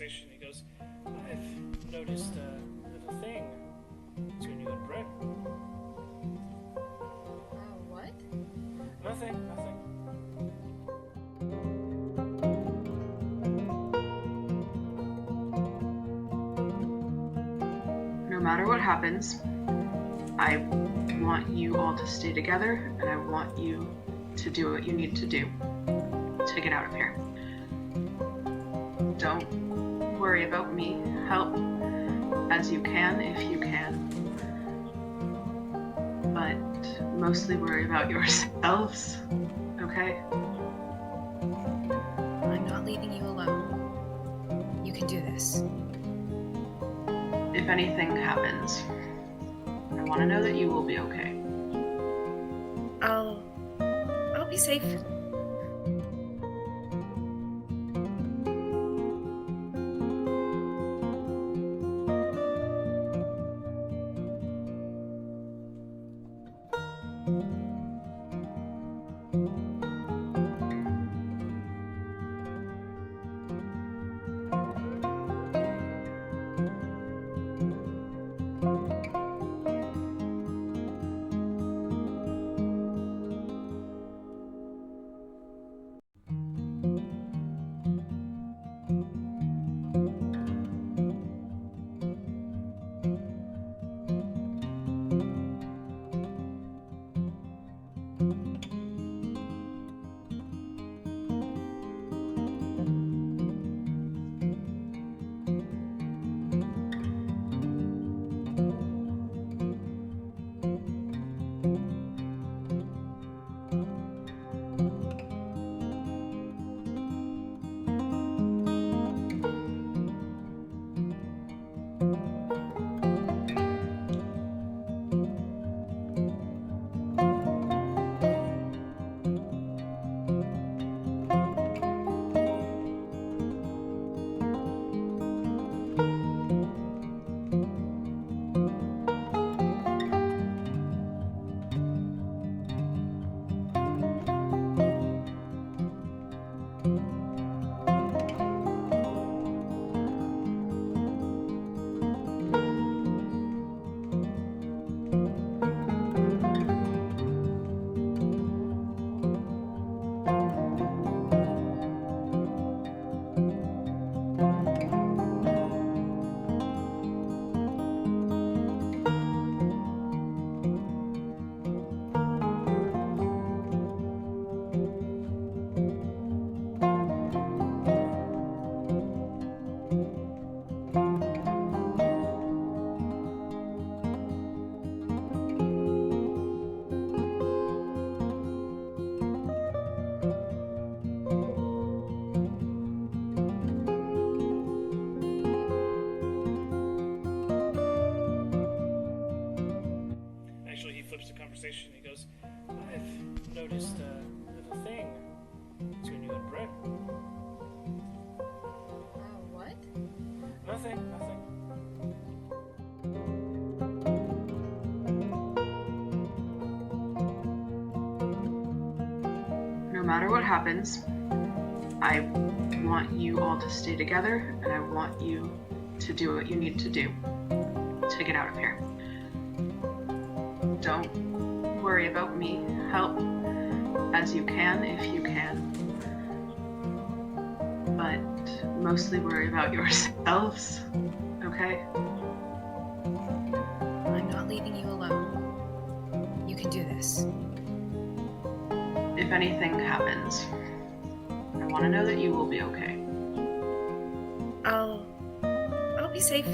conversation. He goes, I've noticed a little thing between you and Brett. What? Nothing. No matter what happens, I want you all to stay together, and I want you to do what you need to do to get out of here. Don't worry about me. Help as you can if you can. But mostly worry about yourselves, okay? I'm not leaving you alone. You can do this. If anything happens, I want to know that you will be okay. I'll be safe. Actually, he flips the conversation. He goes, I've noticed a little thing between you and Brett. What? Nothing. No matter what happens, I want you all to stay together, and I want you to do what you need to do to get out of here. Don't worry about me. Help as you can if you can. But mostly worry about yourselves, okay? I'm not leaving you alone. You can do this. If anything happens, I want to know that you will be okay. I'll be safe.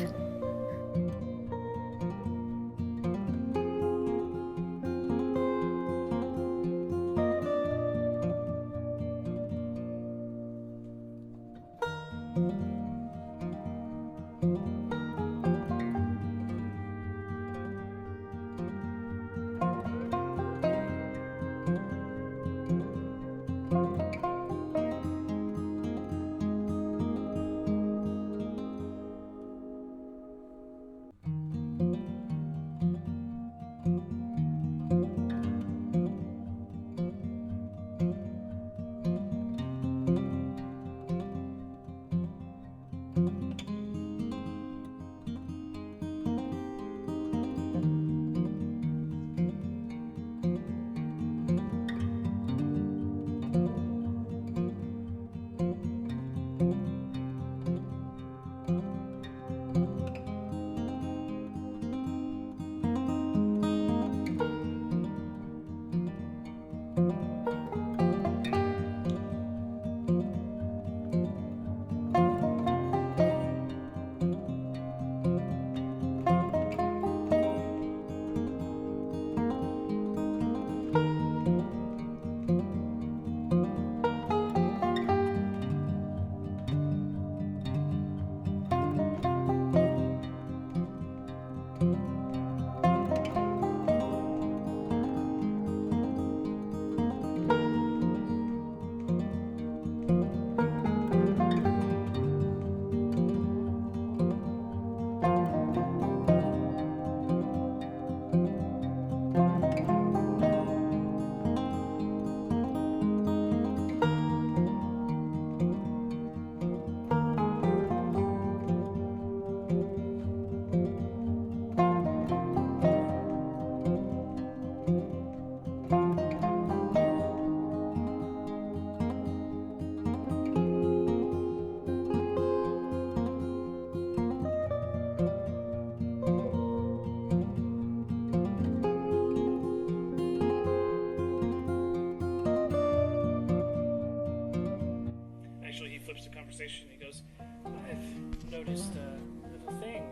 conversation. He goes, I've noticed a little thing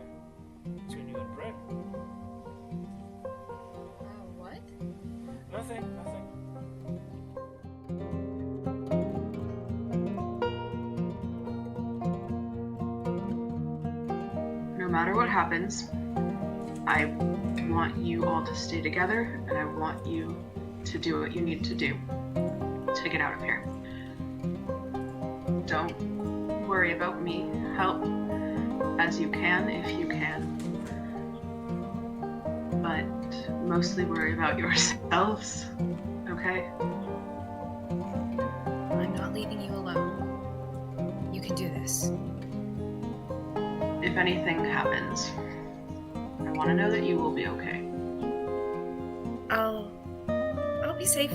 between you and Brick. What? Nothing. No matter what happens, I want you all to stay together, and I want you to do what you need to do to get out of here. Don't worry about me. Help as you can if you can. But mostly worry about yourselves, okay? I'm not leaving you alone. You can do this. If anything happens, I want to know that you will be okay. I'll be safe.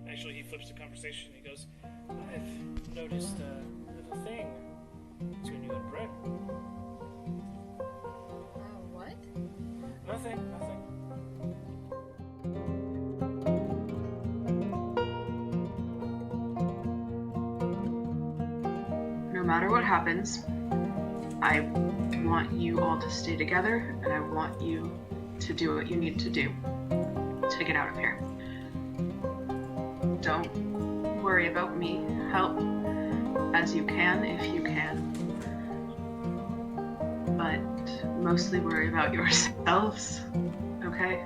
Actually, he flips the conversation. He goes, I've noticed a little thing between you and Brick. What? Nothing. No matter what happens, I want you all to stay together, and I want you to do what you need to do to get out of here. Don't worry about me. Help as you can if you can. But mostly worry about yourselves, okay?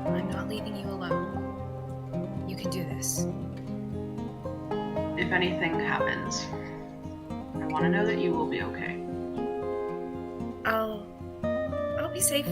I'm not leaving you alone. You can do this. If anything happens, I want to know that you will be okay. I'll be safe.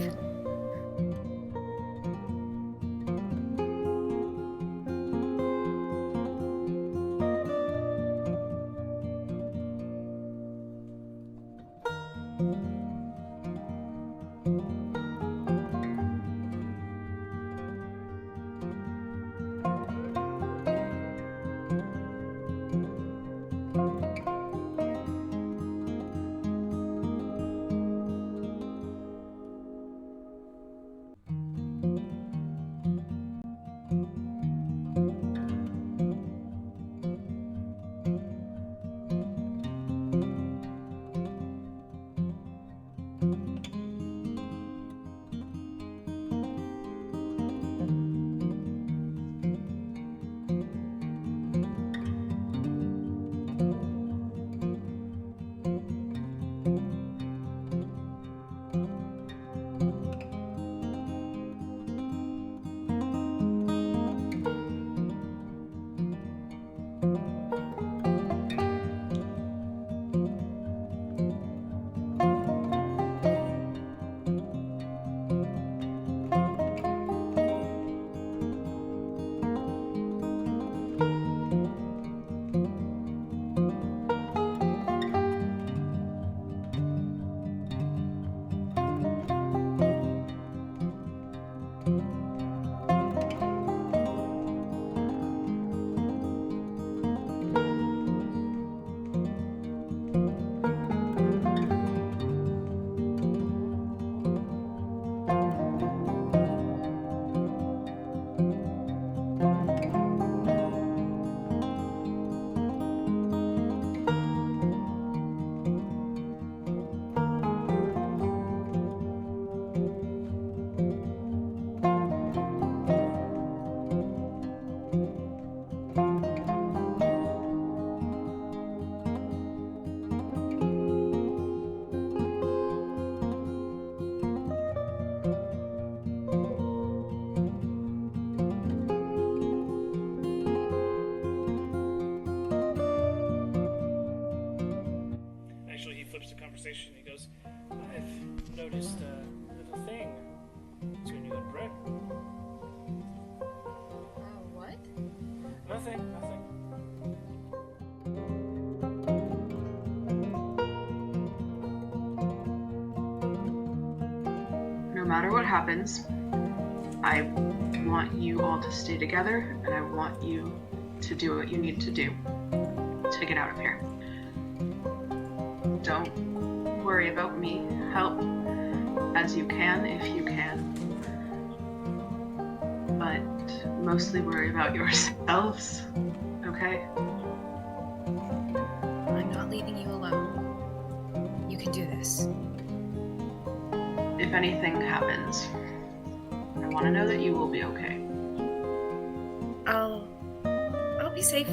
flips the conversation. He goes, I've noticed a little thing between you and Brick. What? Nothing. No matter what happens, I want you all to stay together, and I want you to do what you need to do to get out of here. Don't worry about me. Help as you can if you can. But mostly worry about yourselves, okay? I'm not leaving you alone. You can do this. If anything happens, I want to know that you will be okay. I'll be safe.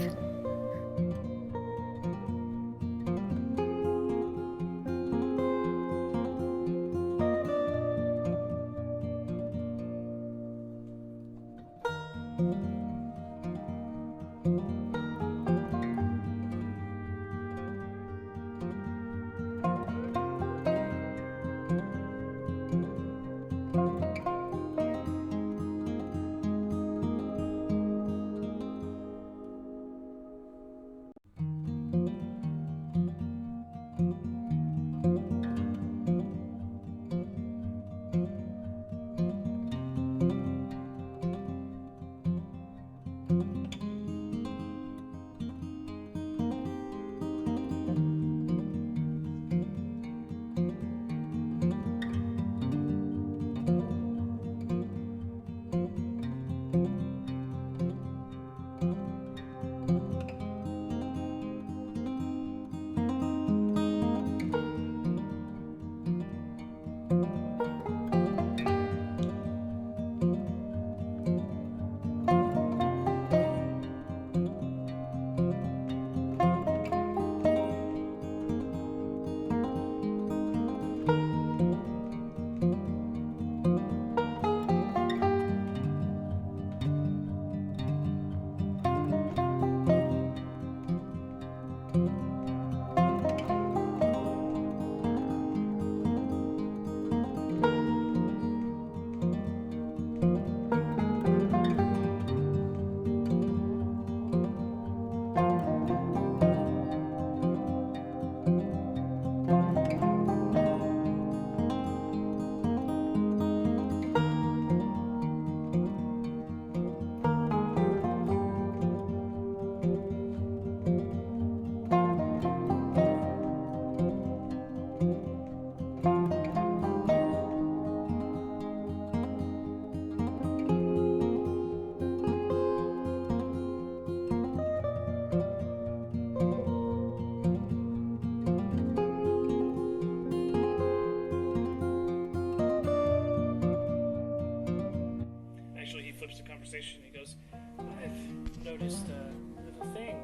Actually, he flips the conversation. He goes, I've noticed a little thing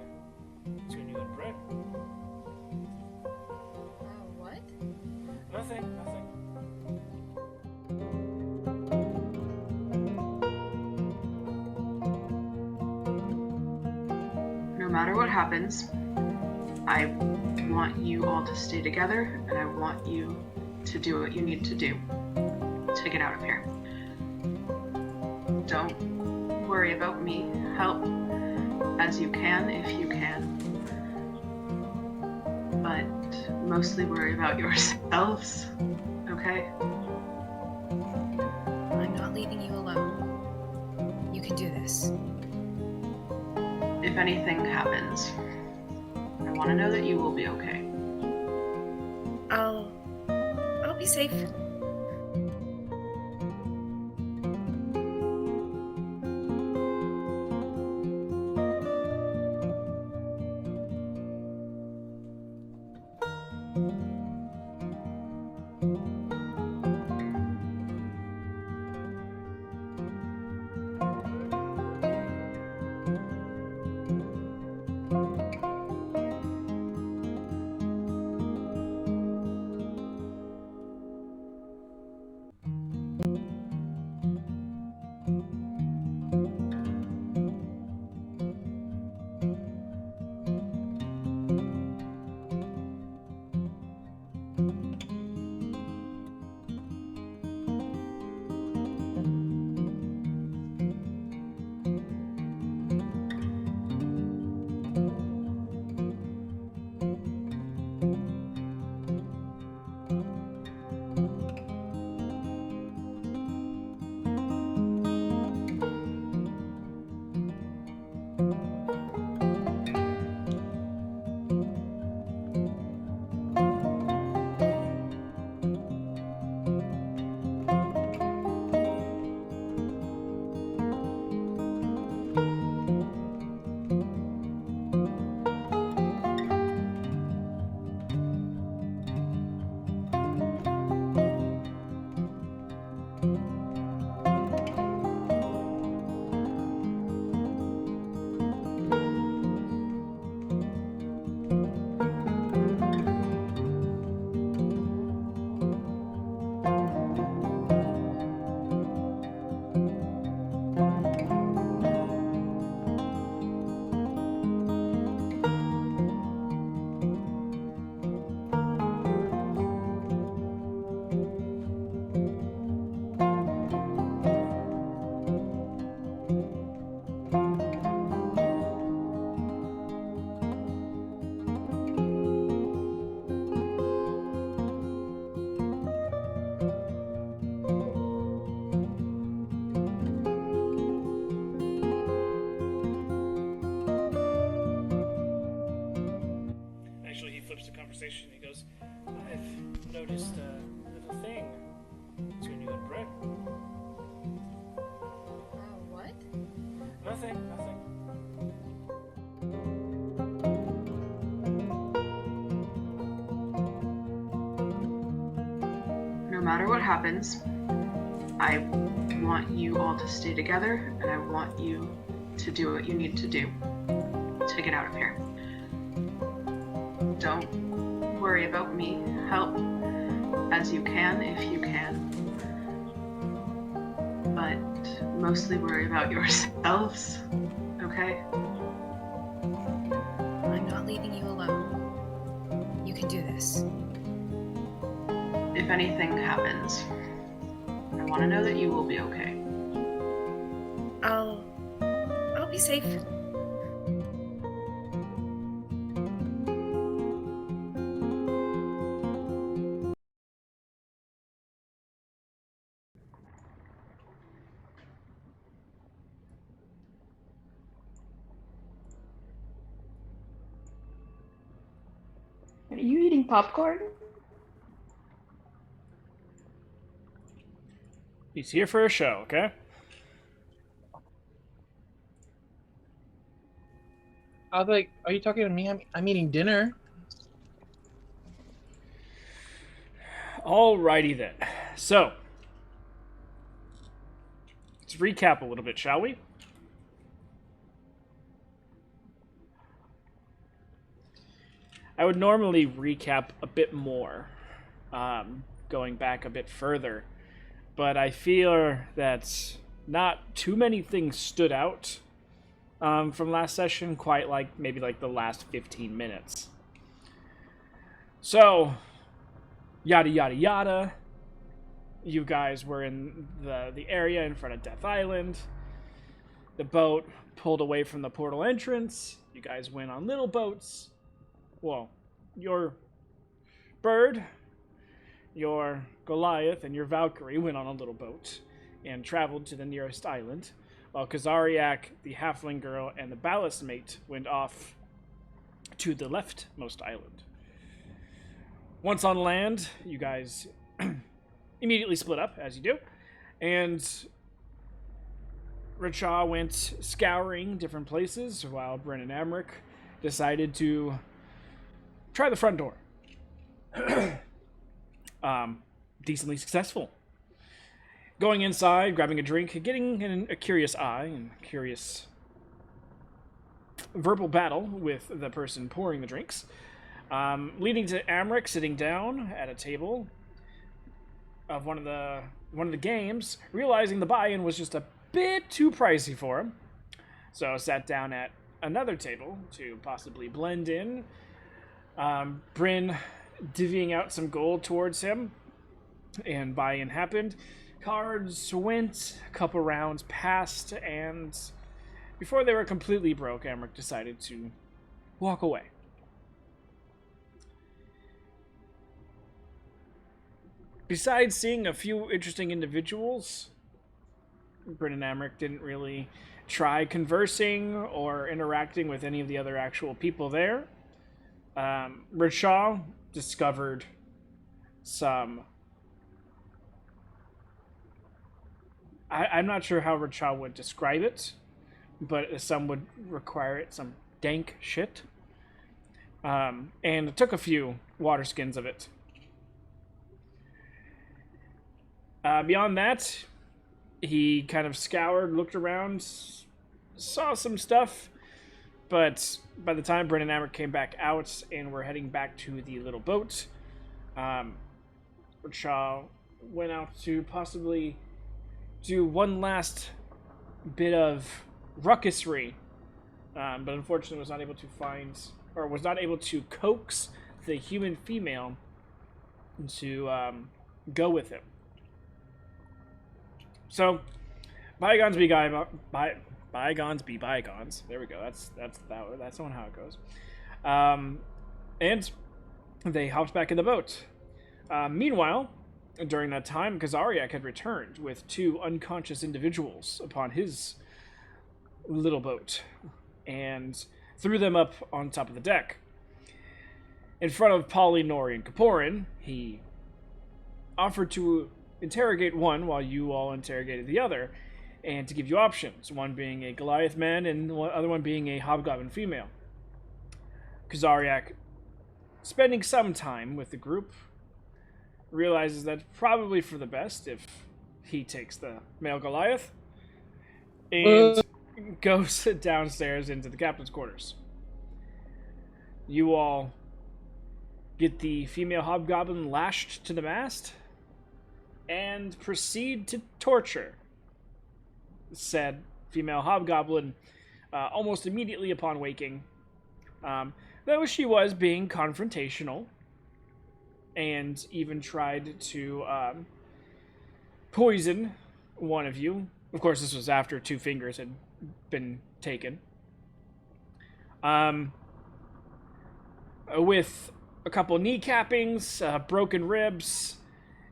between you and Brick. What? Nothing. No matter what happens, I want you all to stay together, and I want you to do what you need to do to get out of here. Don't worry about me. Help as you can if you can. But mostly worry about yourselves, okay? I'm not leaving you alone. You can do this. If anything happens, I want to know that you will be okay. I'll be safe. he flips the conversation. He goes, I've noticed a little thing between you and Britt. What? Nothing. No matter what happens, I want you all to stay together, and I want you to do what you need to do to get out of here. Don't worry about me. Help as you can if you can. But mostly worry about yourselves, okay? I'm not leaving you alone. You can do this. If anything happens, I want to know that you will be okay. I'll be safe. Are you eating popcorn? He's here for a show, okay? I was like, are you talking to me? I'm eating dinner. Alrighty then. So, let's recap a little bit, shall we? I would normally recap a bit more, going back a bit further, but I feel that not too many things stood out from last session, quite like maybe like the last 15 minutes. So, yada yada yada. You guys were in the area in front of Death Island. The boat pulled away from the portal entrance. You guys went on little boats. Well, your bird, your Goliath, and your Valkyrie went on a little boat and traveled to the nearest island, while Kazariak, the halfling girl, and the ballast mate went off to the leftmost island. Once on land, you guys immediately split up, as you do, and Racha went scouring different places, while Bryn and Amric decided to try the front door. Decently successful. Going inside, grabbing a drink, getting a curious eye and curious verbal battle with the person pouring the drinks, leading to Amric sitting down at a table of one of the games, realizing the buy-in was just a bit too pricey for him, so sat down at another table to possibly blend in. Bryn divvying out some gold towards him, and buy-in happened. Cards went, a couple rounds passed, and before they were completely broke, Amric decided to walk away. Besides seeing a few interesting individuals, Bryn and Amric didn't really try conversing or interacting with any of the other actual people there. Racha discovered some... I'm not sure how Racha would describe it, but some would require it some dank shit. And it took a few water skins of it. Beyond that, he kind of scoured, looked around, saw some stuff, but by the time Bryn and Amber came back out and were heading back to the little boat, Racha went out to possibly do one last bit of ruckusry, but unfortunately was not able to find, or was not able to coax the human female to go with him. So, bygones be bygones be bygones. There we go. That's not how it goes. And they hopped back in the boat. Meanwhile, during that time, Kazariak had returned with two unconscious individuals upon his little boat and threw them up on top of the deck. in front of Polly, Nori, and Kaporin, he offered to interrogate one while you all interrogated the other, and to give you options, one being a Goliath man and the other one being a hobgoblin female. Kazariak, spending some time with the group, realizes that probably for the best if he takes the male Goliath, and goes downstairs into the captain's quarters. You all get the female hobgoblin lashed to the mast and proceed to torture said female hobgoblin almost immediately upon waking. Though she was being confrontational and even tried to poison one of you. Of course, this was after 2 fingers had been taken. With a couple kneecappings, broken ribs,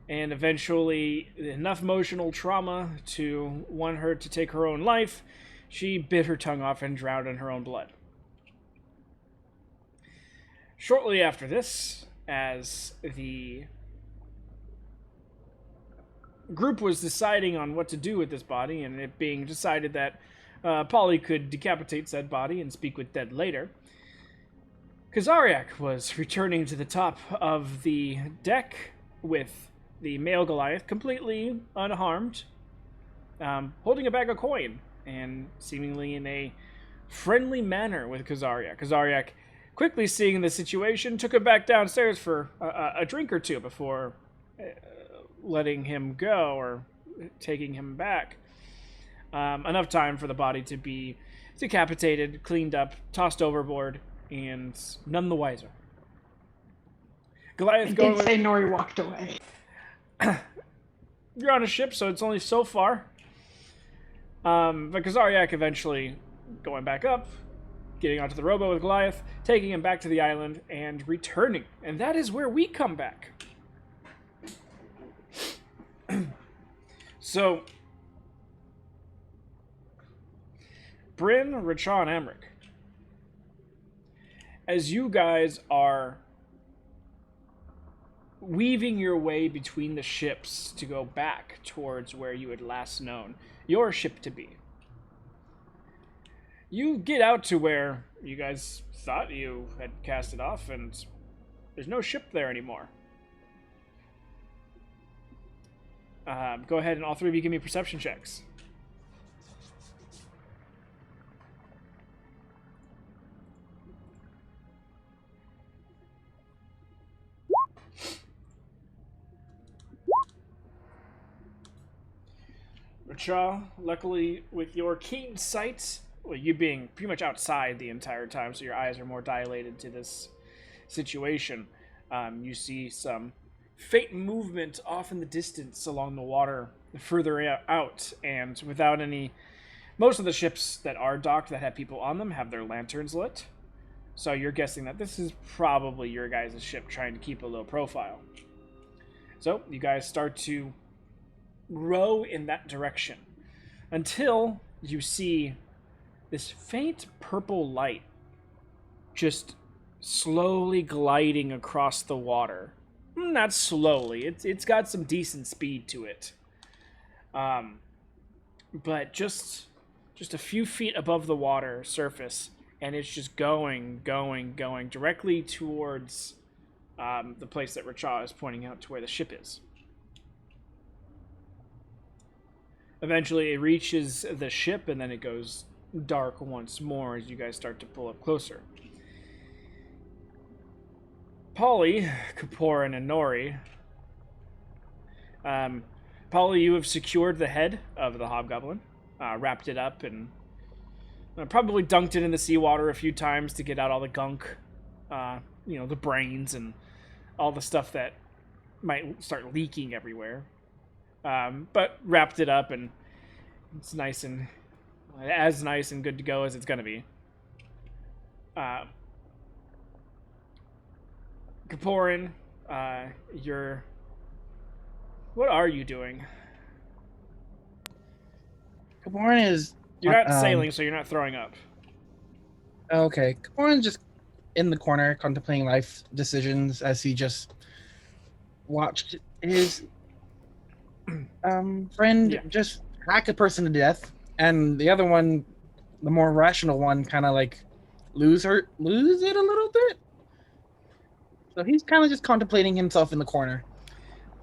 and eventually enough emotional trauma to want her to take her own life, she bit her tongue off and drowned in her own blood. Shortly after this, as the group was deciding on what to do with this body, and it being decided that Polly could decapitate said body and speak with dead later, Kazariak was returning to the top of the deck with the male Goliath completely unharmed, holding a bag of coin, and seemingly in a friendly manner with Kazariak. Kazariak, quickly seeing the situation, took him back downstairs for a drink or two before letting him go, or taking him back. Enough time for the body to be decapitated, cleaned up, tossed overboard, and none the wiser. Goliath going did say Nori walked away. You're on a ship, so it's only so far. But Kazariak eventually going back up, getting onto the rowboat with Goliath, taking him back to the island, and returning. And that is where we come back. So, Bryn, Rachon, Emmerich, as you guys are weaving your way between the ships to go back towards where you had last known your ship to be, you get out to where you guys thought you had cast it off, and there's no ship there anymore. Go ahead and all 3 of you give me perception checks. Racha, luckily with your keen sight, well, you being pretty much outside the entire time, so your eyes are more dilated to this situation, you see some faint movement off in the distance along the water further out, and without any... Most of the ships that are docked that have people on them have their lanterns lit, so you're guessing that this is probably your guys' ship trying to keep a low profile. So, you guys start to row in that direction until you see this faint purple light just slowly gliding across the water. Not slowly, it's got some decent speed to it, but just a few feet above the water surface, and it's just going directly towards the place that Racha is pointing out to where the ship is. Eventually it reaches the ship, and then it goes dark once more as you guys start to pull up closer. Polly, Kaporin, and Nori. Polly, you have secured the head of the hobgoblin, wrapped it up, and probably dunked it in the seawater a few times to get out all the gunk, the brains and all the stuff that might start leaking everywhere. But wrapped it up, and it's nice and good to go as it's gonna be. Kaporin, what are you doing? Kaporin is... You're not sailing, so you're not throwing up. Okay. Kaporin's just in the corner contemplating life decisions as he just watched his friend Yeah. just hack a person to death, and the other one, the more rational one, kind of like lose it a little bit. So he's kind of just contemplating himself in the corner.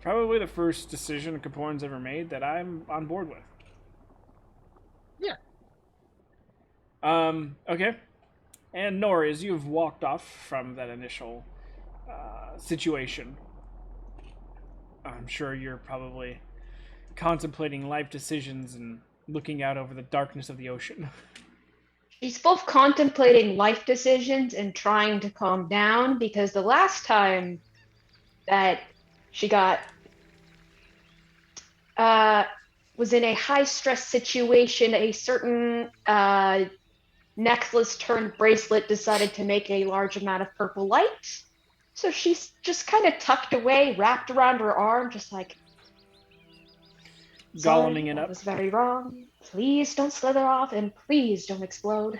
Probably the first decision Caporn's ever made that I'm on board with. Yeah. Okay. And Nora, as you've walked off from that initial situation, I'm sure you're probably contemplating life decisions and looking out over the darkness of the ocean. She's both contemplating life decisions and trying to calm down because the last time that she got was in a high stress situation, a certain necklace turned bracelet decided to make a large amount of purple light. So she's just kind of tucked away, wrapped around her arm, just like, sorry, Goleming it that up. was very wrong. Please don't slither off, and please don't explode.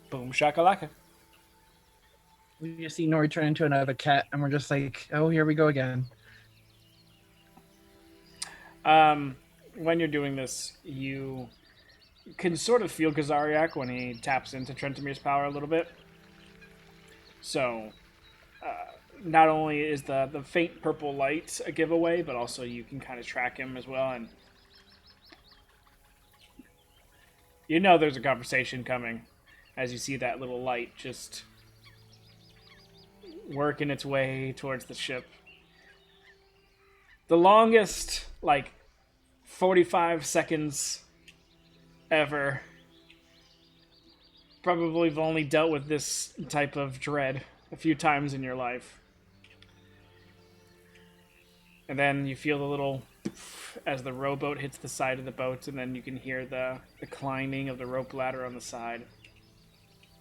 Boom shakalaka. We just see Nori turn into another cat, and we're just like, oh, here we go again. When you're doing this, you can sort of feel Kazariak when he taps into Trentemir's power a little bit. So, not only is the faint purple light a giveaway, but also you can kind of track him as well, and you know there's a conversation coming as you see that little light just working its way towards the ship. The longest, 45 seconds ever. Probably have only dealt with this type of dread a few times in your life. And then you feel the little as the rowboat hits the side of the boat, and then you can hear the climbing of the rope ladder on the side.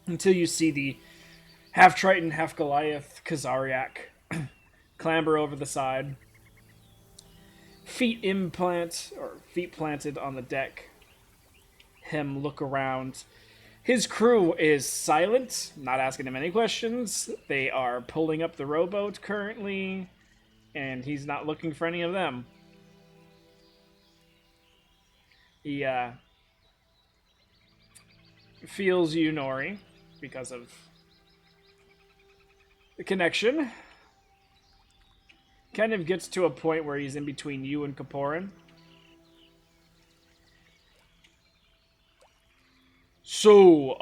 Until you see the half Triton, half Goliath Kazariak clamber over the side. Feet planted on the deck. Him look around. His crew is silent, not asking him any questions. They are pulling up the rowboat currently, and he's not looking for any of them. He feels you, Nori, because of the connection. Kind of gets to a point where he's in between you and Caporan. So,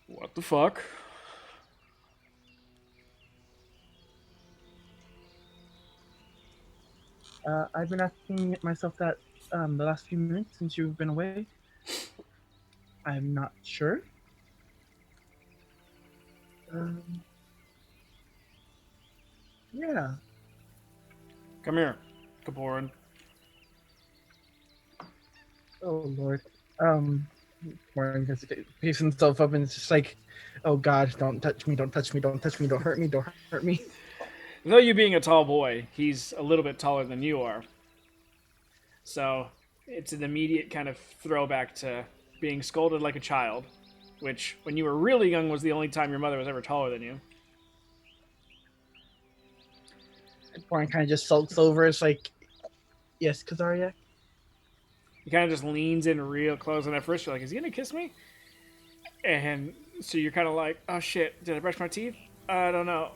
what the fuck? I've been asking myself that the last few minutes since you've been away. I'm not sure. Yeah. Come here, Caporan. Oh Lord. Warren just picks himself up and it's just like, oh God, don't touch me, don't touch me, don't touch me, don't hurt me, don't hurt me. Though you being a tall boy, he's a little bit taller than you are. So it's an immediate kind of throwback to being scolded like a child, which, when you were really young, was the only time your mother was ever taller than you. Warren kind of just sulks over. It's like, yes, Kazariak. He kind of just leans in real close, and at first you're like, is he gonna kiss me? And so you're kind of like, oh shit, did I brush my teeth? I don't know.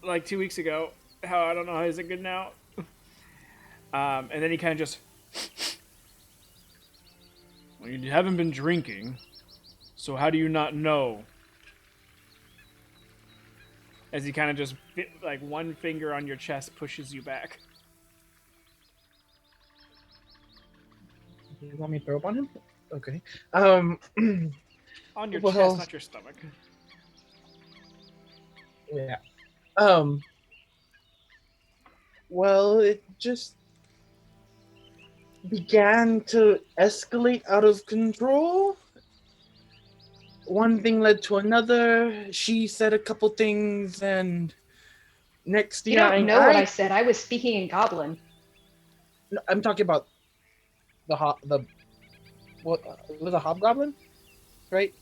Like 2 weeks ago. I don't know, is it good now? And then he kind of just... Well, you haven't been drinking, so how do you not know? As he kind of just, one finger on your chest pushes you back. You want me to throw up on him? Okay. On your Well- chest, not your stomach. Yeah. Well, it just began to escalate out of control. One thing led to another. She said a couple things, and next You thing don't know what I said. I was speaking in Goblin. I'm talking about the what it was a hobgoblin, right?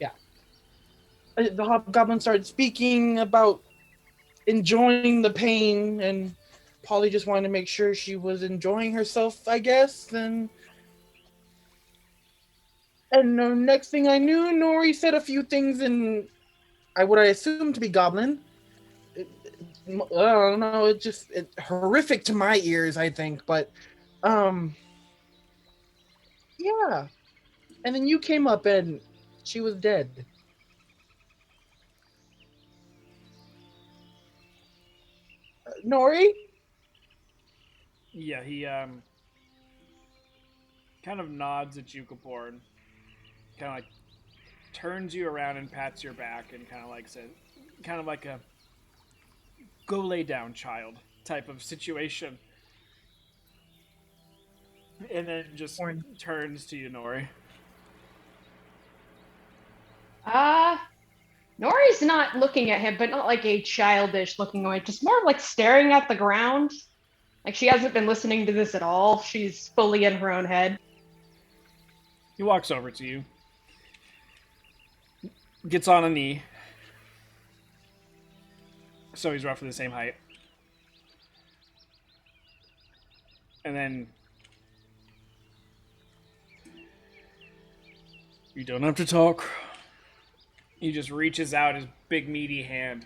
Yeah. The hobgoblin started speaking about enjoying the pain, and Polly just wanted to make sure she was enjoying herself, I guess. And the next thing I knew, Nori said a few things in what I assumed to be goblin. I don't know. It horrific to my ears, I think. But um, yeah. And then you came up, and she was dead. Nori? Yeah, he kind of nods at you, Kaporn. Kind of like turns you around and pats your back and kind of like says, kind of like a go lay down, child type of situation. And then just Porn. turns to you, Nori. Uh, Nori's not looking at him, but not like a childish looking away, just more like staring at the ground. Like she hasn't been listening to this at all. She's fully in her own head. He walks over to you, gets on a knee, so he's roughly the same height. And then you don't have to talk. He just reaches out his big meaty hand.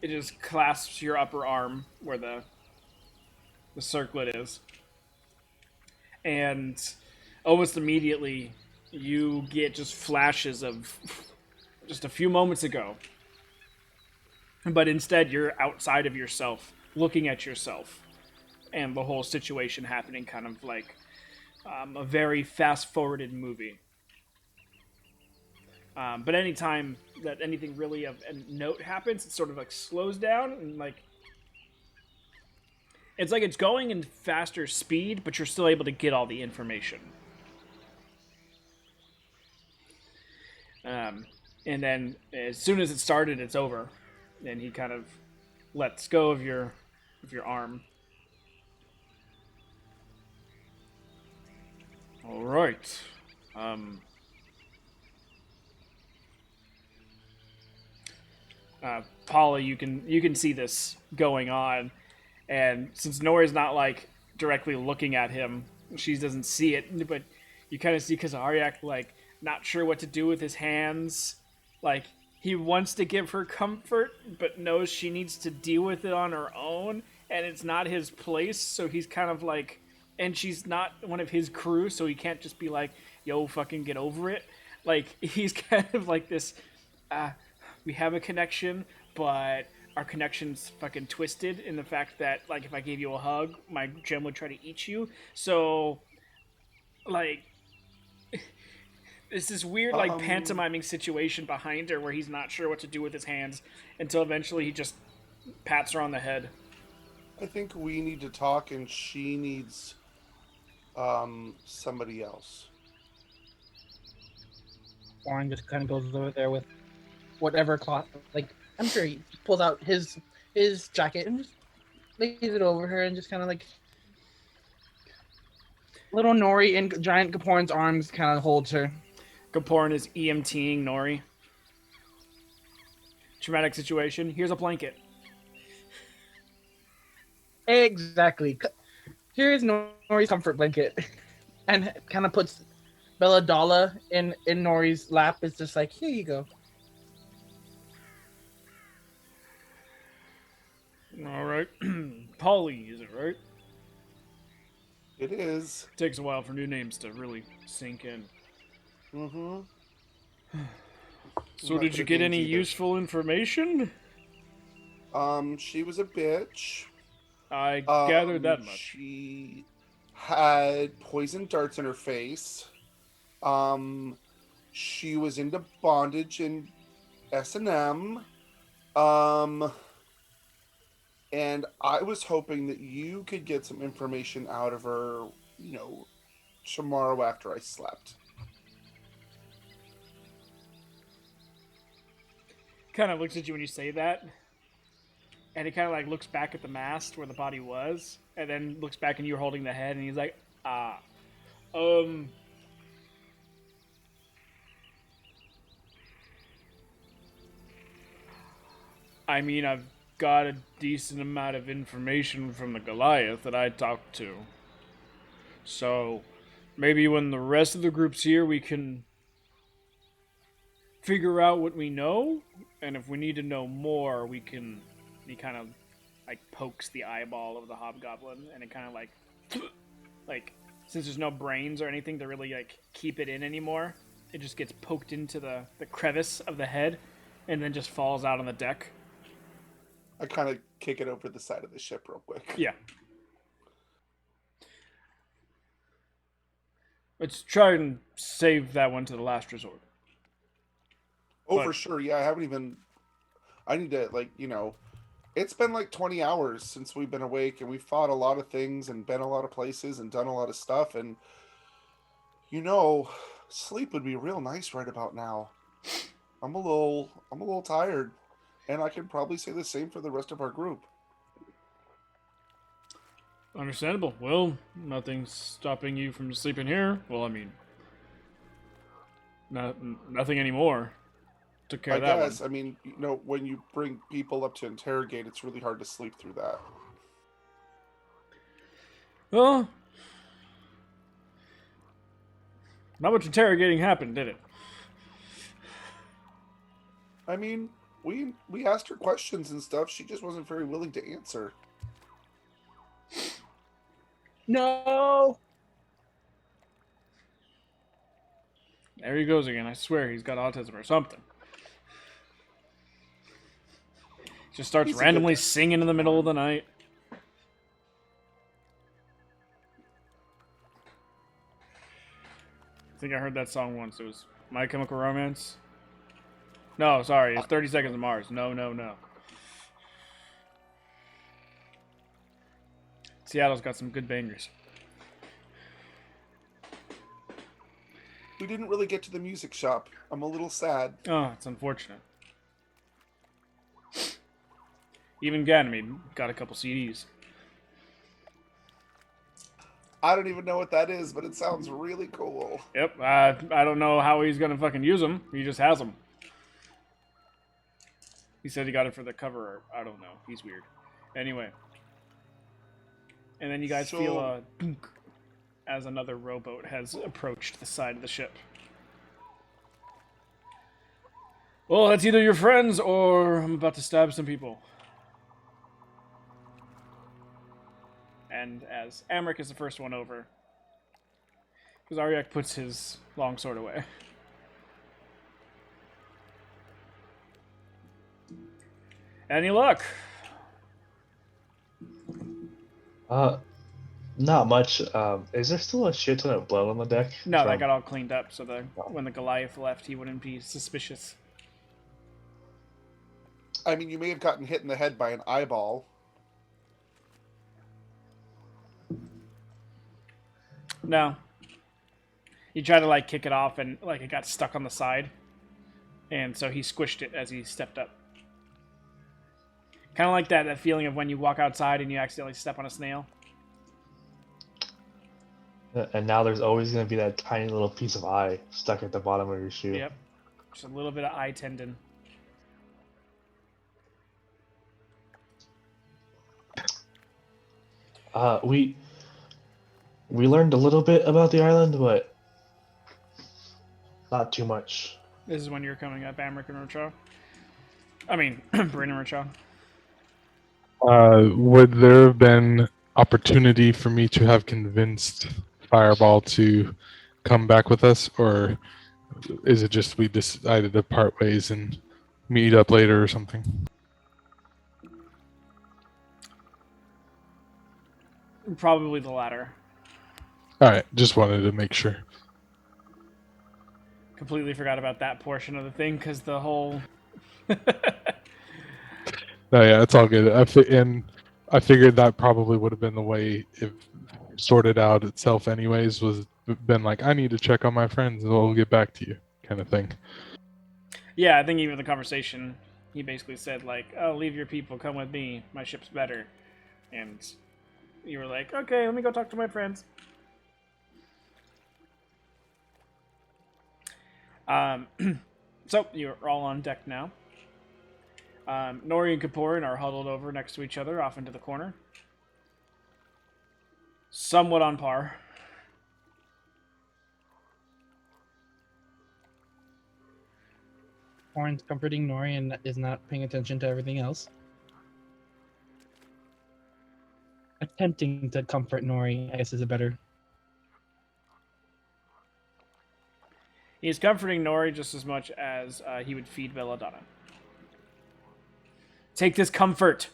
It just clasps your upper arm where the circlet is. And almost immediately you get just flashes of just a few moments ago. But instead you're outside of yourself, looking at yourself. And the whole situation happening kind of like a very fast-forwarded movie. But anytime that anything really of a note happens, it sort of like slows down and like it's like it's going in faster speed, but you're still able to get all the information. And then as soon as it started, it's over, and he kind of lets go of your arm. All right. Paula, you can see this going on, and since Nori's not like directly looking at him, she doesn't see it. But you kind of see Kazariak like not sure what to do with his hands. Like he wants to give her comfort, but knows she needs to deal with it on her own, and it's not his place. So he's kind of like, and she's not one of his crew, so he can't just be like, "Yo, fucking get over it." Like he's kind of like this. We have a connection, but our connection's fucking twisted in the fact that, like, if I gave you a hug, my gem would try to eat you. So, like, it's this weird, like, pantomiming situation behind her where he's not sure what to do with his hands until eventually he just pats her on the head. I think we need to talk, and she needs somebody else. Warren just kind of goes over there with whatever cloth, like I'm sure he pulls out his jacket and just lays it over her and just kind of like little Nori in giant Kaporn's arms kind of holds her. Kaporn is EMTing Nori. Traumatic situation. Here's a blanket. Exactly. Here's Nori's comfort blanket, and kind of puts Belladonna in Nori's lap. It's just like, here you go. All right. Polly, is it right? It is. Takes a while for new names to really sink in. Mm-hmm. So did you get any useful information? She was a bitch. I gathered that much. She had poison darts in her face. She was into bondage and S&M. And I was hoping that you could get some information out of her, tomorrow after I slept. Kind of looks at you when you say that, and he kind of like looks back at the mast where the body was, and then looks back and you're holding the head, and he's like, I mean, I've got a decent amount of information from the Goliath that I talked to. So, maybe when the rest of the group's here, we can figure out what we know, and if we need to know more, we can. He kind of like pokes the eyeball of the hobgoblin, and it kind of like since there's no brains or anything to really like keep it in anymore, it just gets poked into the crevice of the head, and then just falls out on the deck. I kind of kick it over the side of the ship real quick. Yeah. Let's try and save that one to the last resort. Oh, But- for sure. Yeah, I haven't even. I need to, it's been like 20 hours since we've been awake, and we've fought a lot of things and been a lot of places and done a lot of stuff. And, sleep would be real nice right about now. I'm a little tired, and I can probably say the same for the rest of our group. Understandable. Well, nothing's stopping you from sleeping here. Well, I mean, nothing anymore. Took care I of that guess. one. I mean, when you bring people up to interrogate, it's really hard to sleep through that. Well, not much interrogating happened, did it? I mean, we asked her questions and stuff. She just wasn't very willing to answer. No. There he goes again. I swear he's got autism or something. Just starts He's a good randomly guy. singing in the middle of the night. I think I heard that song once. It was My Chemical Romance. No, sorry. It's 30 Seconds of Mars. No, no, no. Seattle's got some good bangers. We didn't really get to the music shop. I'm a little sad. Oh, it's unfortunate. Even Ganymede got a couple CDs. I don't even know what that is, but it sounds really cool. Yep, I don't know how he's gonna fucking use them. He just has them. He said he got it for the cover art. I don't know. He's weird. Anyway. And then you guys So- feel a dunk as another rowboat has approached the side of the ship. Well, that's either your friends or I'm about to stab some people. And as Amric is the first one over, because Aryak puts his longsword away. Any luck? Not much. Is there still a shit ton of blood on the deck? No, that from- got all cleaned up, so when the Goliath left, he wouldn't be suspicious. I mean, you may have gotten hit in the head by an eyeball. No. He tried to kick it off, and it got stuck on the side, and so he squished it as he stepped up. Kind of like that feeling of when you walk outside and you accidentally step on a snail. And now there's always going to be that tiny little piece of eye stuck at the bottom of your shoe. Yep. Just a little bit of eye tendon. We learned a little bit about the island, but not too much. This is when you're coming up, Amric and Rochaw. I mean, Bryn and Rochaw. Would there have been opportunity for me to have convinced Fireball to come back with us, or is it just we decided to part ways and meet up later or something? Probably the latter. All right, just wanted to make sure. Completely forgot about that portion of the thing because the whole. No, yeah, it's all good. I figured that probably would have been the way it sorted out itself, anyways. Was been like, I need to check on my friends, and we'll get back to you, kind of thing. Yeah, I think even the conversation, he basically said "Oh, leave your people, come with me. My ship's better," and you were like, "Okay, let me go talk to my friends." So you're all on deck now. Nori and Kaporin are huddled over next to each other, off into the corner. Somewhat on par. Warren's comforting Nori and is not paying attention to everything else. Attempting to comfort Nori, I guess, is a better. He's comforting Nori just as much as he would feed Belladonna. Take this comfort.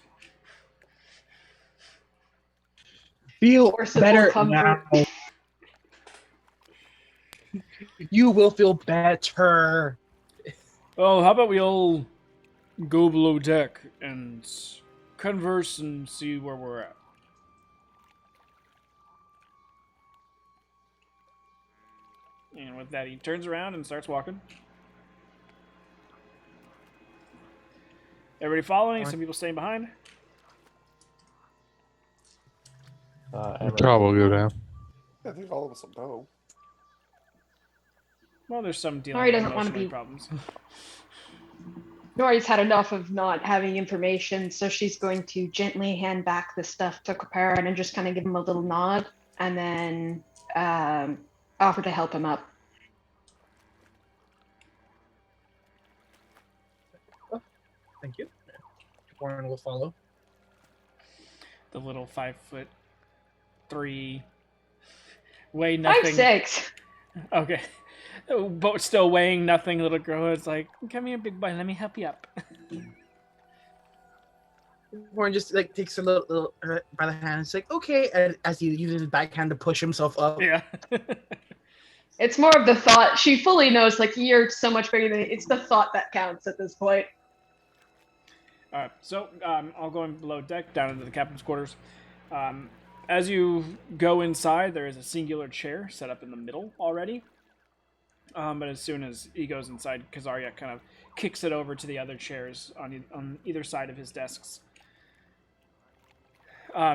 Feel Forcible better comfort. now. You will feel better. Well, how about we all go below deck and converse and see where we're at? And with that, he turns around and starts walking. Everybody following? Some people staying behind? Trial will go down. I think all of us will go. Well, there's some dealing Nori with doesn't wanna emotional be- problems. Nori's had enough of not having information, so she's going to gently hand back the stuff to Kaparan and just kind of give him a little nod, and then offer to help him up. Thank you. Warren will follow. The little 5'3", weigh nothing. 5'6". Okay. But still weighing nothing, little girl is like, come here, big boy, let me help you up. Warren just like takes her little by the hand. It's like, okay, and as he uses his backhand to push himself up. Yeah. It's more of the thought. She fully knows, like, you're so much bigger than it's the thought that counts at this point. Alright, so I'll go in below deck, down into the captain's quarters. As you go inside, there is a singular chair set up in the middle already. But as soon as he goes inside, Kazariak kind of kicks it over to the other chairs on either side of his desks.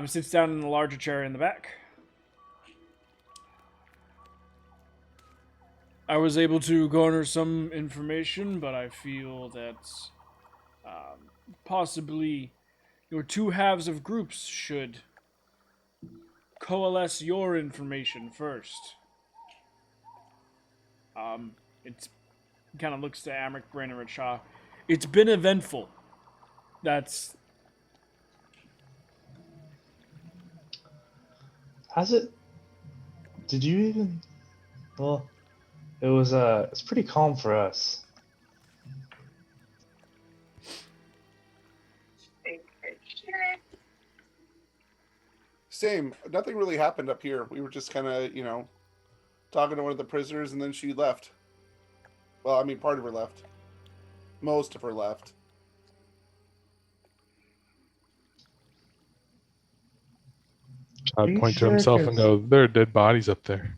Sits down in the larger chair in the back. I was able to garner some information, but I feel that possibly your two halves of groups should coalesce your information first. It's kind of looks to Amric, Brain, and Richa. It's been eventful. That's Has it? Did you even? Well, it's pretty calm for us. Same. Nothing really happened up here. We were just kind of, talking to one of the prisoners, and then she left. Well, I mean, part of her left. Most of her left. I'd you point to sure? himself and 'Cause- go, there are dead bodies up there.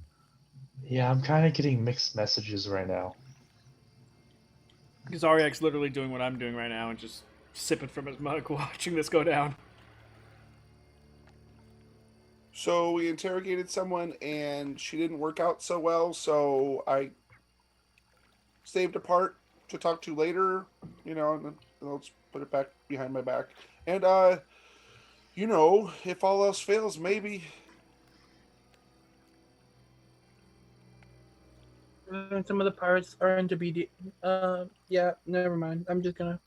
Yeah, I'm kind of getting mixed messages right now. Kazariak's literally doing what I'm doing right now and just sipping from his mug, watching this go down. So we interrogated someone, and she didn't work out so well, so I saved a part to talk to later, and then I'll just put it back behind my back. And, if all else fails, maybe. Some of the pirates are into BD. Yeah, never mind. I'm just gonna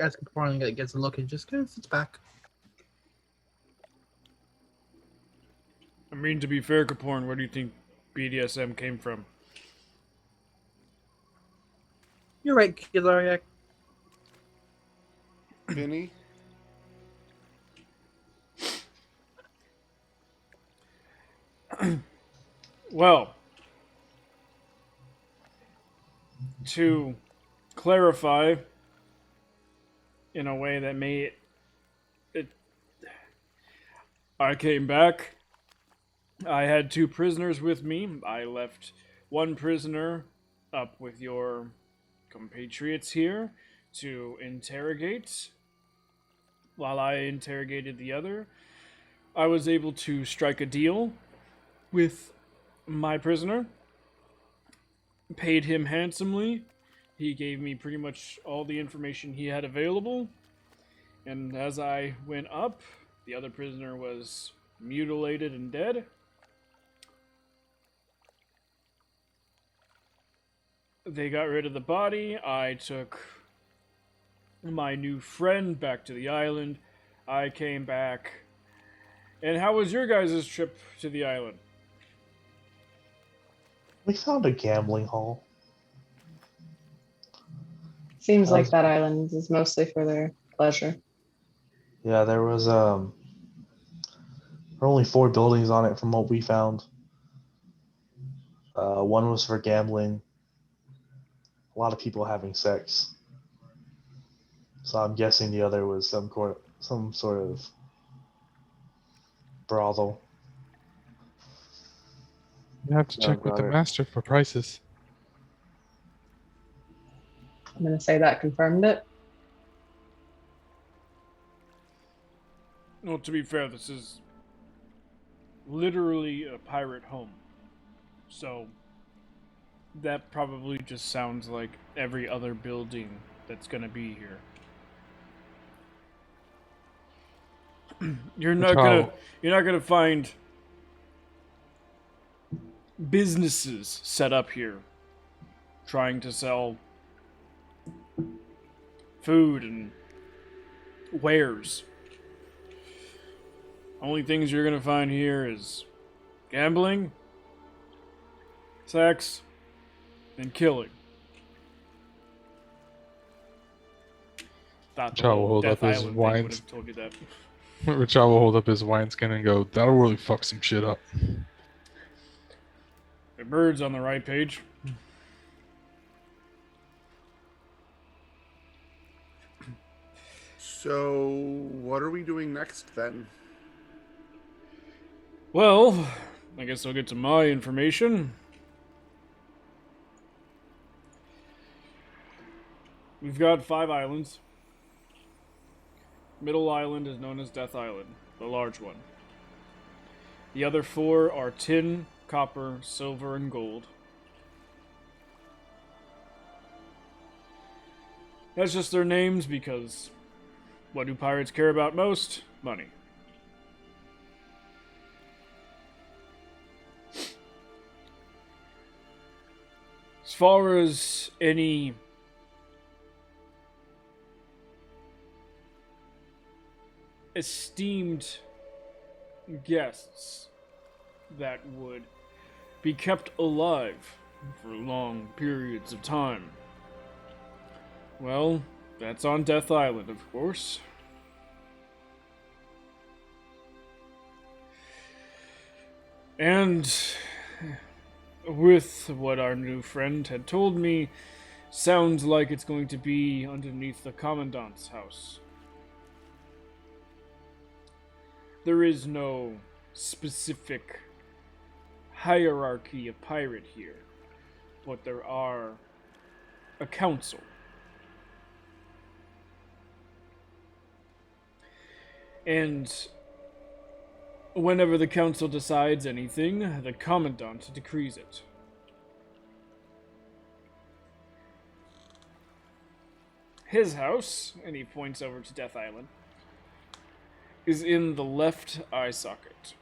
ask Warren and gets a look and just kind of sits back. I mean, to be fair, Kaporn, where do you think BDSM came from? You're right, Kazariak. Vinny? Well, to clarify in a way that I came back. I had two prisoners with me. I left one prisoner up with your compatriots here to interrogate. While I interrogated the other, I was able to strike a deal with my prisoner. paid him handsomely. He gave me pretty much all the information he had available. And as I went up, the other prisoner was mutilated and dead. They got rid of the body. I took my new friend back to the island. I came back. And how was your guys' trip to the island? We found a gambling hall. Seems like How's- that island is mostly for their pleasure. Yeah, there were only 4 buildings on it from what we found. One was for gambling. A lot of people having sex. So I'm guessing the other was some sort of brothel. You have to No, check with the got it. master for prices. I'm gonna say that confirmed it. Well, to be fair, this is literally a pirate home. So that probably just sounds like every other building that's going to be here. You're not going to find businesses set up here trying to sell food and wares. Only things you're gonna find here is gambling, sex, and killing. Thought the Chow will whole hold Death up his Island thing wines. would have told you that. Richard will hold up his wineskin and go, "That'll really fuck some shit up." The bird's on the right page. So, what are we doing next then? Well, I guess I'll get to my information. We've got 5 islands. Middle island is known as Death Island, the large one. The other 4 are tin, copper, silver, and gold. That's just their names because what do pirates care about most? Money. As far as any esteemed guests that would be kept alive for long periods of time, well, that's on Death Island, of course. And with what our new friend had told me, sounds like it's going to be underneath the Commandant's house. There is no specific hierarchy of pirate here, but there are a council. And whenever the council decides anything, the Commandant decrees it. His house, and he points over to Death Island, is in the left eye socket.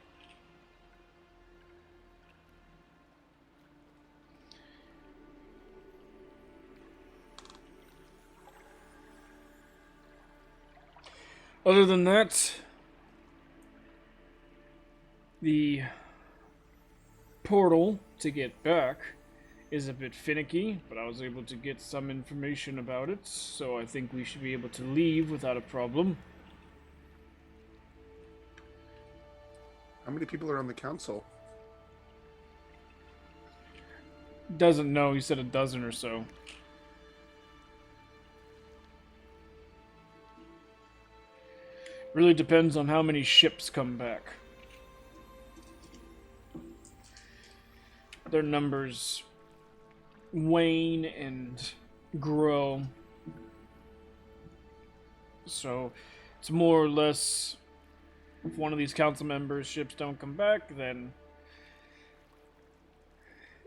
Other than that, the portal to get back is a bit finicky, but I was able to get some information about it, so I think we should be able to leave without a problem. How many people are on the council? Doesn't know, he said a dozen or so. Really depends on how many ships come back. Their numbers wane and grow. So it's more or less, if one of these council members' ships don't come back, then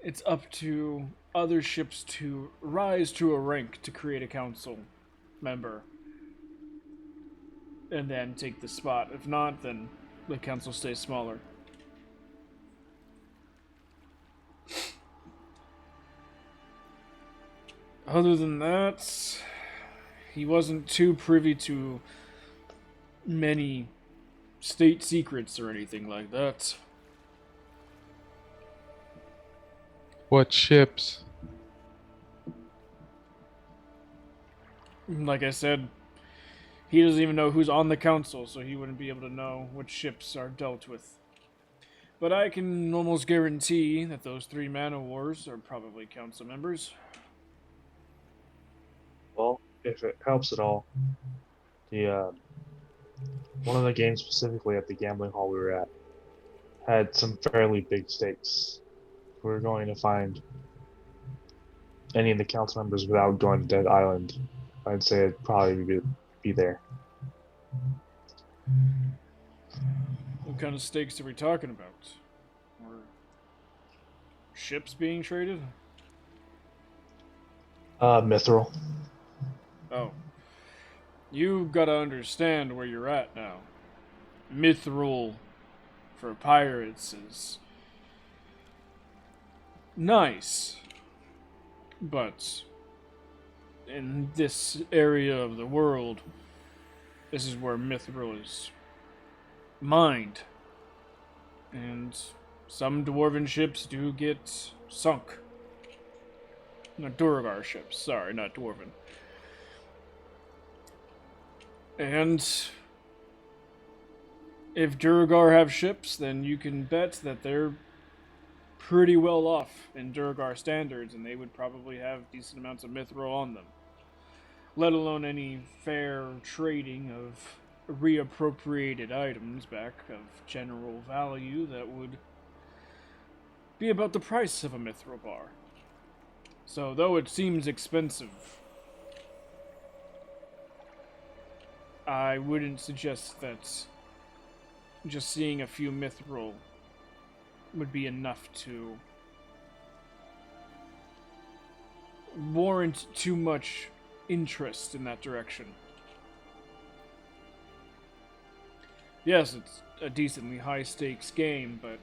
it's up to other ships to rise to a rank to create a council member and then take the spot. If not, then the council stays smaller. Other than that, he wasn't too privy to many state secrets or anything like that. What ships? Like I said, he doesn't even know who's on the council, so he wouldn't be able to know what ships are dealt with. But I can almost guarantee that those 3 man o' wars are probably council members. Well, if it helps at all, the one of the games specifically at the gambling hall we were at had some fairly big stakes. If we were going to find any of the council members without going to Dead Island, I'd say it'd probably be there. What kind of stakes are we talking about? Or ships being traded? Mithril. Oh. You gotta understand where you're at now. Mithril for pirates is nice, but in this area of the world, this is where mithril is mined. And some dwarven ships do get sunk. No, Duergar ships, sorry, not dwarven. And if Duergar have ships, then you can bet that they're pretty well off in Duergar standards, and they would probably have decent amounts of mithril on them. Let alone any fair trading of reappropriated items back of general value that would be about the price of a mithril bar. So, though it seems expensive, I wouldn't suggest that just seeing a few mithril would be enough to warrant too much interest in that direction. Yes, it's a decently high stakes game, but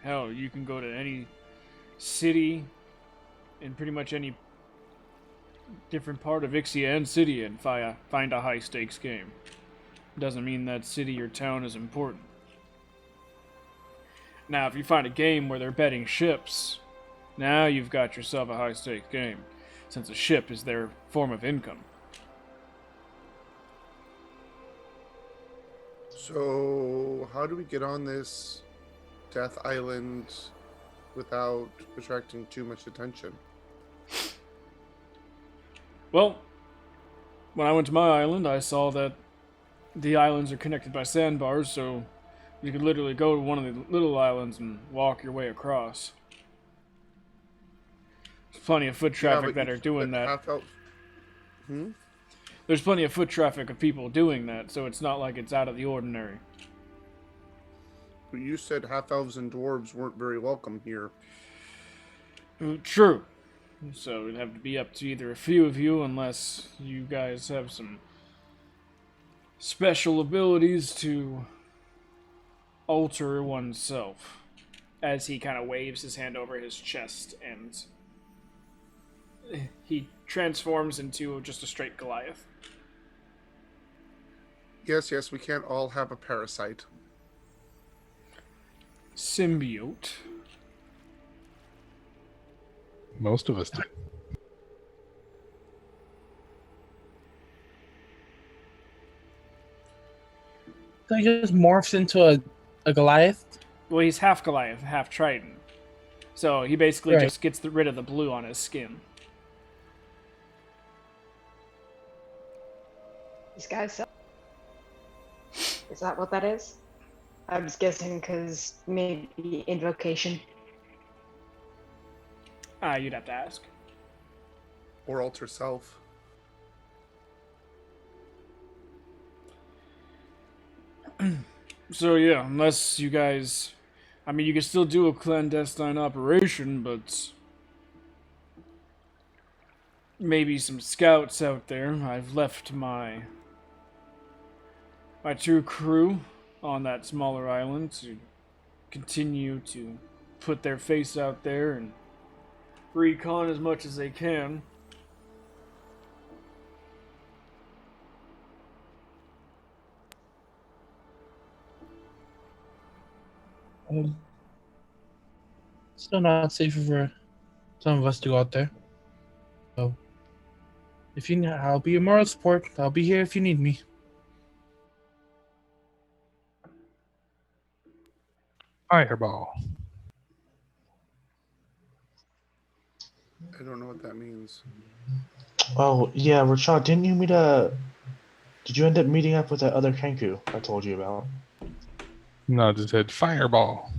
hell, you can go to any city in pretty much any different part of Ixian City and find a high stakes game. Doesn't mean that city or town is important. Now, if you find a game where they're betting ships, now you've got yourself a high stakes game, since a ship is their form of income. So, how do we get on this Death Island without attracting too much attention? Well, when I went to my island, I saw that the islands are connected by sandbars, so you could literally go to one of the little islands and walk your way across. There's plenty of foot traffic that are doing that. There's plenty of foot traffic of people doing that, so it's not like it's out of the ordinary. But you said half-elves and dwarves weren't very welcome here. True. So it'd have to be up to either a few of you, unless you guys have some special abilities to alter oneself. As he kind of waves his hand over his chest, and he transforms into just a straight Goliath. Yes, we can't all have a parasite. Symbiote. Most of us do. So he just morphs into a Goliath? Well, he's half Goliath, half Triton. So he basically Right. just gets rid of the blue on his skin. These guys. Is that what that is? I was guessing because maybe invocation. You'd have to ask. Or alter self. So yeah, unless you guys I mean, you can still do a clandestine operation, but maybe some scouts out there. I've left my true crew on that smaller island to continue to put their face out there and recon as much as they can. Still not safe for some of us to go out there. So, if you need, I'll be your moral support. I'll be here if you need me. Fireball. I don't know what that means. Oh yeah, Rashad, did you end up meeting up with that other Kenku I told you about? No, just said fireball.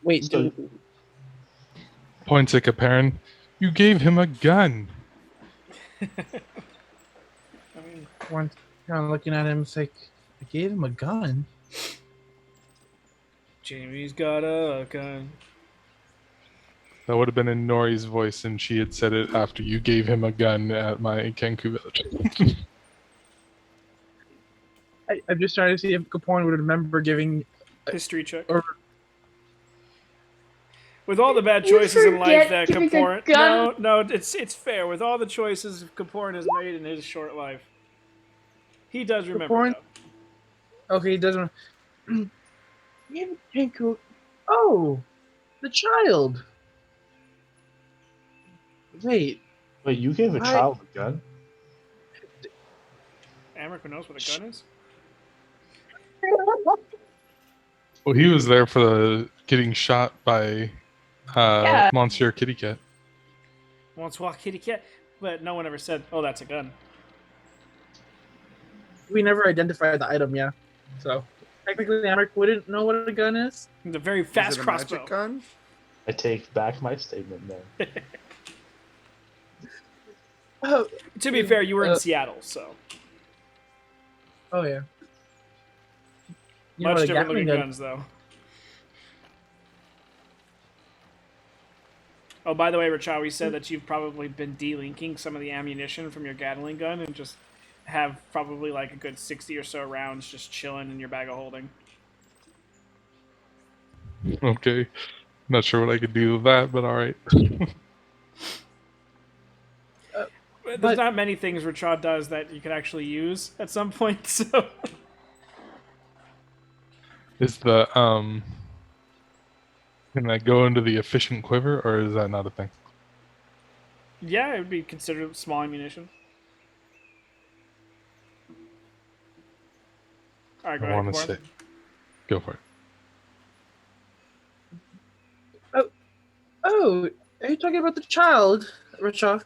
Wait, So- Points at Caparin. You gave him a gun. I mean, Warren's kind of looking at him. It's like, I gave him a gun. Jamie's got a gun. That would have been in Nori's voice, and she had said it after you gave him a gun at my Kenku village. I'm just trying to see if Capone would remember giving. History check. Or- With all the bad You choices in life forget that giving a Kaporn... gun. No, it's fair. With all the choices Kaporn has made in his short life, he does remember. Kaporn? Though. Okay, he doesn't. Maybe Kenku. Oh, the child. Wait. Wait, you gave a child a gun? Amric knows what a gun is? Well, he was there for the getting shot by Yeah. Monsieur Kitty Cat. Wants to walk kitty cat, but no one ever said, "Oh, that's a gun." We never identified the item, yeah. So technically, Amric wouldn't know what a gun is. It's a very Is fast it a crossbow. magic gun? I take back my statement then. Oh, To be fair, you were in Seattle, so oh yeah. You know much what a different looking Gatling gun- guns, though. Oh, by the way, Rachawi said that you've probably been delinking some of the ammunition from your Gatling gun and just have probably like a good 60 or so rounds just chilling in your bag of holding. Okay. Not sure what I could do with that, but alright. There's But- not many things Rachad does that you can actually use at some point, so... Is the, can I go into the efficient quiver, or is that not a thing? Yeah, it would be considered small ammunition. Alright, go I ahead, want to Kaporn. say. Go for it. Oh, are you talking about the child, Richard?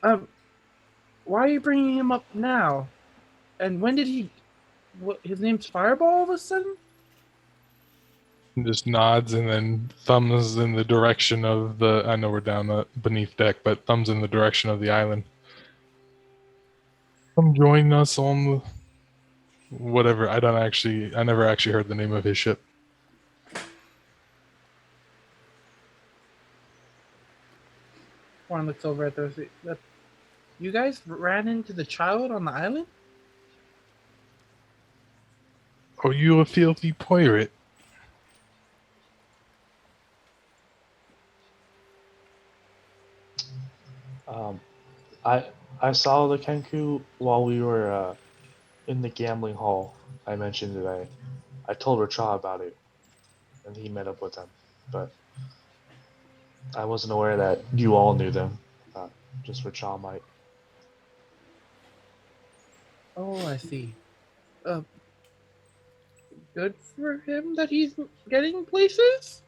Why are you bringing him up now? And when did he? What? His name's Fireball all of a sudden? And just nods and then thumbs in the direction of the. I know we're down beneath deck, but thumbs in the direction of the island. Come join us on the. Whatever. I never actually heard the name of his ship. Warren looks over at those. You guys ran into the child on the island? Are you a filthy pirate? I saw the Kenku while we were in the gambling hall. I mentioned that I told Racha about it, and he met up with them. But I wasn't aware that you all knew them. Just Racha might. Oh, I see. Good for him that he's getting places.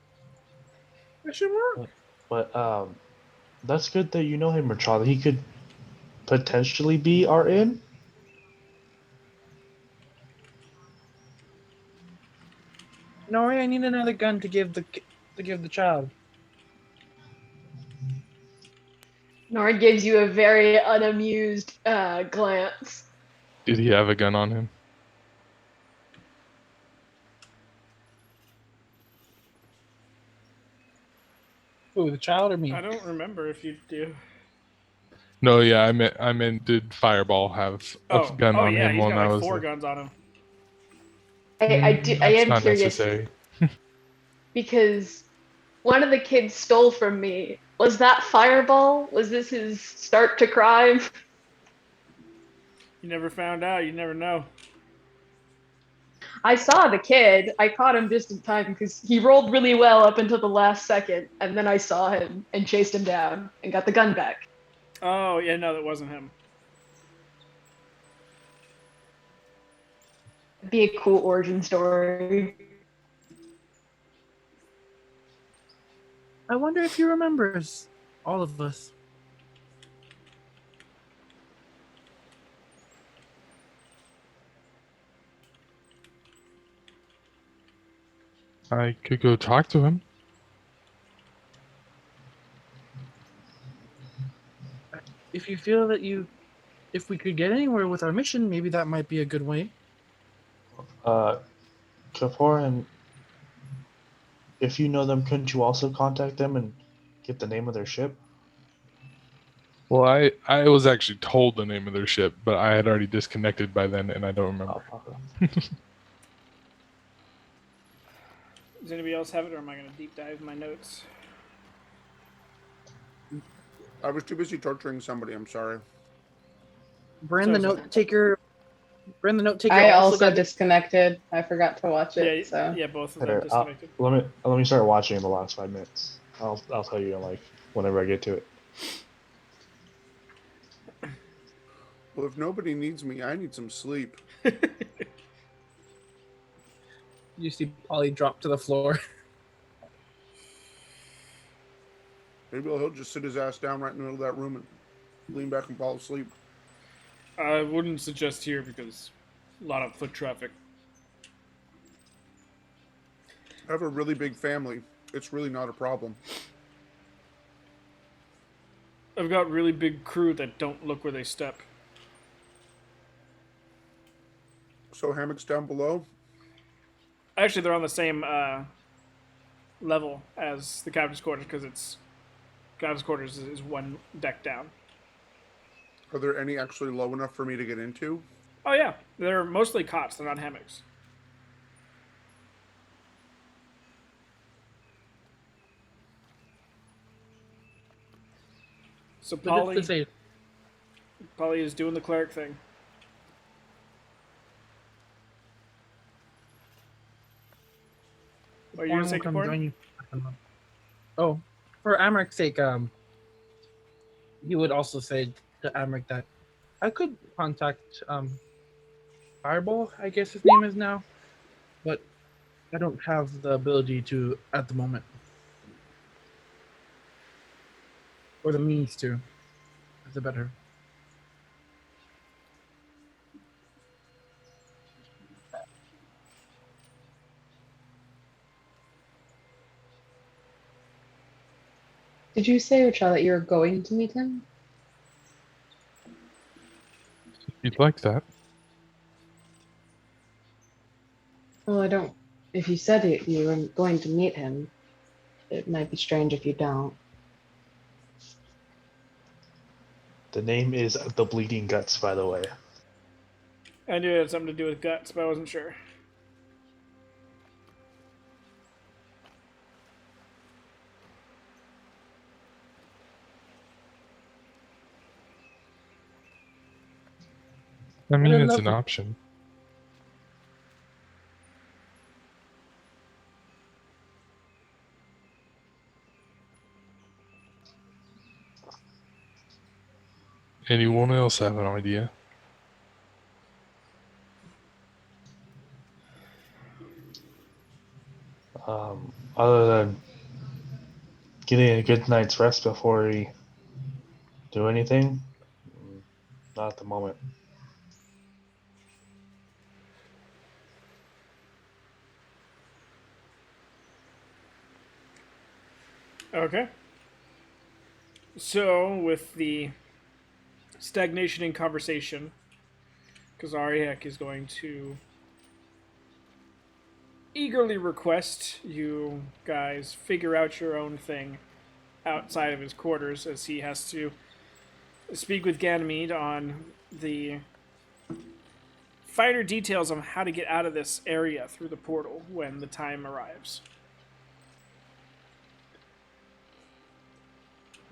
Question mark. But that's good that you know him, Racha. That he could potentially be our in. Nori, I need another gun to give the child. Nora gives you a very unamused glance. Did he have a gun on him? Who, the child or me? I don't remember if you do. No, yeah, I meant did Fireball have a gun Oh on yeah, him he's when got I like was 4 there? guns on him. I That's am not curious necessary. because one of the kids stole from me. Was that Fireball? Was this his start to crime? You never found out. You never know. I saw the kid. I caught him just in time because he rolled really well up until the last second, and then I saw him and chased him down and got the gun back. Oh yeah, no, that wasn't him. It'd be a cool origin story. I wonder if he remembers all of us. I could go talk to him. If you feel that if we could get anywhere with our mission, maybe that might be a good way. Kapoor, and if you know them, couldn't you also contact them and get the name of their ship? Well, I was actually told the name of their ship, but I had already disconnected by then, and I don't remember. Oh, okay. Does anybody else have it, or am I going to deep dive my notes? I was too busy torturing somebody. I'm sorry. Brand the So- note taker. Brand the note taker. I also got disconnected. I forgot to watch it. Yeah, So yeah, both of them Here, disconnected. let me start watching in the last 5 minutes. I'll tell you like whenever I get to it. Well, if nobody needs me, I need some sleep. You see Polly drop to the floor. Maybe he'll just sit his ass down right in the middle of that room and lean back and fall asleep. I wouldn't suggest here because a lot of foot traffic. I have a really big family. It's really not a problem. I've got really big crew that don't look where they step. So hammocks down below. Actually, they're on the same level as the captain's quarters because it's captain's quarters is 1 deck down. Are there any actually low enough for me to get into? Oh yeah, they're mostly cots. They're not hammocks. So But it's the same. Polly is doing the cleric thing. What are you gonna say, Come Kapoor? join you. Oh, for Amric's sake, he would also say to Amric that I could contact Fireball, I guess his name is now, but I don't have the ability to at the moment, or the means to. That's a better. did you say, Ucha, that you were going to meet him? You'd like that? Well, I don't. If you said you were going to meet him, it might be strange if you don't. The name is the Bleeding Guts, by the way. I knew it had something to do with guts, but I wasn't sure. I mean, I it's love an it. option. Anyone else have an idea? Other than getting a good night's rest before we do anything, not at the moment. Okay. So, with the stagnation in conversation, Kazariak is going to eagerly request you guys figure out your own thing outside of his quarters, as he has to speak with Ganymede on the finer details on how to get out of this area through the portal when the time arrives.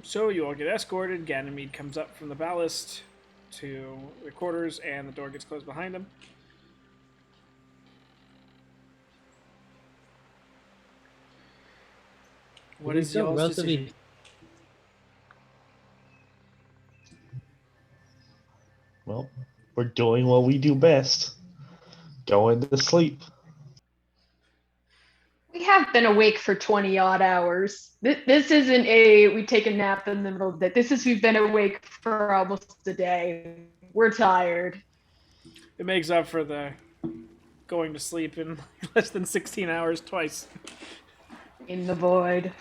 So you all get escorted. Ganymede comes up from the ballast to the quarters, and the door gets closed behind him. What is So y'all's relatively- decision? Well, we're doing what we do best. Going to sleep. We have been awake for 20 odd hours. This isn't we take a nap in the middle of the day. This is we've been awake for almost a day. We're tired. It makes up for the going to sleep in less than 16 hours twice. In the void.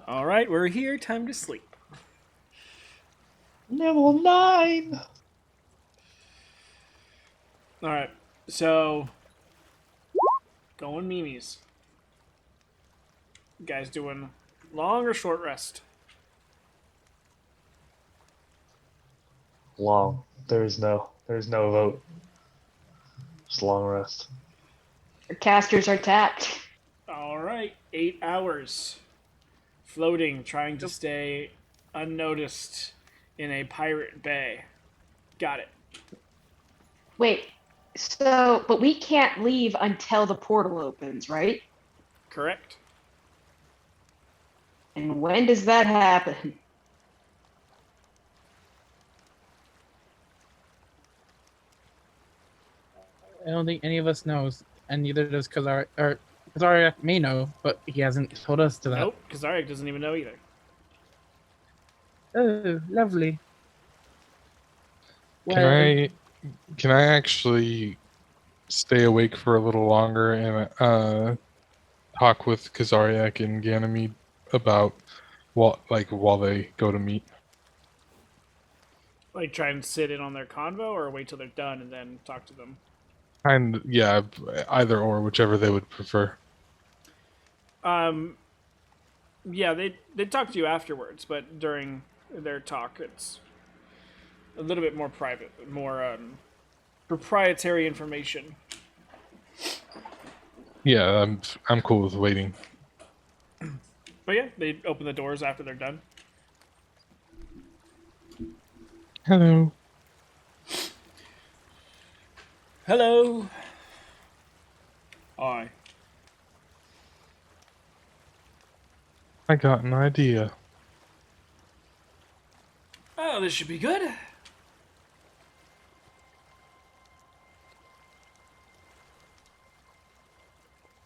All right, we're here. Time to sleep. Level 9. All right, so going Mimi's. You guys doing long or short rest? Long. There's no vote. Just long rest. Our casters are tapped. All right, 8 hours. Floating, trying to stay unnoticed in a pirate bay. Got it. Wait, but we can't leave until the portal opens, right? Correct. And when does that happen? I don't think any of us knows, and neither does Kazariak may know, but he hasn't told us to that. Nope, Kazariak doesn't even know either. Oh, lovely. Can I actually stay awake for a little longer and talk with Kazariak and Ganymede about while they go to meet? Like try and sit in on their convo, or wait till they're done and then talk to them. And yeah, either or, whichever they would prefer. Yeah, they talk to you afterwards, but during their talk, it's a little bit more private, more proprietary information. Yeah, I'm cool with waiting. But yeah, they open the doors after they're done. Hello. Hello. Hi. I got an idea. Oh, this should be good.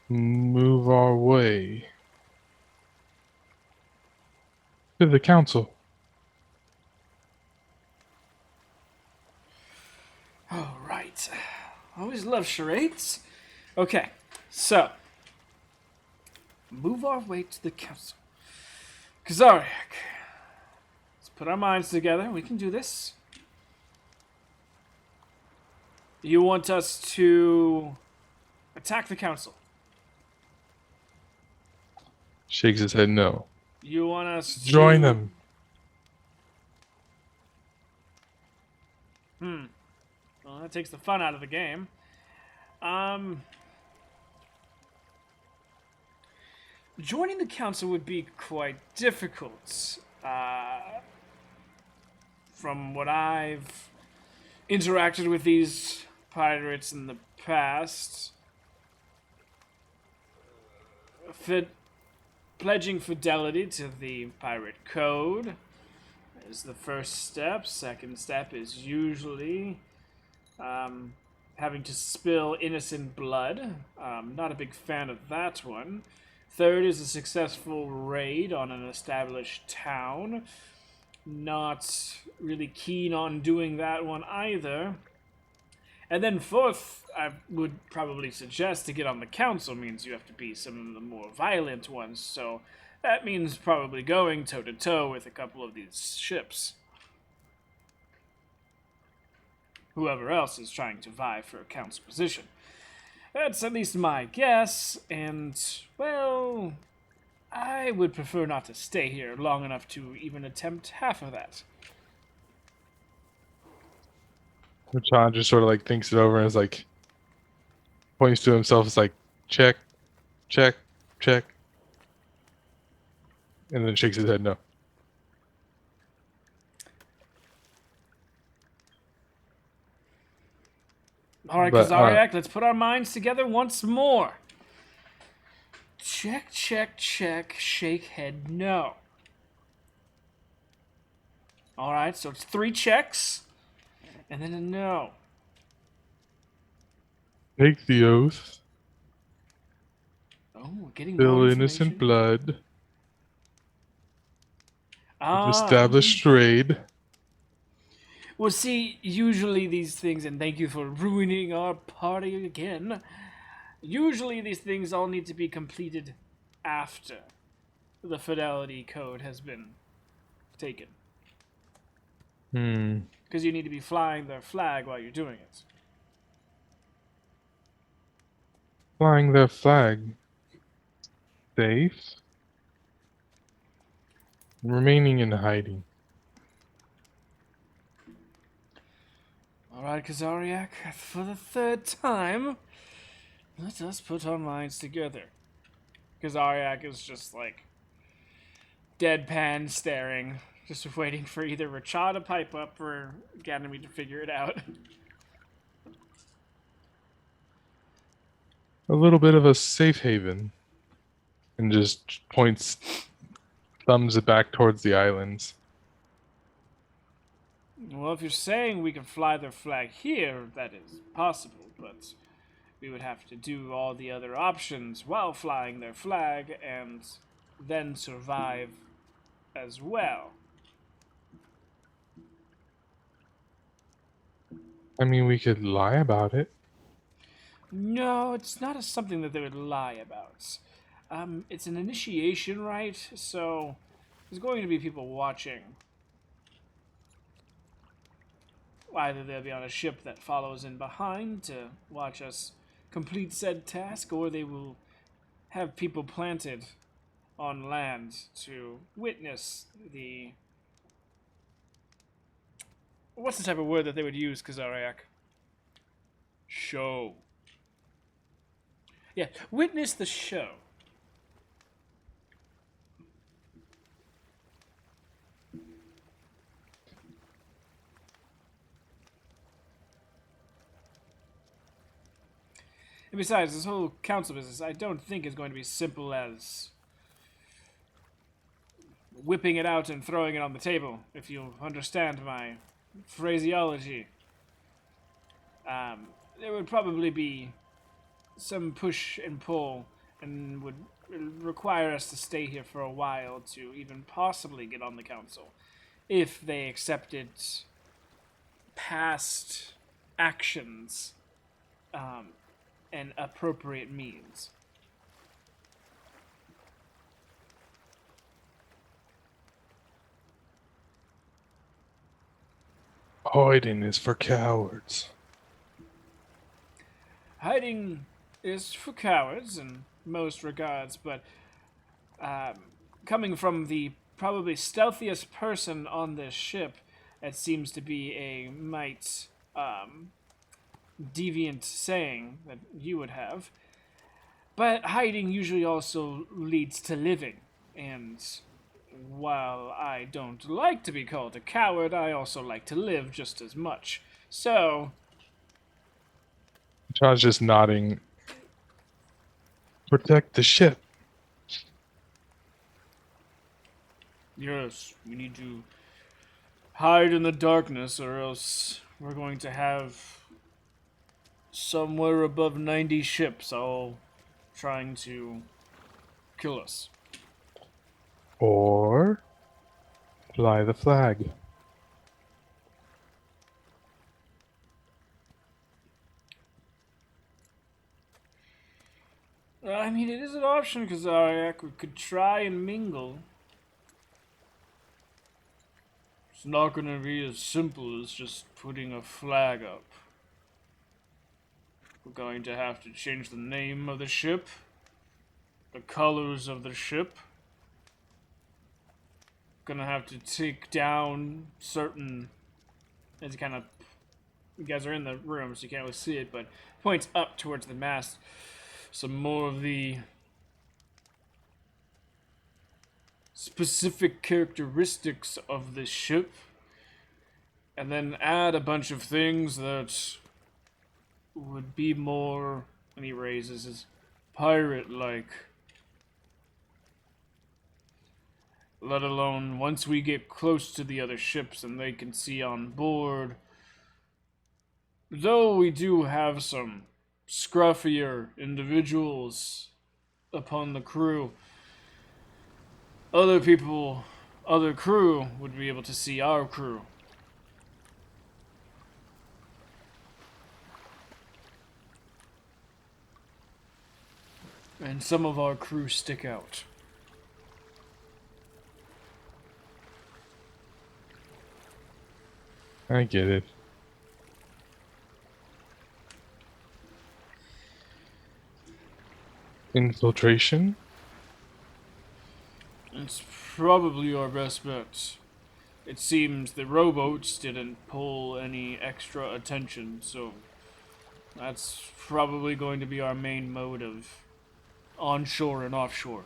Move our way to the council. All right. Always love charades. Okay, so move our way to the council. Kazariak, let's put our minds together. We can do this. You want us to attack the council? Shakes his head no. You want us to Join them. Well, that takes the fun out of the game. Joining the council would be quite difficult. From what I've interacted with these pirates in the past, pledging fidelity to the pirate code is the first step. Second step is usually having to spill innocent blood. Not a big fan of that one. Third is a successful raid on an established town. Not really keen on doing that one either. And then fourth, I would probably suggest to get on the council means you have to be some of the more violent ones. So that means probably going toe-to-toe with a couple of these ships. whoever else is trying to vie for a council position. That's at least my guess, and, well, I would prefer not to stay here long enough to even attempt half of that. John just sort of like thinks it over and is like points to himself. It's like check, check, check, and then shakes his head no. All right, But, Kazariak, let's put our minds together once more. Check, check, check, shake head no. All right, so it's 3 checks, and then a no. Take the oath. Oh, we're getting Spill more innocent information. blood. Ah, Establish trade. well, see, usually these things, and thank you for ruining our party again. Usually these things all need to be completed after the fidelity code has been taken. Because you need to be flying their flag while you're doing it. Flying their flag. Safe. Remaining in hiding. All right, Kazariak, for the 3rd time, let us put our minds together. Kazariak is just like deadpan staring, just waiting for either Racha to pipe up or Ganymede to figure it out. A little bit of a safe haven. And just points, thumbs it back towards the islands. Well, if you're saying we can fly their flag here, that is possible, but we would have to do all the other options while flying their flag and then survive as well. I mean, we could lie about it. No, it's not something that they would lie about. It's an initiation rite, so there's going to be people watching. Either they'll be on a ship that follows in behind to watch us complete said task, or they will have people planted on land to witness the... What's the type of word that they would use, Kazariak? Show. Yeah, witness the show. And besides, this whole council business, I don't think is going to be simple as whipping it out and throwing it on the table, if you understand my phraseology. There would probably be some push and pull, and would require us to stay here for a while to even possibly get on the council, if they accepted past actions and appropriate means. Hiding is for cowards. Hiding is for cowards in most regards, but coming from the probably stealthiest person on this ship, it seems to be a mite deviant saying that you would have. But hiding usually also leads to living, and while I don't like to be called a coward, I also like to live just as much. So, John's just nodding. Protect the ship. yes, we need to hide in the darkness, or else we're going to have somewhere above 90 ships all trying to kill us. Or fly the flag. I mean, it is an option, Kazariak. We could try and mingle. It's not going to be as simple as just putting a flag up. We're going to have to change the name of the ship, the colors of the ship. Gonna have to take down certain, as you guys are in the room, so you can't really see it, but points up towards the mast. Some more of the specific characteristics of this ship, and then add a bunch of things that would be more, and he raises his pirate-like. Let alone once we get close to the other ships and they can see on board. Though we do have some scruffier individuals upon the crew, other crew would be able to see our crew. And some of our crew stick out. I get it. Infiltration? It's probably our best bet. It seems the rowboats didn't pull any extra attention, so that's probably going to be our main mode of onshore and offshore.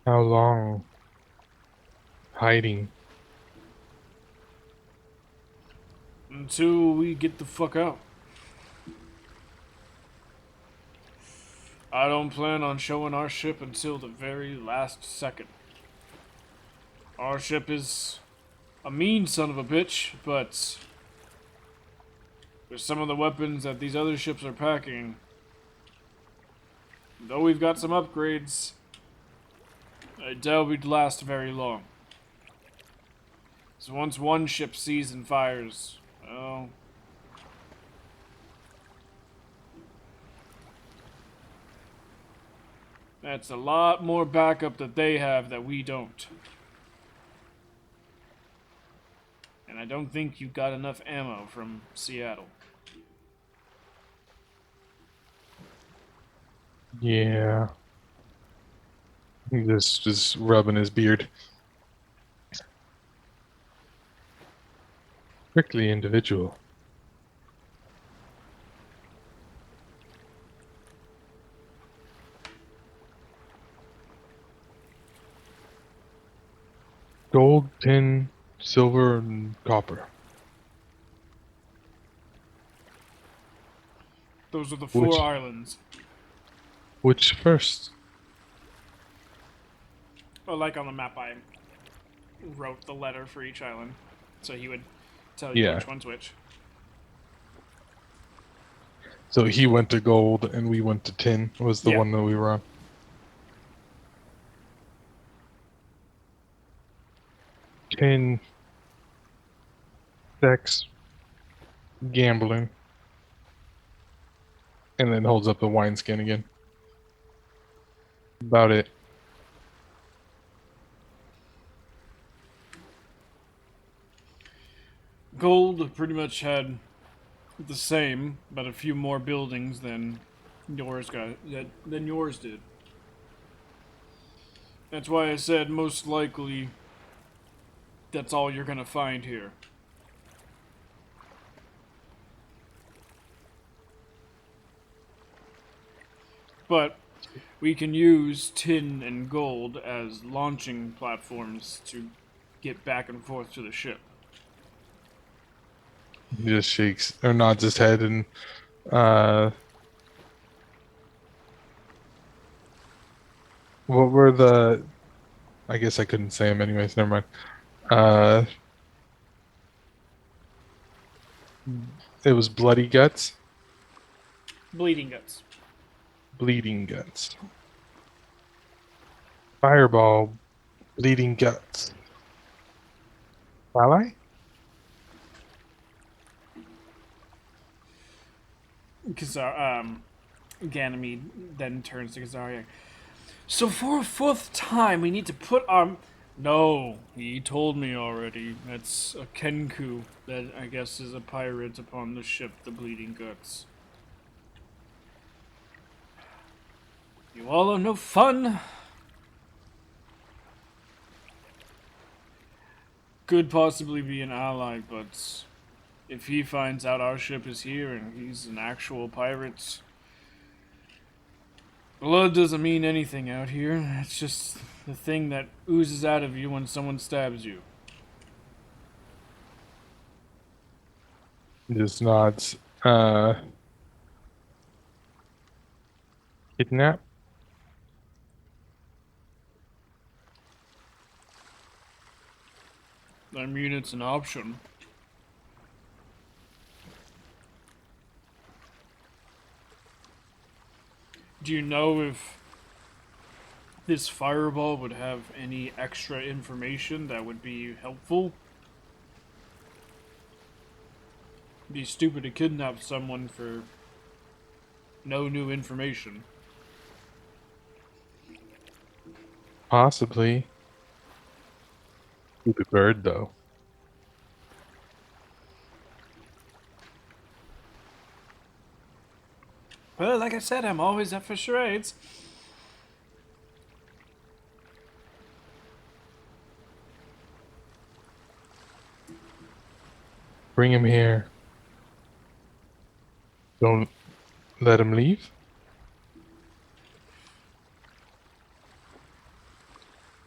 How long? Hiding. Until we get the fuck out. I don't plan on showing our ship until the very last second. Our ship is a mean son of a bitch, but with some of the weapons that these other ships are packing, though we've got some upgrades, I doubt we'd last very long. So once one ship sees and fires, well, that's a lot more backup that they have that we don't. And I don't think you got enough ammo from Seattle. Yeah. He's just rubbing his beard. Strictly individual. Gold, tin, silver, and copper. Those are the four Which- islands. Which first? Well, like on the map, I wrote the letter for each island, so he would tell you Yeah. which one's which. So he went to gold and we went to tin, was the Yeah. one that we were on. Tin, sex, gambling, and then holds up the wineskin again. About it. Gold pretty much had the same, but a few more buildings than yours did. That's why I said most likely that's all you're gonna find here. But we can use tin and gold as launching platforms to get back and forth to the ship. He just shakes or nods his head and what were the I guess I couldn't say them anyways, never mind. It was bloody guts. Bleeding guts. Bleeding guts. Fireball, bleeding guts. Ally? Because Ganymede then turns to Kazariak. So for a fourth time, we need to put our... No, he told me already. That's a Kenku that I guess is a pirate upon the ship, the Bleeding Guts. You all are no fun. Could possibly be an ally, but if he finds out our ship is here and he's an actual pirate, blood doesn't mean anything out here. It's just the thing that oozes out of you when someone stabs you. Just nods. Kidnap? I mean, it's an option. Do you know if this fireball would have any extra information that would be helpful? It'd be stupid to kidnap someone for no new information. Possibly. The bird, though. Well, like I said, I'm always up for charades. Bring him here. Don't let him leave.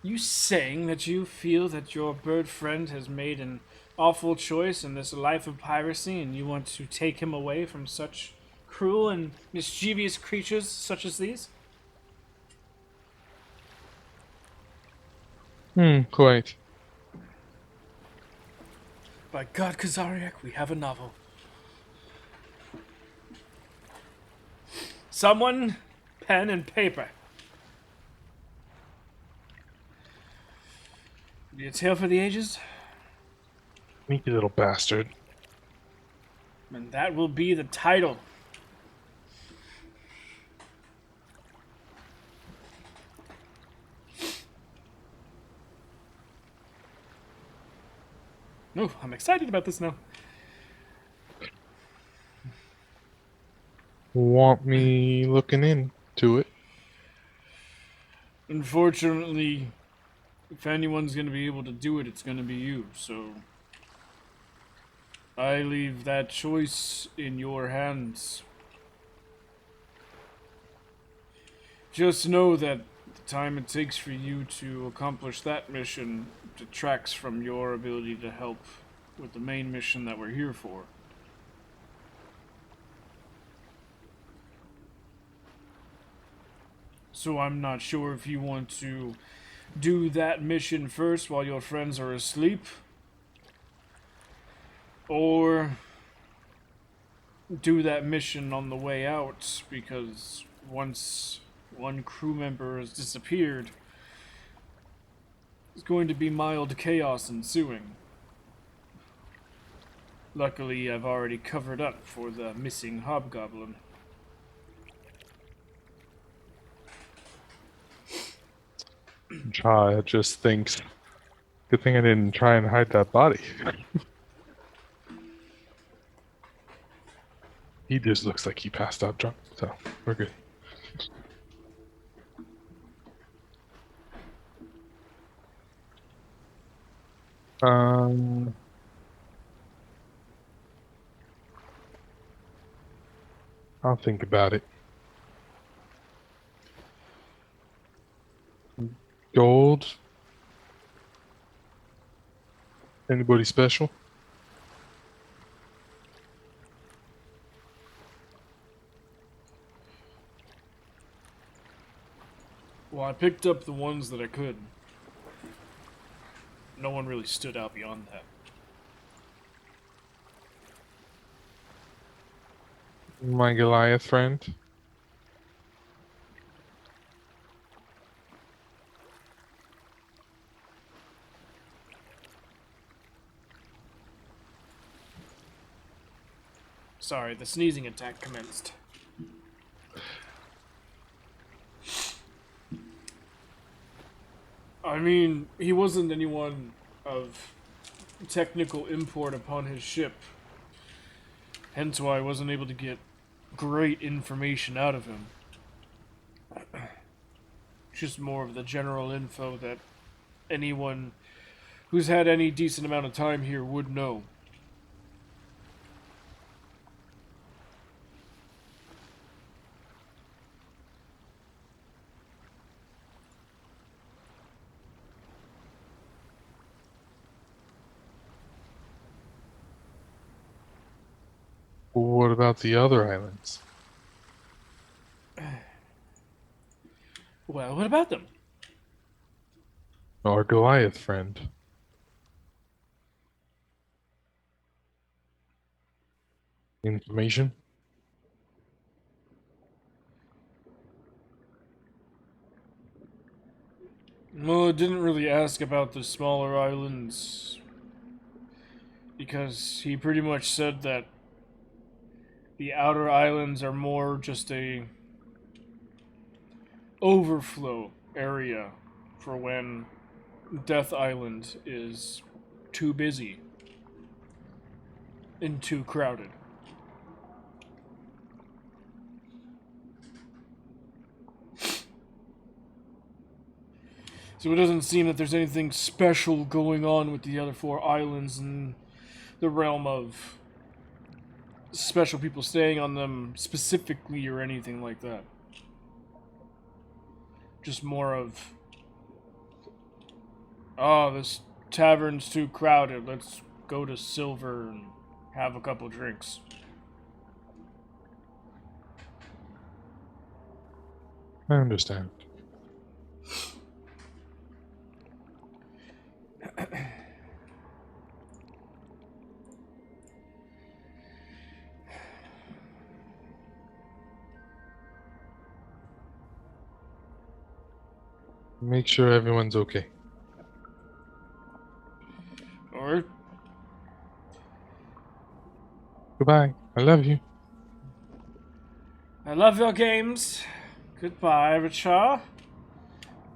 You saying that you feel that your bird friend has made an awful choice in this life of piracy and you want to take him away from such cruel and mischievous creatures such as these? Quite. By God, Kazariak, we have a novel. Someone, pen and paper. Be a tale for the ages, Sneaky little bastard. and that will be the title. Oh, I'm excited about this now. Want me looking into it? Unfortunately, if anyone's going to be able to do it, it's going to be you, so I leave that choice in your hands. Just know that the time it takes for you to accomplish that mission detracts from your ability to help with the main mission that we're here for. So I'm not sure if you want to do that mission first while your friends are asleep, or do that mission on the way out, because once one crew member has disappeared, there's going to be mild chaos ensuing. Luckily, I've already covered up for the missing hobgoblin. Jaya just thinks, good thing I didn't try and hide that body. He just looks like he passed out drunk, so we're good. I'll think about it. Gold? Anybody special? Well, I picked up the ones that I could. No one really stood out beyond that. My Goliath friend? Sorry, the sneezing attack commenced. I mean, he wasn't anyone of technical import upon his ship. Hence why I wasn't able to get great information out of him. Just more of the general info that anyone who's had any decent amount of time here would know. What about the other islands? Well, what about them? Our Goliath friend. Information? Well, it didn't really ask about the smaller islands. Because he pretty much said that the outer islands are more just a overflow area for when Death Island is too busy and too crowded. So it doesn't seem that there's anything special going on with the other 4 islands in the realm of special people staying on them specifically or anything like that. Just more of, oh, this tavern's too crowded. Let's go to Silver and have a couple drinks. I understand. Make sure everyone's okay. Alright. Goodbye. I love you. I love your games. Goodbye, Richard.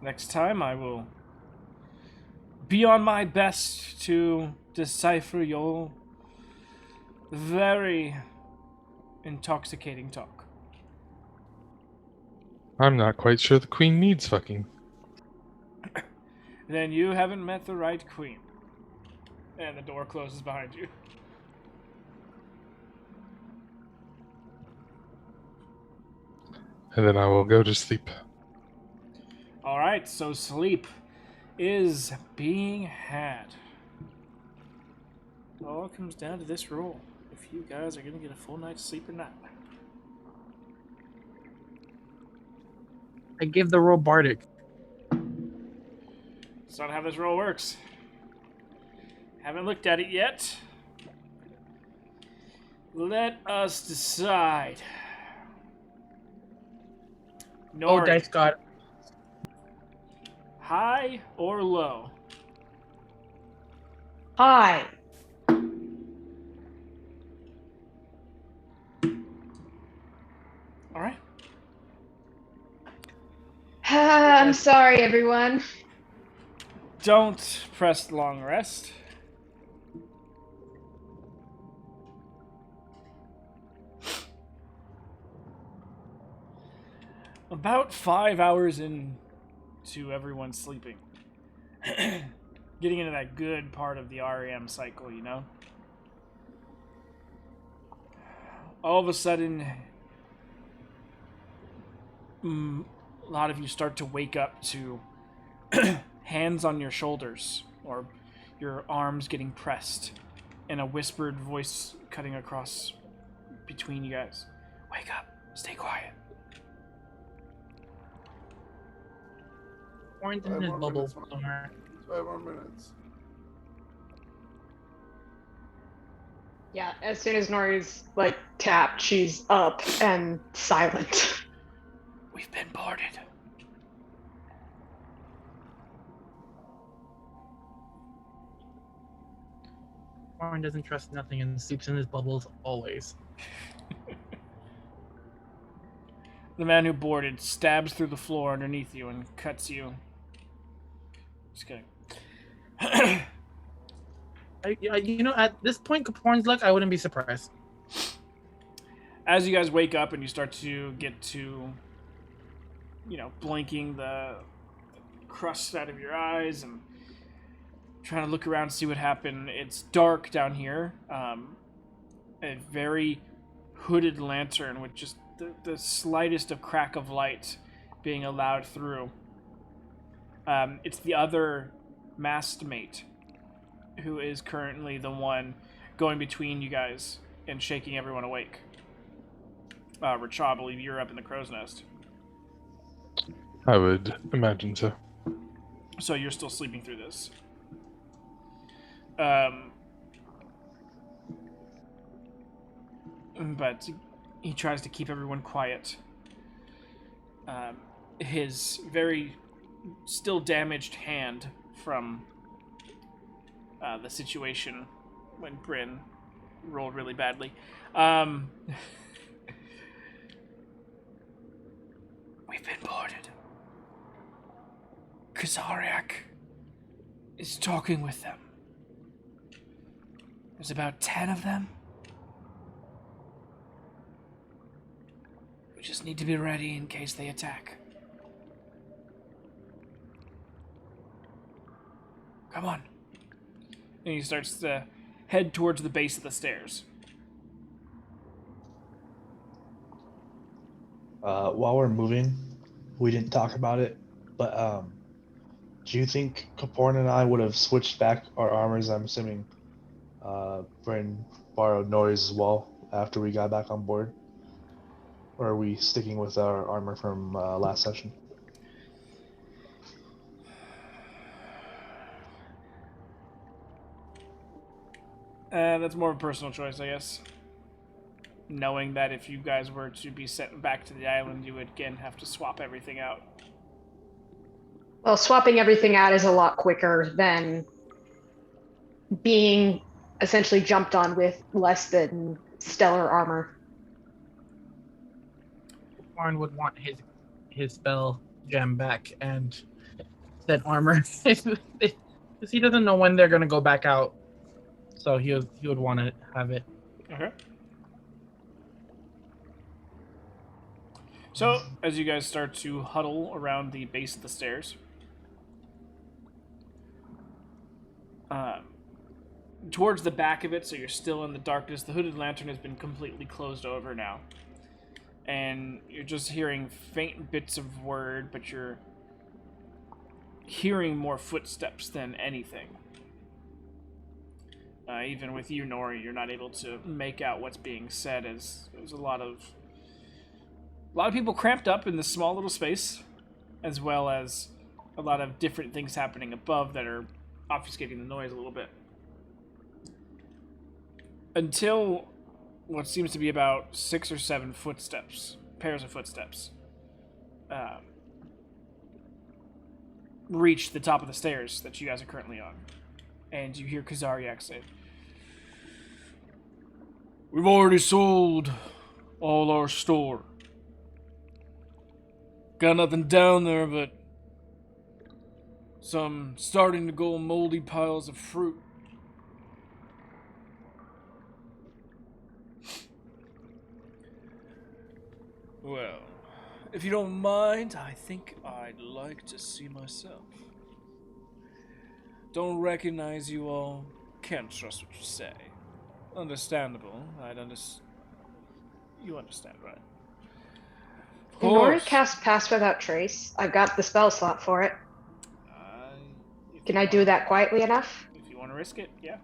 Next time I will be on my best to decipher your very intoxicating talk. I'm not quite sure the queen needs fucking. Then you haven't met the right queen. And the door closes behind you. And then I will go to sleep. Alright, so sleep is being had. It all comes down to this roll. If you guys are going to get a full night's sleep or not. I give the roll bardic. That's not how this roll works. Haven't looked at it yet. Let us decide. Oh, Nori, dice god. high or low? Hi. All right. I'm sorry, everyone. Don't press long rest. About 5 hours into everyone sleeping. Getting into that good part of the REM cycle, you know? All of a sudden, a lot of you start to wake up to hands on your shoulders or your arms getting pressed and a whispered voice cutting across between you guys. Wake up, stay quiet. Orange in 5 his more bubble minutes, somewhere. 5 more minutes. Yeah, as soon as Nori's like tapped, she's up and silent. We've been boarded. Orange doesn't trust nothing and sleeps in his bubbles always. The man who boarded stabs through the floor underneath you and cuts you Just kidding. At this point, Caporn's luck, I wouldn't be surprised. As you guys wake up and you start to get to, blinking the crust out of your eyes and trying to look around, see what happened. It's dark down here. A very hooded lantern with just the slightest of crack of light being allowed through. It's the other masked mate who is currently the one going between you guys and shaking everyone awake. Rachel, I believe you're up in the crow's nest. I would imagine so. So you're still sleeping through this. But he tries to keep everyone quiet. His very still damaged hand from the situation when Bryn rolled really badly. We've been boarded. Kazariak is talking with them. There's about 10 of them. We just need to be ready in case they attack. Come on. And he starts to head towards the base of the stairs. While we're moving, we didn't talk about it, but do you think Caporn and I would have switched back our armors? I'm assuming Bryn borrowed Nori's as well after we got back on board? Or are we sticking with our armor from last session? That's more of a personal choice, I guess. Knowing that if you guys were to be sent back to the island, you would again have to swap everything out. Well, swapping everything out is a lot quicker than being essentially jumped on with less than stellar armor. Caporn would want his spell gem back and said armor. Because he doesn't know when they're going to go back out. So he would want to have it. Okay. So, as you guys start to huddle around the base of the stairs, towards the back of it, so you're still in the darkness, the hooded lantern has been completely closed over now. And you're just hearing faint bits of word, but you're hearing more footsteps than anything. Even with you, Nori, you're not able to make out what's being said, as there's a lot of people cramped up in this small little space, as well as a lot of different things happening above that are obfuscating the noise a little bit. Until what seems to be about 6 or 7 footsteps, pairs of footsteps, reach the top of the stairs that you guys are currently on. And you hear Kazariak say, "We've already sold all our store. Got nothing down there but some starting to go moldy piles of fruit. Well, if you don't mind, I think I'd like to see myself. Don't recognize you all. Can't trust what you say. Understandable. You understand, right? Can Nori cast Pass Without Trace? I've got the spell slot for it. Can I do that quietly enough? If you want to risk it, yeah.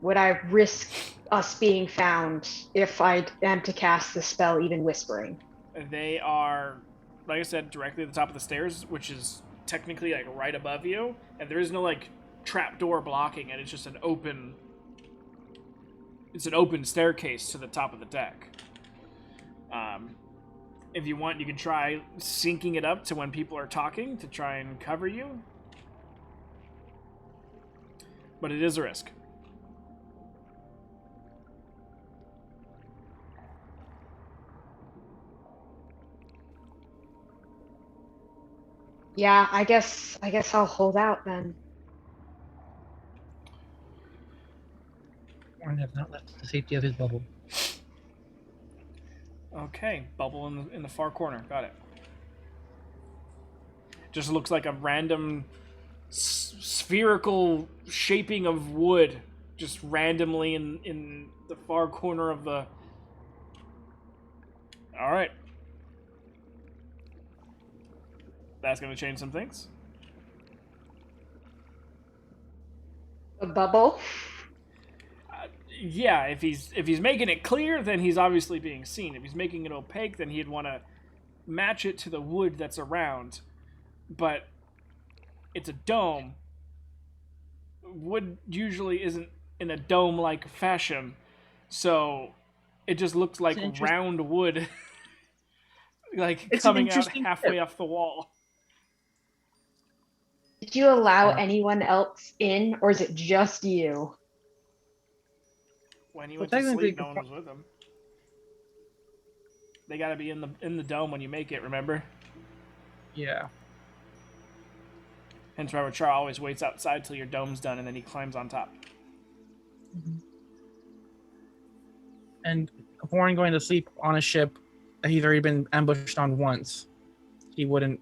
Would I risk us being found if I am to cast the spell, even whispering? They are, like I said, directly at the top of the stairs, which is technically like right above you, and there is no like trap door blocking it. It's just an open staircase to the top of the deck. If you want, you can try syncing it up to when people are talking to try and cover you, but it is a risk. Yeah, I guess I'll hold out then. Warren has not left the safety of his bubble. Okay, bubble in the far corner. Got it. Just looks like a random spherical shaping of wood, just randomly in the far corner of the. All right, that's gonna change some things. A bubble. Yeah, if he's making it clear, then he's obviously being seen. If he's making it opaque, then he'd want to match it to the wood that's around. But it's a dome. Wood usually isn't in a dome-like fashion, so it just looks like round wood, like It's an coming out interesting halfway tip. off the wall. Did you allow anyone else in, or is it just you? When he Well, went to technically, sleep, no one was with him. They gotta be in the dome when you make it. Remember? yeah. Hence, Robert Char always waits outside till your dome's done, and then he climbs on top. And Warren going to sleep on a ship that he's already been ambushed on once, he wouldn't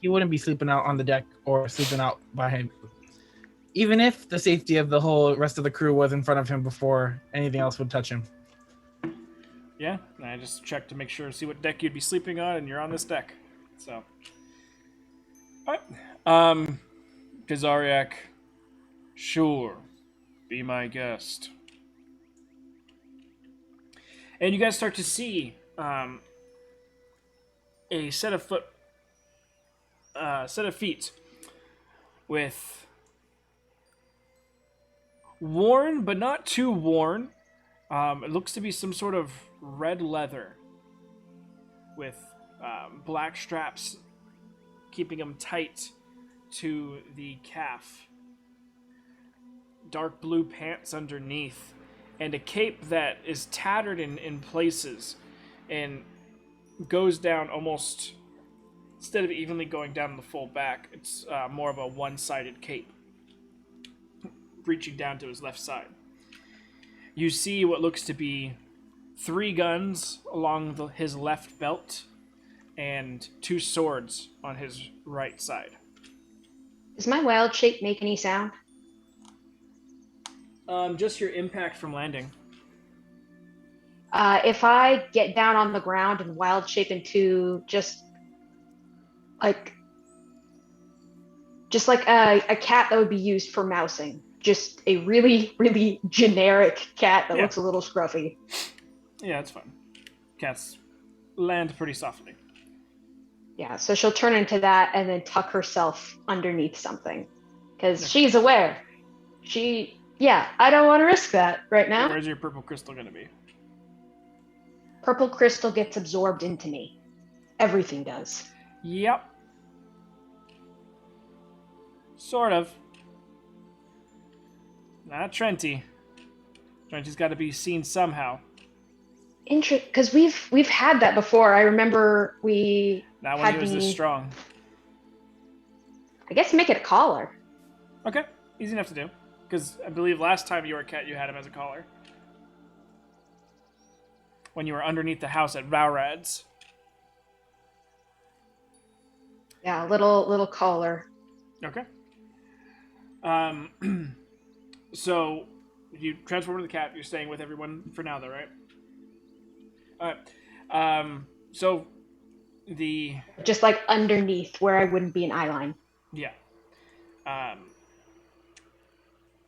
be sleeping out on the deck or sleeping out by him. Even if the safety of the whole rest of the crew was in front of him before anything else would touch him. Yeah, and I just checked to make sure, see what deck you'd be sleeping on, and you're on this deck. So, alright. Kazariak, sure, be my guest. And you guys start to see a set of feet with worn, but not too worn. It looks to be some sort of red leather with black straps keeping them tight to the calf. Dark blue pants underneath, and a cape that is tattered in places and goes down almost, instead of evenly going down the full back, it's more of a one-sided cape reaching down to his left side. You see what looks to be 3 guns along his left belt and 2 swords on his right side. Does my wild shape make any sound? Just your impact from landing. If I get down on the ground and wild shape into just like a cat that would be used for mousing, just a really, really generic cat that looks a little scruffy. Yeah, it's fun. Cats land pretty softly. Yeah, so she'll turn into that and then tuck herself underneath something. Because she's aware. I don't want to risk that right now. Where's your purple crystal going to be? Purple crystal gets absorbed into me. Everything does. Yep. Sort of. Not Trenty. Trenty's got to be seen somehow. Because we've had that before. I remember we Not when he was this strong. I guess make it a collar. Okay, easy enough to do. Because I believe last time you were a cat, you had him as a collar. When you were underneath the house at Vaurad's. Yeah, little collar. Okay. So you transform into the cat. You're staying with everyone for now, though, right? All right. So the just like underneath where I wouldn't be an eyeline. Yeah.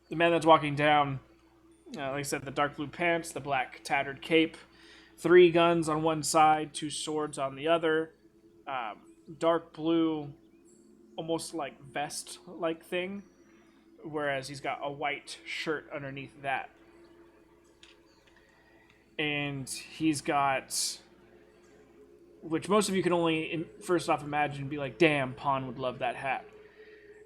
The man that's walking down, like I said, the dark blue pants, the black tattered cape, 3 guns on one side, 2 swords on the other, dark blue, almost like vest-like thing, whereas he's got a white shirt underneath that. And he's got, which most of you can only first off imagine, be like, damn, Pawn would love that hat.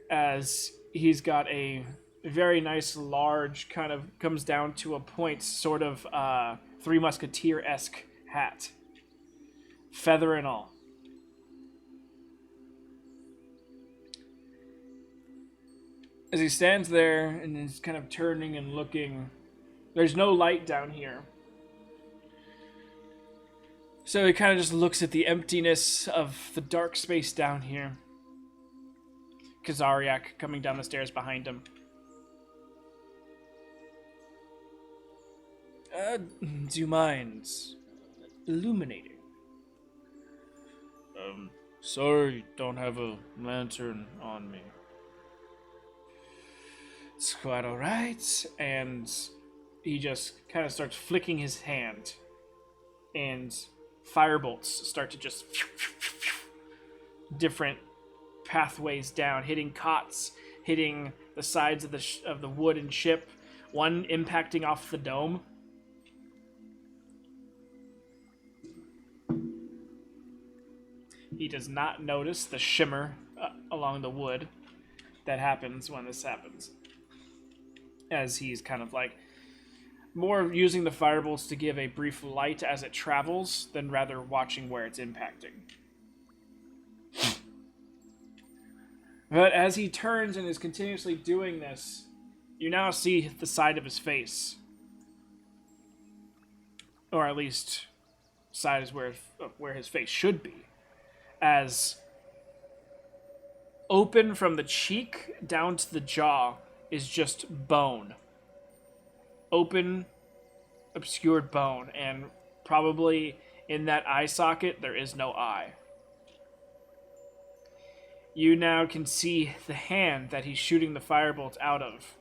As he's got a very nice, large, kind of comes down to a point, sort of Three Musketeer-esque hat. Feather and all. As he stands there and is kind of turning and looking, there's no light down here. So he kind of just looks at the emptiness of the dark space down here. Kazariak coming down the stairs behind him. Do you mind illuminating? Sorry, don't have a lantern on me. It's quite alright. And he just kind of starts flicking his hand. And firebolts start to just different pathways down, hitting cots, hitting the sides of the wooden ship, one impacting off the dome. He does not notice the shimmer along the wood that happens when this happens, as he's kind of like more using the firebolts to give a brief light as it travels than rather watching where it's impacting. But as he turns and is continuously doing this, you now see the side of his face. Or at least, side is where his face should be. As open from the cheek down to the jaw is just bone. Open, obscured bone. And probably in that eye socket, there is no eye. You now can see the hand that he's shooting the firebolt out of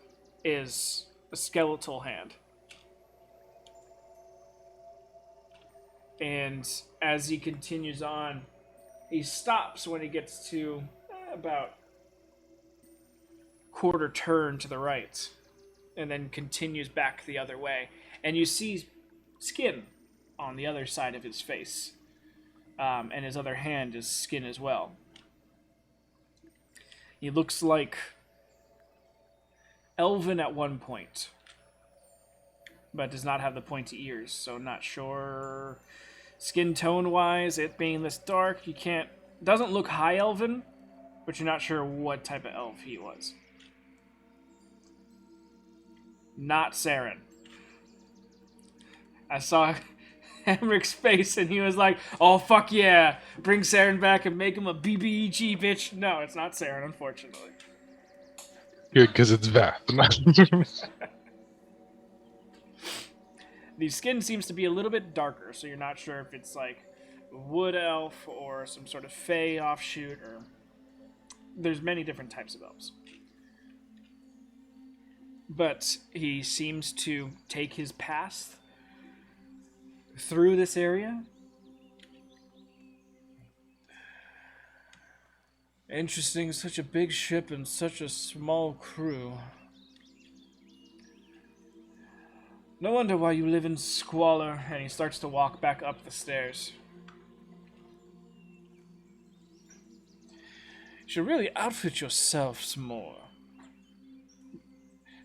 is a skeletal hand. And as he continues on, he stops when he gets to about quarter turn to the right, and then continues back the other way. And you see skin on the other side of his face. And his other hand is skin as well. He looks like elven at one point, but does not have the pointy ears, so not sure. Skin tone wise, it being this dark, you can't. Doesn't look high elven, but you're not sure what type of elf he was. Not Saren. I saw Emrick's face and he was like, "Oh fuck yeah, bring Saren back and make him a BBEG bitch." No, it's not Saren, unfortunately. Good, because it's Vath. The skin seems to be a little bit darker, so you're not sure if it's like wood elf or some sort of fey offshoot, or there's many different types of elves. But he seems to take his path through this area. Interesting, such a big ship and such a small crew. No wonder why you live in squalor. And he starts to walk back up the stairs. You should really outfit yourselves more.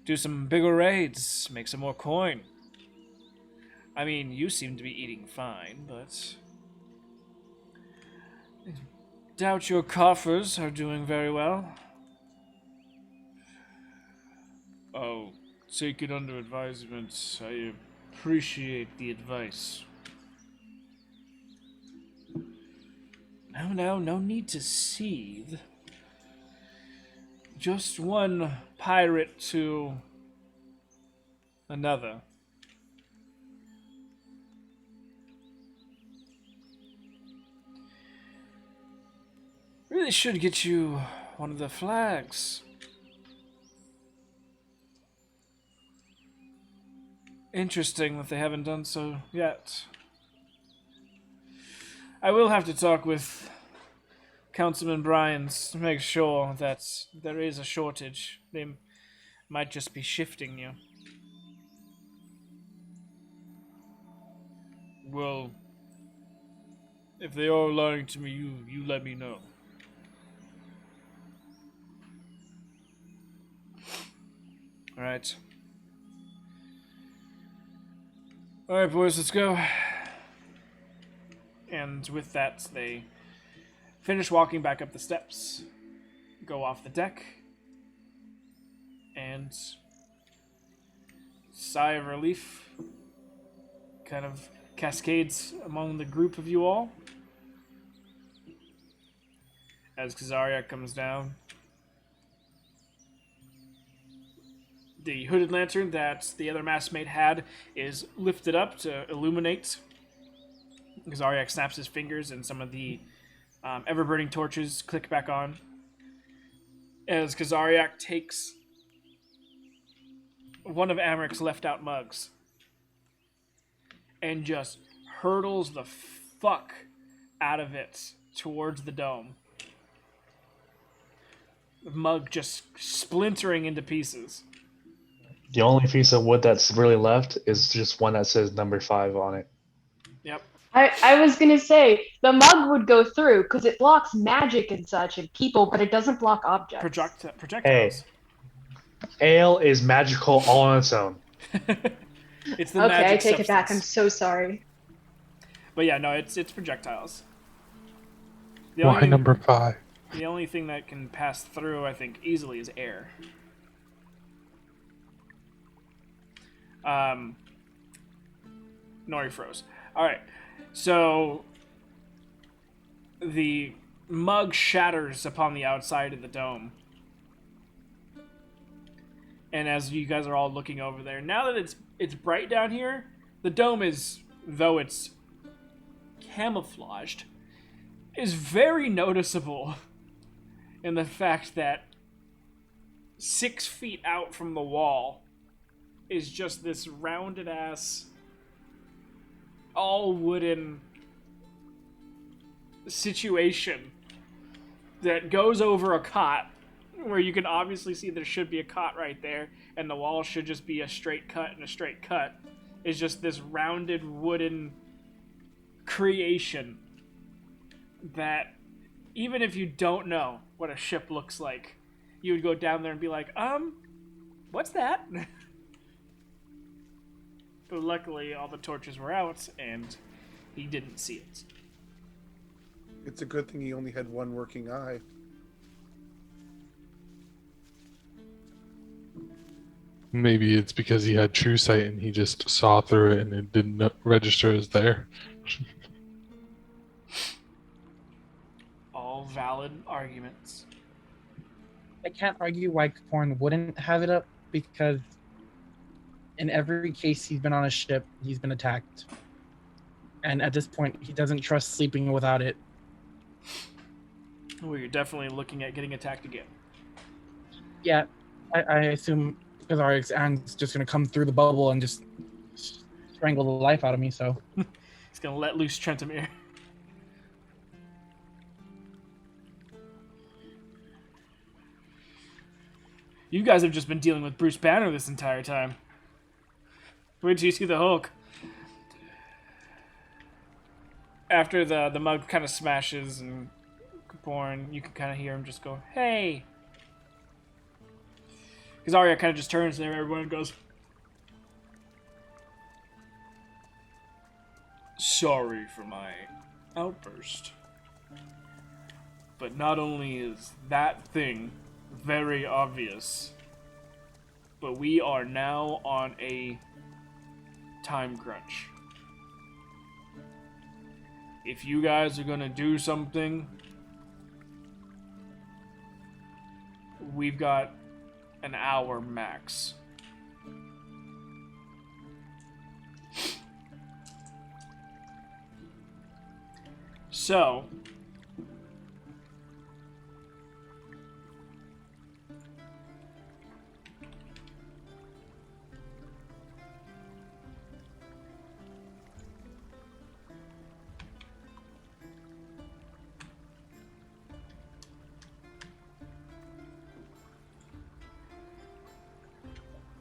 Do some bigger raids, make some more coin. I mean, you seem to be eating fine, but I doubt your coffers are doing very well. Oh, take it under advisement. I appreciate the advice. No need to seethe. Just one pirate to another. Really should get you one of the flags. Interesting that they haven't done so yet. I will have to talk with Councilman Bryans to make sure that there is a shortage. They might just be shifting you. Well, if they are lying to me, you let me know. Alright. Alright, boys, let's go. And with that, they finish walking back up the steps, go off the deck, And sigh of relief kind of cascades among the group of you all as Kazariak comes down. The hooded lantern that the other masked mate had is lifted up to illuminate. Kazariak snaps his fingers and some of the ever-burning torches click back on. As Kazariak takes one of Amarik's left-out mugs and just hurtles the fuck out of it towards the dome. The mug just splintering into pieces. The only piece of wood that's really left is just one that says number 5 on it. Yep. I was gonna say the mug would go through because it blocks magic and such and people, but it doesn't block objects. Projectiles. Ale is magical all on its own. It's the Okay, I magic take it back. I'm substance. so sorry. But yeah, no, it's projectiles. The Why number 5? The only thing that can pass through, I think, easily is air. Nori froze. Alright, so the mug shatters upon the outside of the dome. And as you guys are all looking over there, now that it's bright down here, the dome is, though it's camouflaged, is very noticeable in the fact that 6 feet out from the wall is just this rounded ass, all wooden situation that goes over a cot where you can obviously see there should be a cot right there and the wall should just be a straight cut and a straight cut. Is just this rounded wooden creation that even if you don't know what a ship looks like, you would go down there and be like, what's that? But luckily, all the torches were out, and he didn't see it. It's a good thing he only had one working eye. Maybe it's because he had true sight and he just saw through it and it didn't register as there. All valid arguments. I can't argue why Kaporn wouldn't have it up because in every case he's been on a ship, he's been attacked. And at this point, he doesn't trust sleeping without it. Well, you're definitely looking at getting attacked again. Yeah, I assume Kazariak's hand's just going to come through the bubble and just strangle the life out of me, so. He's going to let loose Trentamir. You guys have just been dealing with Bruce Banner this entire time. Wait till you see the Hulk. After the mug kind of smashes and Kaporn, you can kind of hear him just go, "Hey!" Because Arya kind of just turns and everyone goes, "Sorry for my outburst. But not only is that thing very obvious, but we are now on a time crunch. If you guys are gonna do something, we've got an hour max." So,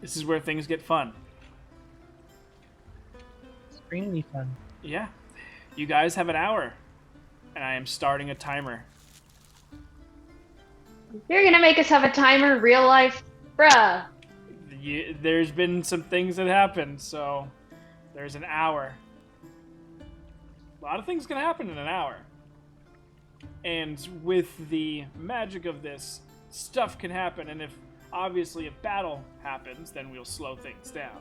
this is where things get fun. Extremely fun. Yeah. You guys have an hour. And I am starting a timer. You're gonna make us have a timer, real life? Bruh. There's been some things that happened, so there's an hour. A lot of things can happen in an hour. And with the magic of this, stuff can happen. And if Obviously, if battle happens, then we'll slow things down.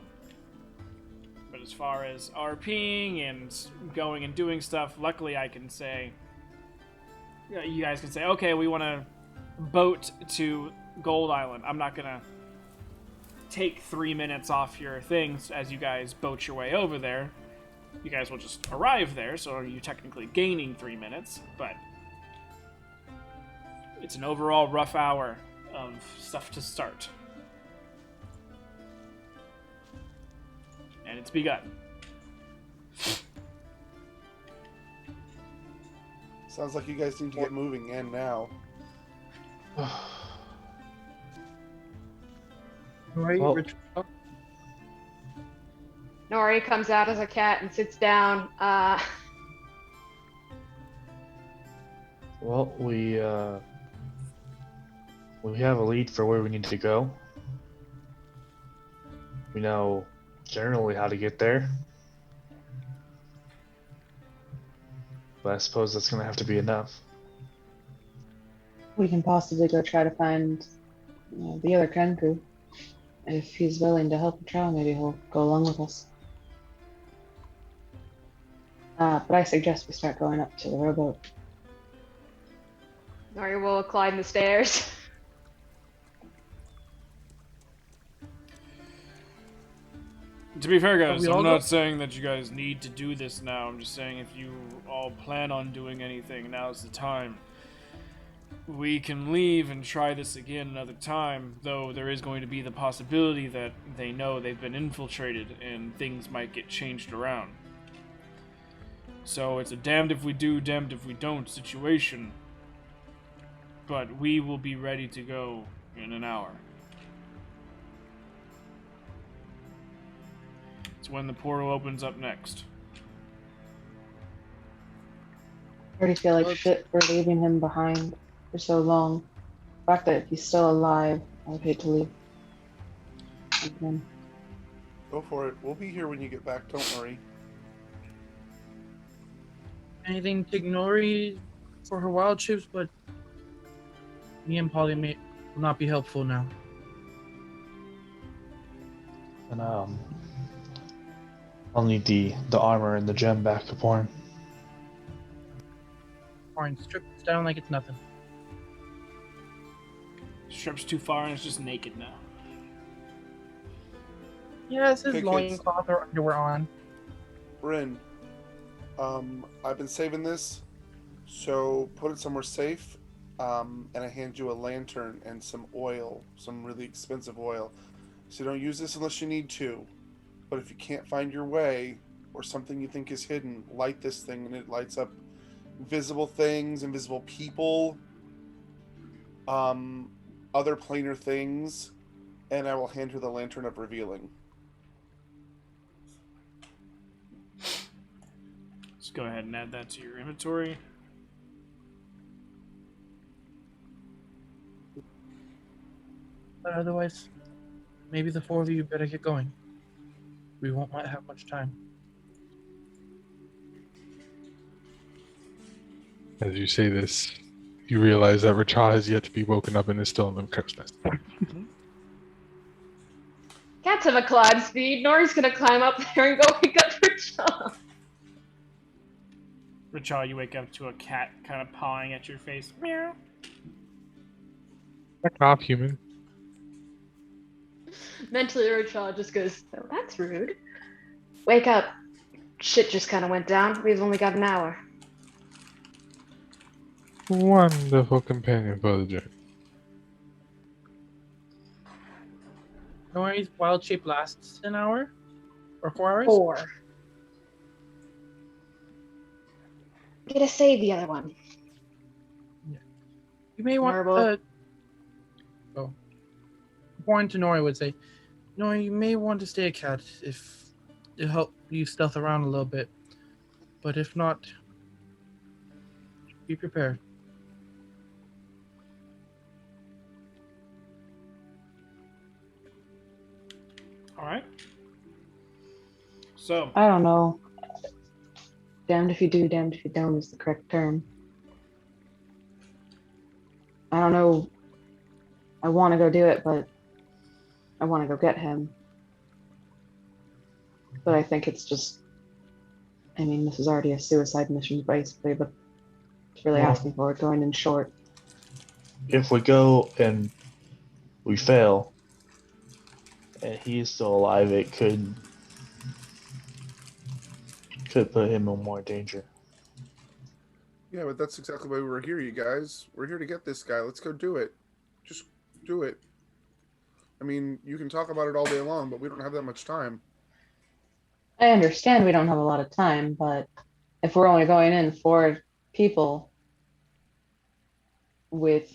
But as far as RPing and going and doing stuff, luckily I can say, you guys can say, okay, we want to boat to Gold Island. I'm not going to take 3 minutes off your things as you guys boat your way over there. You guys will just arrive there, so you're technically gaining 3 minutes, but it's an overall rough hour of stuff to start. And it's begun. Sounds like you guys need to get moving, and now. Right, Well- Rich- oh, Nori comes out as a cat and sits down. Well, we have a lead for where we need to go. We know generally how to get there. But I suppose that's going to have to be enough. We can possibly go try to find the other Kenku. If he's willing to help the trial, maybe he'll go along with us. But I suggest we start going up to the rowboat. Nori will climb the stairs. To be fair, guys, we all I'm go- not saying that you guys need to do this now. I'm just saying if you all plan on doing anything, now's the time. We can leave and try this again another time, though there is going to be the possibility that they know they've been infiltrated and things might get changed around. So it's a damned if we do, damned if we don't situation. But we will be ready to go in an hour. It's when the portal opens up next. I already feel like shit for leaving him behind for so long. The fact that if he's still alive, I would hate to leave. Again. Go for it. We'll be here when you get back. Don't worry. anything to Nori for her wild chips, but me and Polly will not be helpful now. And I'll need the armor and the gem back to Porn. Fine, strip it down like it's nothing. Strips too far and it's just naked now. Yeah, it says Okay, kids. loincloth or underwear on. Bryn, I've been saving this, so put it somewhere safe. And I hand you a lantern and some oil, some really expensive oil. So don't use this unless you need to. But if you can't find your way or something you think is hidden, light this thing and it lights up invisible things, invisible people, other planar things, and I will hand her the lantern of revealing. Just go ahead and add that to your inventory. But otherwise, maybe the four of you better get going. We won't might have much time. As you say this, you realize that Racha has yet to be woken up and is still in the crow's nest. Cats have a climb speed. Nori's gonna climb up there and go pick up Richard. Richard, you wake up to a cat kind of pawing at your face. Meow. Back off, human. Mentally, Richard just goes, "Oh, that's rude." Wake up. Shit just kind of went down. We've only got an hour. Wonderful companion for the journey. Nori's wild shape lasts an hour? Or 4 hours? 4. Gotta save the other one. You may want Marble. Oh. Born to Nori would say, Nori, you may want to stay a cat if it help you stealth around a little bit. But if not, be prepared. Alright. So, I don't know. Damned if you do, damned if you don't is the correct term. I don't know. I want to go do it, but I want to go get him. But I think it's just, I mean, this is already a suicide mission, basically, but it's really Well- asking for it, going in short. If we go and we fail, and he is still alive, it could put him in more danger. Yeah, but that's exactly why we were here, you guys. We're here to get this guy. Let's go do it. Just do it. I mean, you can talk about it all day long, but we don't have that much time. I understand we don't have a lot of time, but if we're only going in 4 people with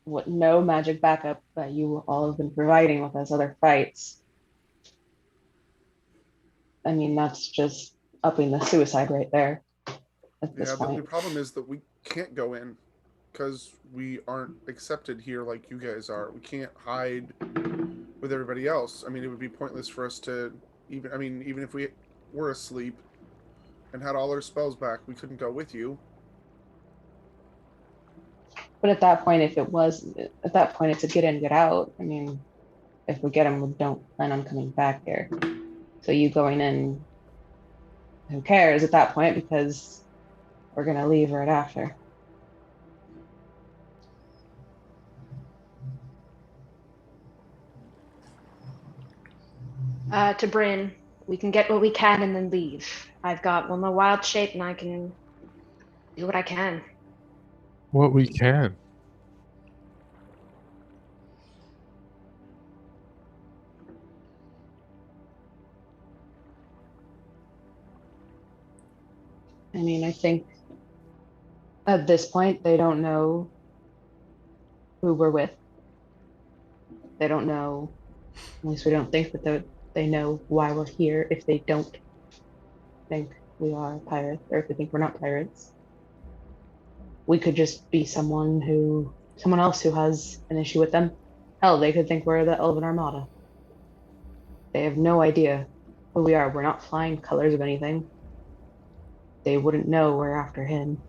what no magic backup that you all have been providing with us other fights, I mean, that's just upping the suicide rate there at this Yeah, the point. problem is that we can't go in because we aren't accepted here like you guys are. We can't hide with everybody else. I mean, it would be pointless for us to even if we were asleep and had all our spells back, we couldn't go with you. But at that point, it's a get in, get out. I mean, if we get him, we don't plan on coming back here. So you going in, who cares at that point, because we're gonna leave right after. To Bryn, we can get what we can and then leave. I've got one more wild shape and I can do what I can. What we can. I mean, I think at this point, they don't know who we're with. They don't know, at least we don't think that they know why we're here if they don't think we are pirates, or if they think we're not pirates. We could just be someone else who has an issue with them. Hell, they could think we're the Elven Armada. They have no idea who we are. We're not flying colors of anything. They wouldn't know we're after him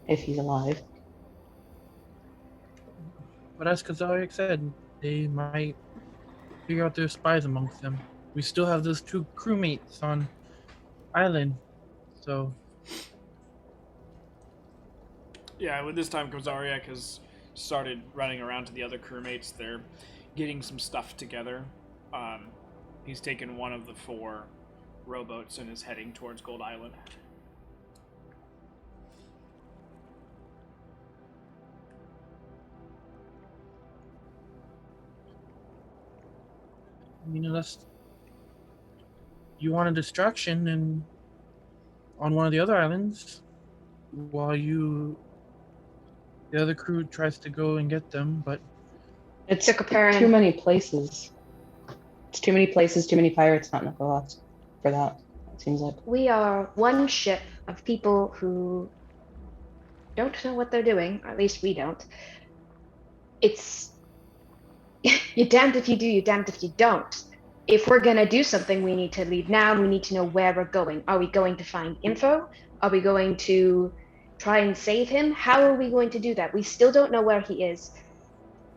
if he's alive. But as Kazariak said, they might figure out there's spies amongst them. We still have those 2 crewmates on island, so Yeah, with this time, Kozariak has started running around to the other crewmates. They're getting some stuff together. He's taken one of the 4 rowboats and is heading towards Gold Island. I mean, unless you want a distraction and on one of the other islands while the other crew tries to go and get them, but It's Sicaparan. too many places. It's too many places, too many pirates, not enough of us for that, it seems like. We are one ship of people who don't know what they're doing, or at least we don't. It's you're damned if you do, you're damned if you don't. If we're gonna do something, we need to leave now. We need to know where we're going. Are we going to find info? Are we going to try and save him? How are we going to do that? We still don't know where he is,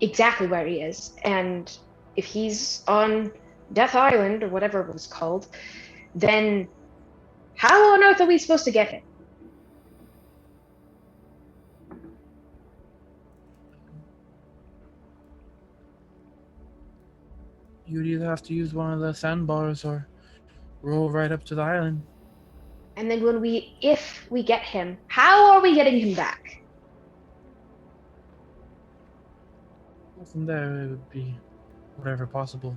exactly where he is. And if he's on Death Island or whatever it was called, then how on earth are we supposed to get him? you'd either have to use one of the sandbars or row right up to the island. And then if we get him, how are we getting him back? From there, it would be whatever possible.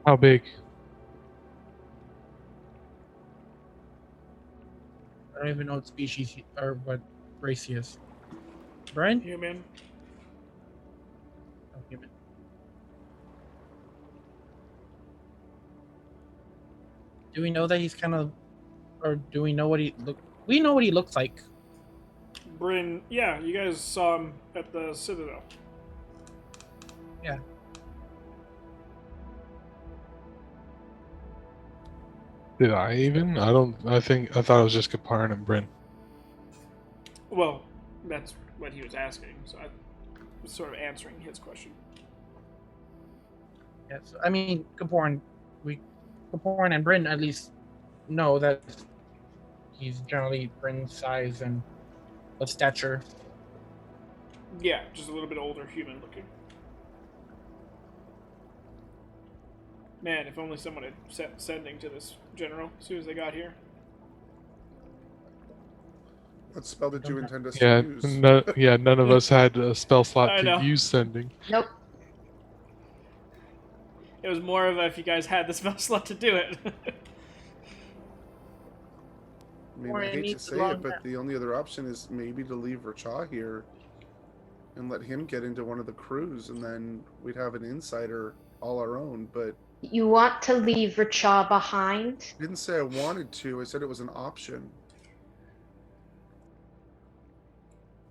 How big? I don't even know what species or what race he is. Brian? Human. Oh, human. Do we know that he's kind of, or do we know what he look? We know what he looks like. Bryn, yeah, you guys saw him at the Citadel. Yeah. Did I even? I thought it was just Kaparin and Bryn. Well, that's what he was asking. So sort of answering his question. Yes, I mean, Kaporn and Bryn at least know that he's generally Bryn's size and of stature. Yeah, just a little bit older, human looking. Man, if only someone had sent sending to this general as soon as they got here. What spell did you intend us Yeah, to use? none of us had a spell slot I to know. use sending. Nope. It was more of a if you guys had the spell slot to do it. I mean, Or I it hate to needs a say long it, but nap. the only other option is maybe to leave Racha here and let him get into one of the crews, and then we'd have an insider all our own. But You want to leave Racha behind? I didn't say I wanted to. I said it was an option.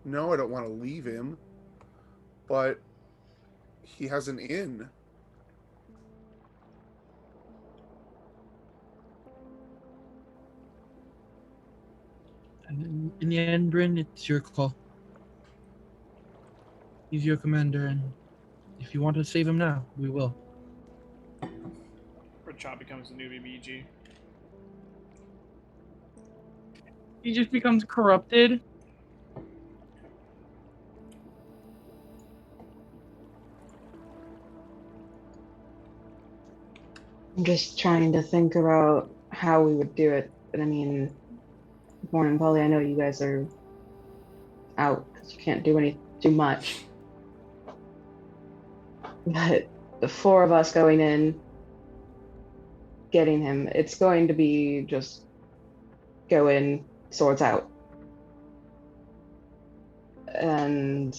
No, I don't want to leave him, but he has an inn. And in the end, Bryn, it's your call. He's your commander, and if you want to save him now, we will. Rachab becomes the new BBG. He just becomes corrupted. I'm just trying to think about how we would do it. But I mean, Born and Polly, I know you guys are out because you can't do too much. But the four of us going in, getting him, it's going to be just go in, swords out. And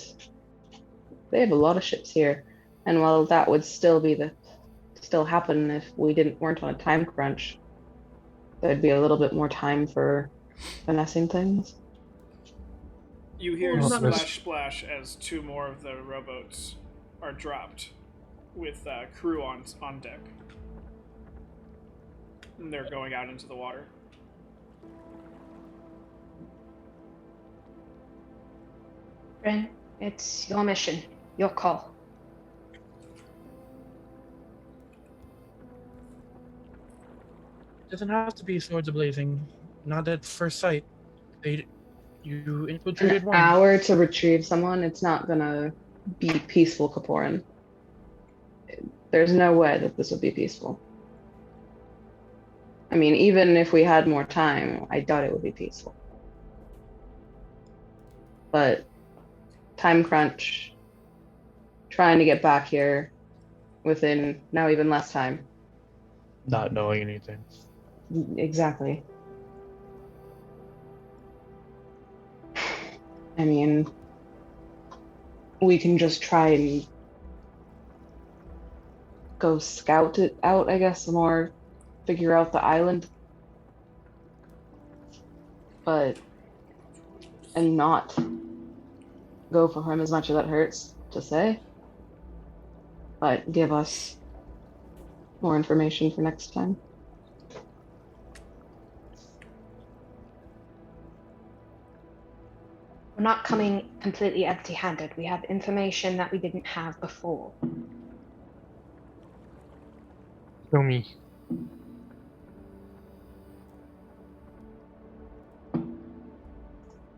they have a lot of ships here. And while that would still happen if we weren't on a time crunch, there'd be a little bit more time for finessing things. You hear Well, not splash splash as two more of the rowboats are dropped with crew on deck. And they're going out into the water. Bryn, it's your mission. Your call. It doesn't have to be swords ablazing. Not at first sight. You infiltrated An one. hour to retrieve someone, it's not gonna be peaceful, Kaporan. There's no way that this would be peaceful. I mean, even if we had more time, I doubt it would be peaceful. But time crunch, trying to get back here within now even less time. Not knowing anything. Exactly. I mean, we can just try and go scout it out, I guess, some more, figure out the island. And not go for him as much as that hurts to say. But give us more information for next time. We're not coming completely empty-handed. We have information that we didn't have before. Show me.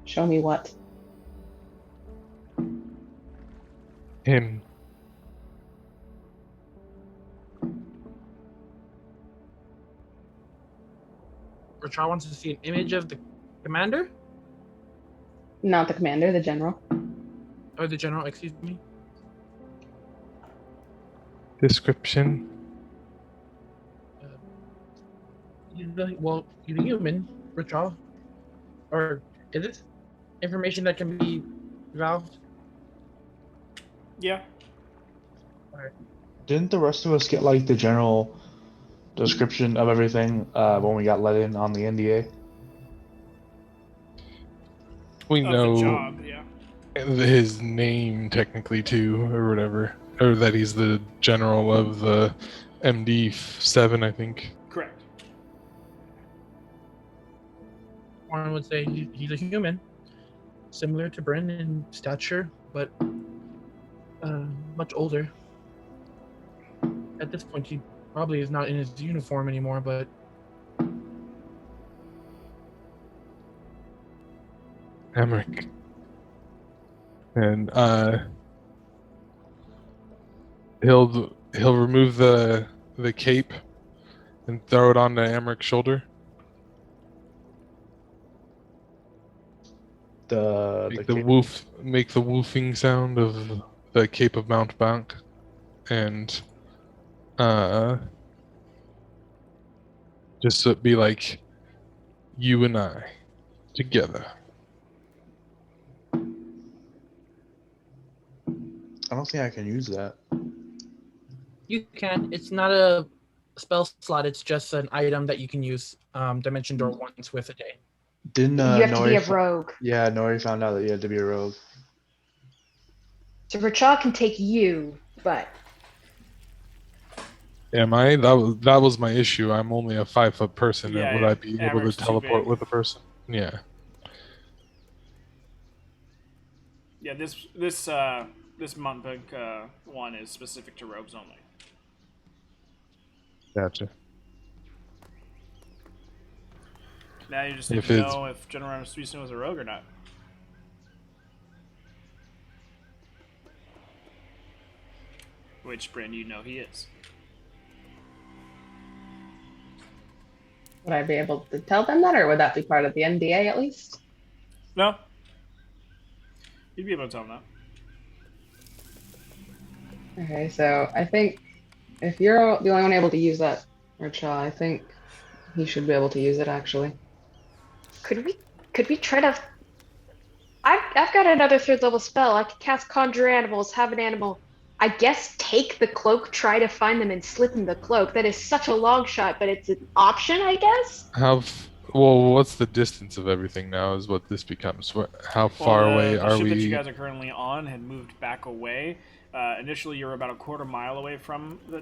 Show me what? Him. Rachar wants to see an image of the commander? Not the commander, the general. Or the general, excuse me. Description. Well, he's a human, Rachar. Or is this information that can be valved? Yeah. Didn't the rest of us get like the general description of everything when we got let in on the NDA? We Of know the job, yeah. his name technically too, or whatever, or that he's the general of the MD7, I think. Correct. One would say he's a human, similar to Bryn in stature, but much older. At this point, he probably is not in his uniform anymore, but Emmerich. And he'll remove the cape and throw it onto Emmerich's shoulder. Make the woofing sound of the Cape of Mount Bank, and just to be like, you and I together. I don't think I can use that. you can. It's not a spell slot. It's just an item that you can use Dimension Door once with a day. Didn't You have to be Nori a rogue. Yeah, Nori found out that you had to be a rogue. So Rachel can take you, but Am I? That was my issue. I'm only a 5-foot person. Yeah, Would yeah. I be able to Emmerich's too teleport big. with a person? Yeah. Yeah, this Montbank one is specific to rogues only. Gotcha. Now you just need If to it's- know if General Rasmussen was a rogue or not. Which Bryn you know he is. Would I be able to tell them that, or would that be part of the NDA at least? No. You'd be able to tell him that. Okay, so I think if you're the only one able to use that, Richa, I think he should be able to use it actually. could we try to? I've got another 3rd level spell. I could cast Conjure Animals, have an animal. I guess take the cloak, try to find them, and slip in the cloak. That is such a long shot, but it's an option, I guess. Well, what's the distance of everything now? Is what this becomes. How far away the are ship that you we? guys are currently on had moved back away. Initially, you were about a quarter mile away from the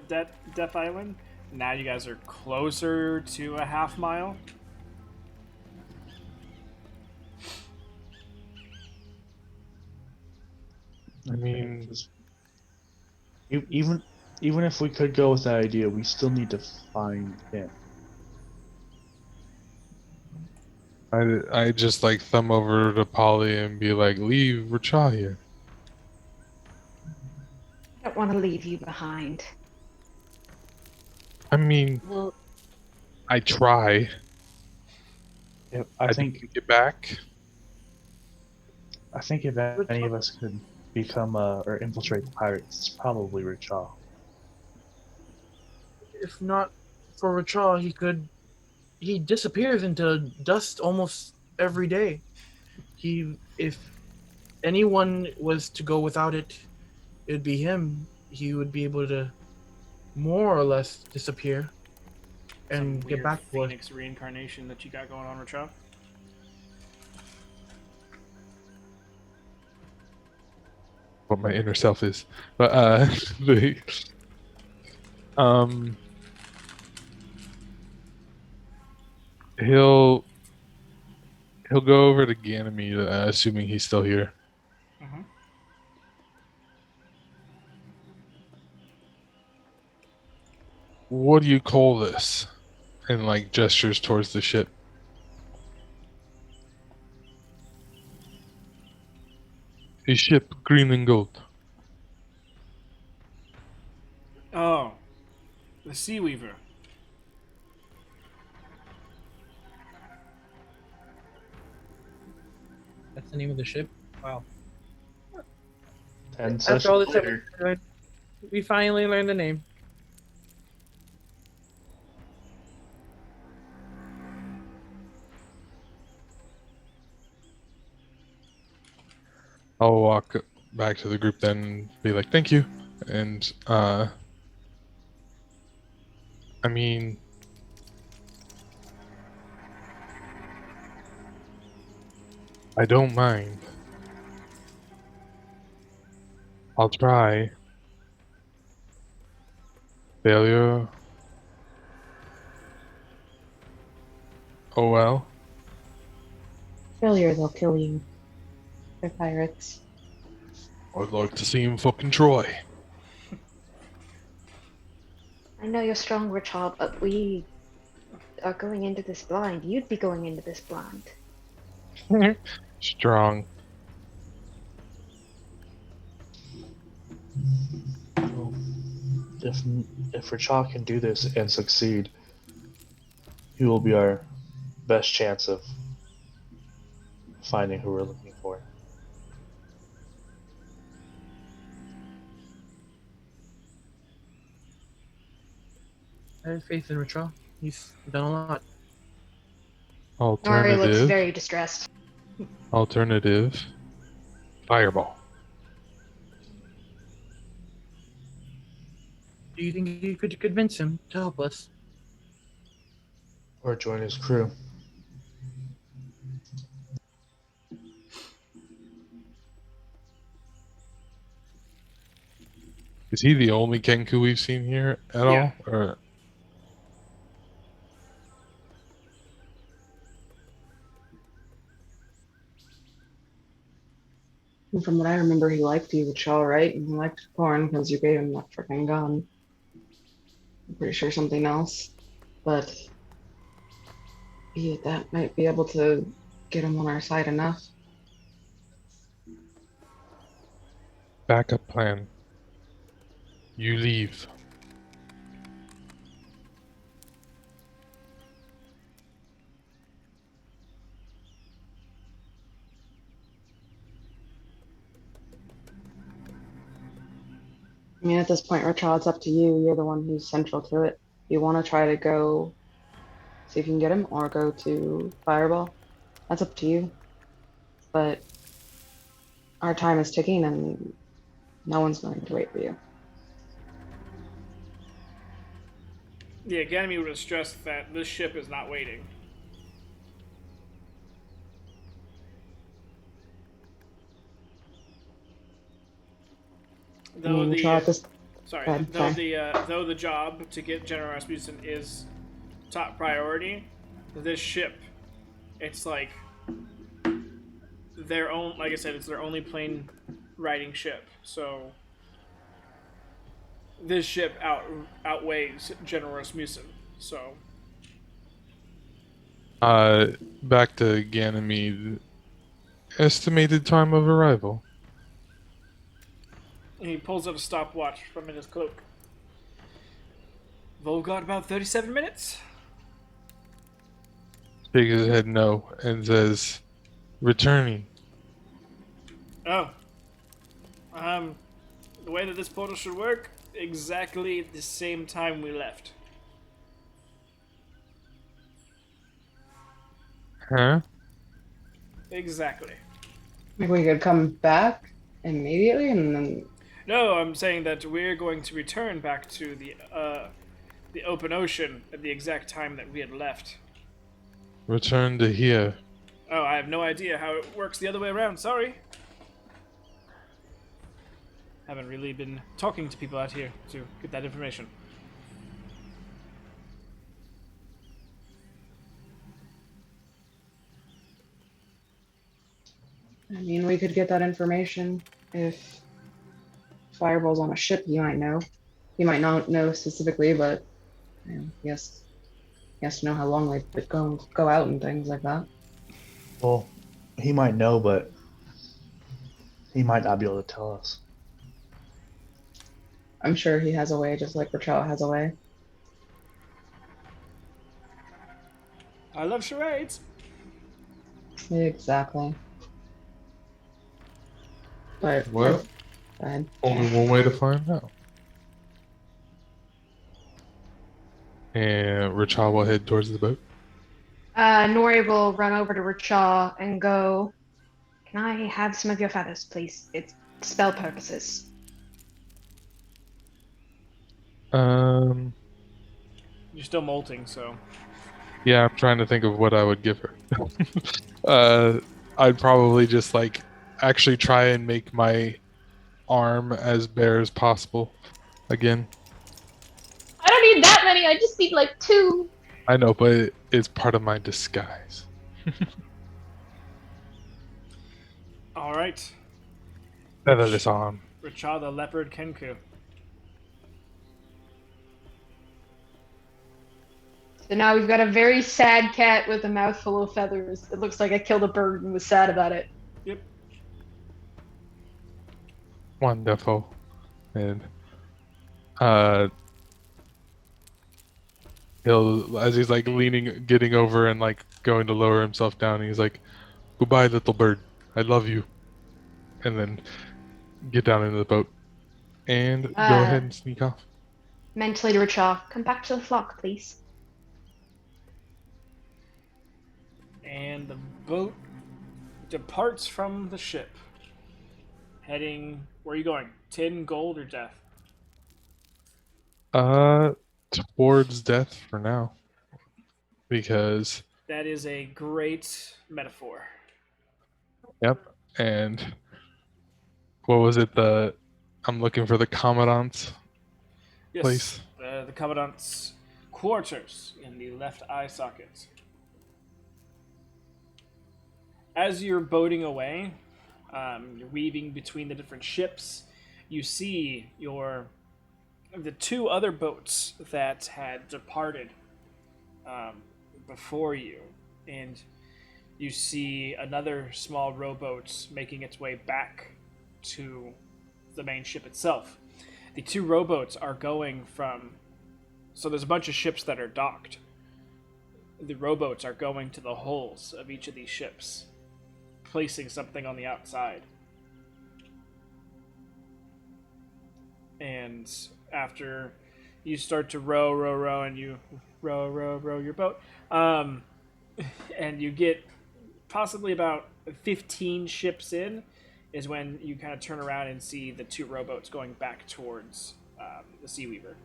Death Island. Now you guys are closer to a half mile. I mean, Even if we could go with that idea, we still need to find him. I just like thumb over to Polly and be like, leave Racha here. I don't want to leave you behind. I mean, Well, I try. Yep, I think get back. I think if any of us could become or infiltrate the pirates, it's probably Richal. If not for Richa, he disappears into dust almost every day. If anyone was to go without it, it'd be him. He would be able to more or less disappear and Some get weird back to us. Phoenix reincarnation that you got going on, Racha. What my inner self is, but he'll go over to Ganymede, assuming he's still here. Mm-hmm. What do you call this? And like gestures towards the ship. A ship green and gold. Oh, the Sea Weaver. That's the name of the ship. Wow. And After all this time, we finally learned the name. I'll walk back to the group then and be like, thank you. And, I mean, I don't mind. I'll try. Failure. Oh well. failure, they'll kill you. They're pirates. I'd like to see him fucking try. I know you're strong, Richard, but we are going into this blind. You'd be going into this blind. Strong. Well, if Rachel can do this and succeed, he will be our best chance of finding who we're looking for. I have faith in Rachel. He's done a lot. Nori looks Alternative. very distressed. Alternative. Fireball. Do you think you could convince him to help us? Or join his crew. Is he the only Kenku we've seen here at Yeah. all? Or And from what I remember, he liked you, Rachel, right? And he liked corn because you gave him that freaking gun. I'm pretty sure something else. But that might be able to get him on our side enough. backup plan? You leave. I mean, at this point, Rachel, it's up to you. You're the one who's central to it. You want to try to go see if you can get him or go to Fireball? That's up to you. But our time is ticking and no one's going to wait for you. The Academy would have stressed that this ship is not waiting. Though Rachel, at the this sorry, Go ahead, though the job to get General Rasmussen is top priority, this ship, it's like their own. Like I said, it's their only plane riding ship. So this ship outweighs General Rasmussen. So Back to Ganymede. Estimated time of arrival. he pulls out a stopwatch from in his cloak. Volgard about 37 minutes. Shakes his head no and says, returning. Oh. The way that this portal should work, exactly the same time we left. Huh? Exactly. Maybe we could come back immediately and then No, I'm saying that we're going to return back to the open ocean at the exact time that we had left. Return to here. Oh, I have no idea how it works the other way around. Sorry. Haven't really been talking to people out here to get that information. I mean, we could get that information if Fireball's on a ship. You might know. You might not know specifically, but yes, he has to know how long they go out and things like that. Well, he might know, but he might not be able to tell us. I'm sure he has a way, just like Rachel has a way. I love charades. Exactly. But Well, go ahead. only one way to find out. And Rachel will head towards the boat. Nori will run over to Richaw and go, "Can I have some of your feathers, please? It's spell purposes." Um, You're still molting, so. yeah, I'm trying to think of what I would give her. I'd probably just actually try and make my arm as bare as possible again. I don't need that many. I just need like 2. I know, but it's part of my disguise. All right. Featherless arm. Richa the leopard Kenku. So now we've got a very sad cat with a mouthful of feathers. It looks like I killed a bird and was sad about it. Yep. Wonderful. And he'll, as he's like leaning, getting over and like going to lower himself down, he's like, "Goodbye, little bird. I love you." And then get down into the boat and go ahead and sneak off. Mentally to Richa, come back to the flock, please. And the boat departs from the ship, heading. Where are you going? Tin, gold, or death? Towards death for now, because That is a great metaphor. yep. And what was it? I'm looking for the commandant's Yes, place. The commandant's quarters in the left eye socket. As you're boating away, you're weaving between the different ships. You see the two other boats that had departed before you, and you see another small rowboat making its way back to the main ship itself. The two rowboats are going from. So there's a bunch of ships that are docked. The rowboats are going to the hulls of each of these ships, placing something on the outside. And after you start to row, and you row your boat, and you get possibly about 15 ships in, is when you kind of turn around and see the two rowboats going back towards the Sea Weaver.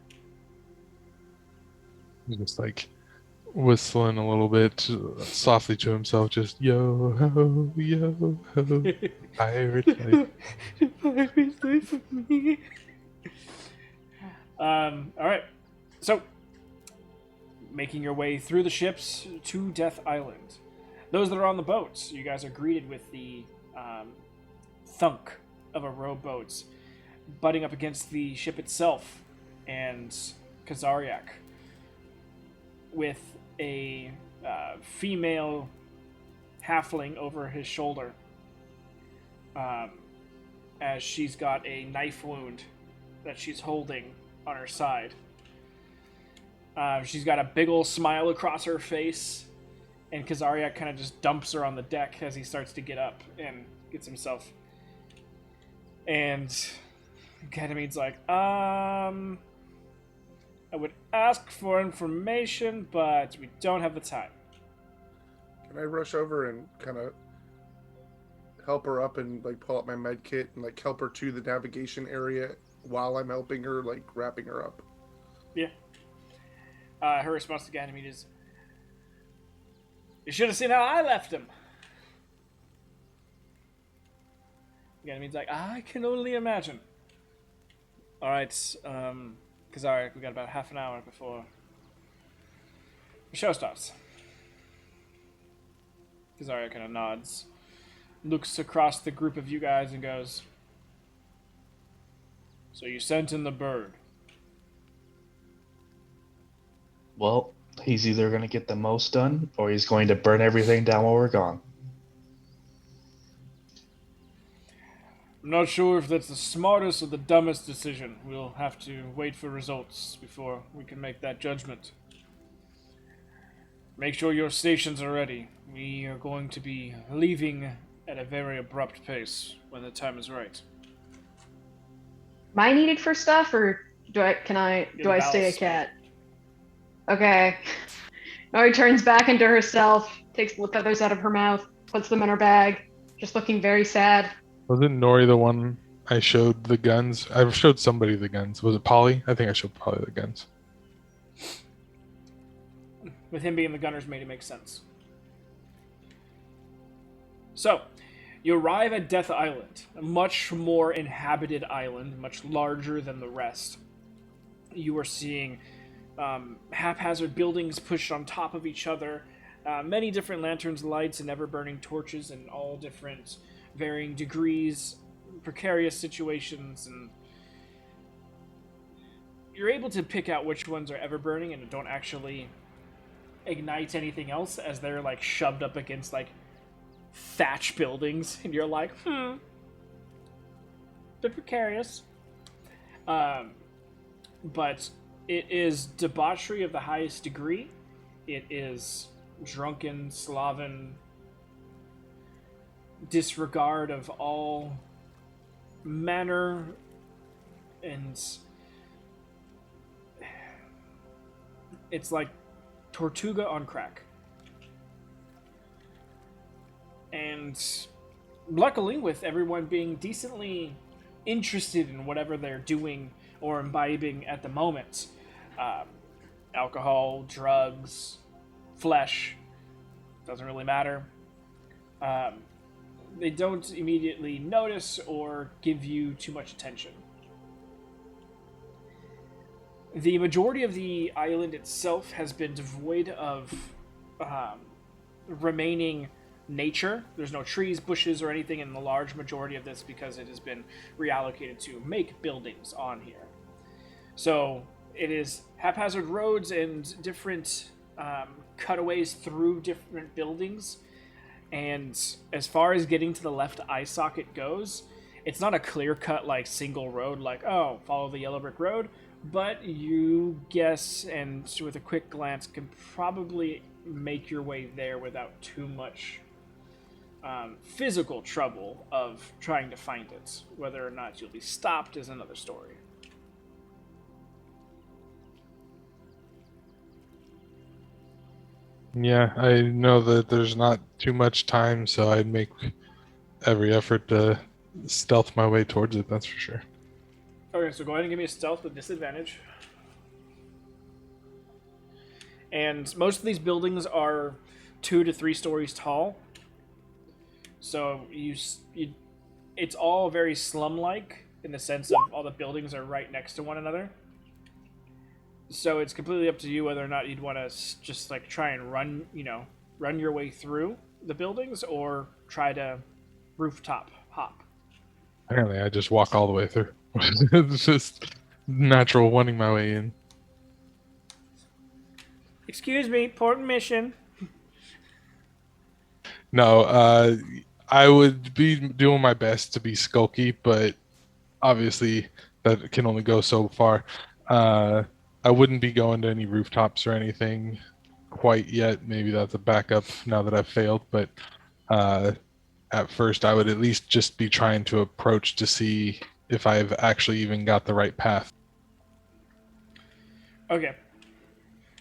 He's just like whistling a little bit softly to himself, just yo ho, pirate life. Pirate life for me. All right, so making your way through the ships to Death Island. Those that are on the boats, you guys are greeted with the thunk of a rowboat butting up against the ship itself, and Kazariak with a female halfling over his shoulder, as she's got a knife wound that she's holding on her side. She's got a big ol' smile across her face, and Kazariak kind of just dumps her on the deck as he starts to get up and gets himself. And Ganymede's like, I would ask for information, but we don't have the time. Can I rush over and kind of help her up and like pull out my med kit and like help her to the navigation area while I'm helping her, like wrapping her up? Yeah. Her response to Ganymede is, "You should have seen how I left him." Ganymede's like, "I can only imagine." All right, Kazariak, we got about half an hour before the show starts. Kazariak kind of nods, looks across the group of you guys and goes, "So you sent in the bird?" Well, he's either going to get the most done, or he's going to burn everything down while we're gone. I'm not sure if that's the smartest or the dumbest decision. We'll have to wait for results before we can make that judgment. Make sure your stations are ready. We are going to be leaving at a very abrupt pace when the time is right. Am I needed for stuff, or do I stay a ballast. cat? Okay. Nori turns back into herself, takes the feathers out of her mouth, puts them in her bag, just looking very sad. Wasn't Nori the one I showed the guns? I showed somebody the guns. Was it Polly? I think I showed Polly the guns. With him being the gunner's mate, it makes sense. So, you arrive at Death Island, a much more inhabited island, much larger than the rest. You are seeing haphazard buildings pushed on top of each other, many different lanterns, lights, and ever-burning torches in all different varying degrees, precarious situations, and you're able to pick out which ones are ever burning and don't actually ignite anything else, as they're like shoved up against like thatch buildings, and you're like, they're precarious. But it is debauchery of the highest degree. It is drunken, sloven disregard of all manner, and it's like Tortuga on crack. And luckily, with everyone being decently interested in whatever they're doing or imbibing at the moment, alcohol, drugs, flesh, doesn't really matter. They don't immediately notice or give you too much attention. The majority of the island itself has been devoid of remaining nature. There's no trees, bushes, or anything in the large majority of this because it has been reallocated to make buildings on here. So it is haphazard roads and different cutaways through different buildings. And as far as getting to the left eye socket goes, it's not a clear-cut, like, single road, like, oh, follow the yellow brick road, but you guess, and with a quick glance, can probably make your way there without too much physical trouble of trying to find it. Whether or not you'll be stopped is another story. Yeah, I know that there's not too much time, so I'd make every effort to stealth my way towards it, that's for sure. Okay, so go ahead and give me a stealth with disadvantage. And most of these buildings are 2 to 3 stories tall. So it's all very slum-like in the sense of all the buildings are right next to one another. So it's completely up to you whether or not you'd want to just like try and run your way through the buildings or try to rooftop hop. Apparently, I just walk all the way through. It's just natural wanting my way in. Excuse me, port and mission. No, I would be doing my best to be skulky, but obviously that can only go so far. I wouldn't be going to any rooftops or anything quite yet. Maybe that's a backup now that I've failed, but at first I would at least just be trying to approach to see if I've actually even got the right path. Okay.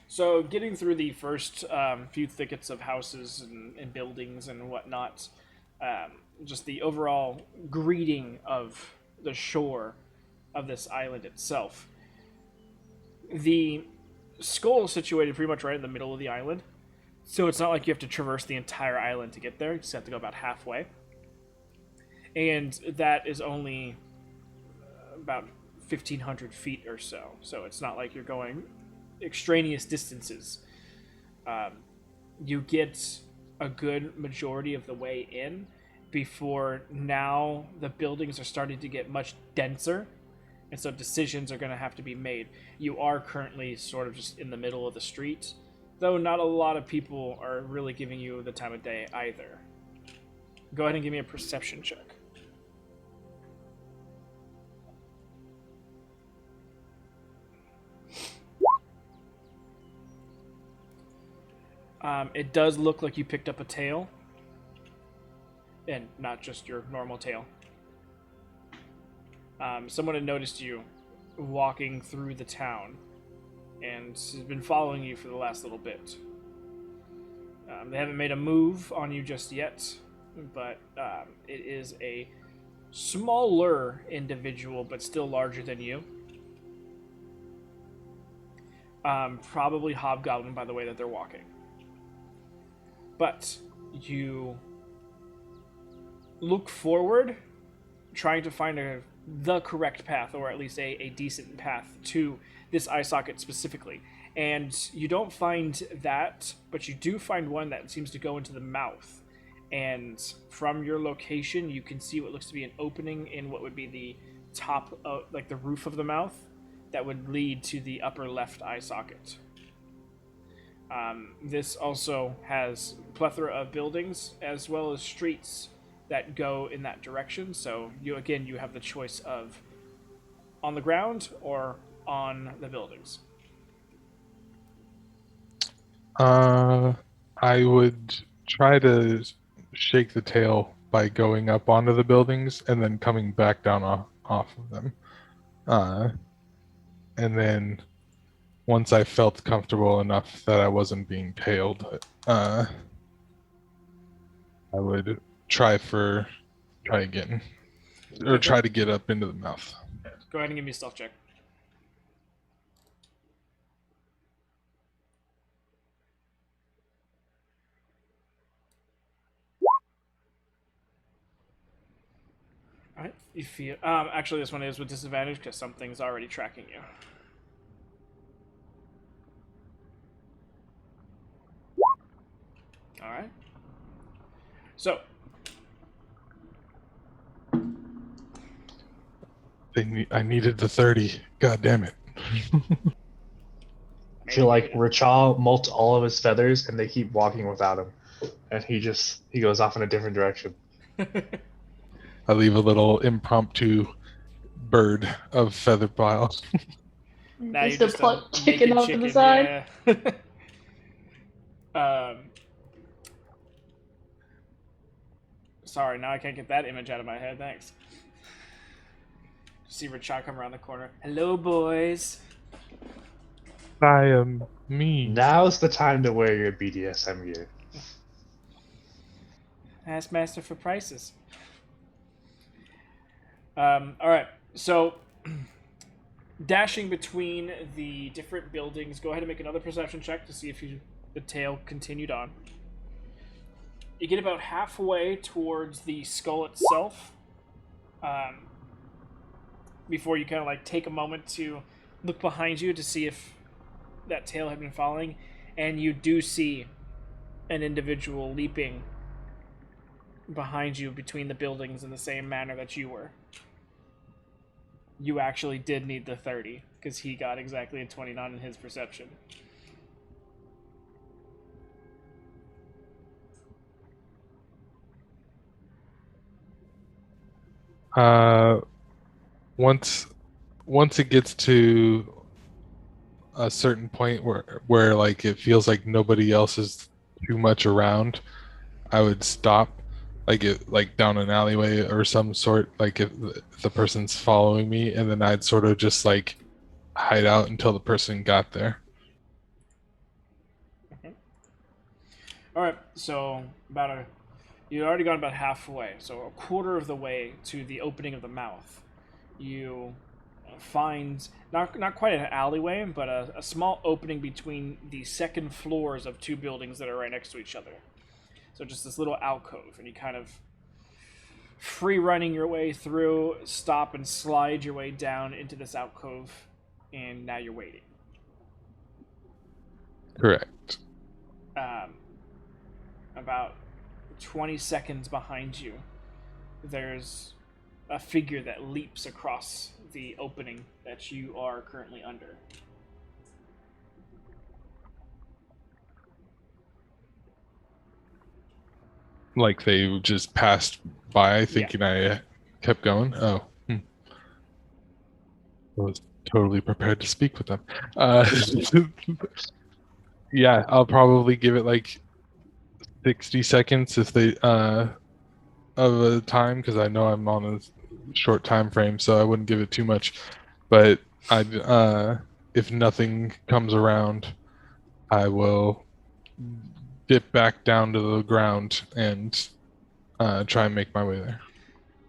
So getting through the first few thickets of houses and buildings and whatnot, just the overall greeting of the shore of this island itself. The skull is situated pretty much right in the middle of the island, so it's not like you have to traverse the entire island to get there. You just have to go about halfway. And that is only about 1,500 feet or so, so it's not like you're going extraneous distances. You get a good majority of the way in before now the buildings are starting to get much denser, and so decisions are going to have to be made. You are currently sort of just in the middle of the street, though not a lot of people are really giving you the time of day either. Go ahead and give me a perception check. It does look like you picked up a tail, and not just your normal tail. Someone had noticed you walking through the town and has been following you for the last little bit. They haven't made a move on you just yet, but it is a smaller individual, but still larger than you. Probably hobgoblin by the way that they're walking. But you look forward, trying to find the correct path, or at least a decent path to this eye socket specifically. And you don't find that, but you do find one that seems to go into the mouth. and from your location, you can see what looks to be an opening in what would be the top, like the roof of the mouth, that would lead to the upper left eye socket. This also has a plethora of buildings as well as streets that go in that direction. So you have the choice of on the ground or on the buildings. I would try to shake the tail by going up onto the buildings and then coming back down off of them. And then once I felt comfortable enough that I wasn't being tailed, I would try again, or try to get up into the mouth. Go ahead and give me a stealth check. All right, you feel. Actually, this one is with disadvantage because something's already tracking you. All right. So. I needed the 30. God damn it. I feel like Rachal molts all of his feathers and they keep walking without him. And he goes off in a different direction. I leave a little impromptu bird of feather pile. Now Just you're a just plucked a chicken naked off to the side. Yeah. Sorry, now I can't get that image out of my head. Thanks. See Rachel come around the corner. Hello, boys. I am me. Now's the time to wear your BDSM gear. Ask Master for prices. All right, so dashing between the different buildings. Go ahead and make another perception check to see if the tail continued on. You get about halfway towards the skull itself, before you kind of like take a moment to look behind you to see if that tail had been following, and you do see an individual leaping behind you between the buildings in the same manner that you were. You actually did need the 30 because he got exactly a 29 in his perception. Once it gets to a certain point where like it feels like nobody else is too much around, I would stop, like down an alleyway or some sort, like if the person's following me, and then I'd sort of just like hide out until the person got there. Okay. All right, so you'd already gone about halfway, so a quarter of the way to the opening of the mouth. You find not quite an alleyway, but a small opening between the second floors of two buildings that are right next to each other. So just this little alcove, and you kind of free running your way through, stop and slide your way down into this alcove, and now you're waiting. Correct. About 20 seconds behind you, there's a figure that leaps across the opening that you are currently under. Like they just passed by thinking I kept going. Oh. I was totally prepared to speak with them. Yeah, I'll probably give it like 60 seconds if they of a time, because I know I'm on a short time frame, so I wouldn't give it too much. But I'd if nothing comes around, I will dip back down to the ground and try and make my way there.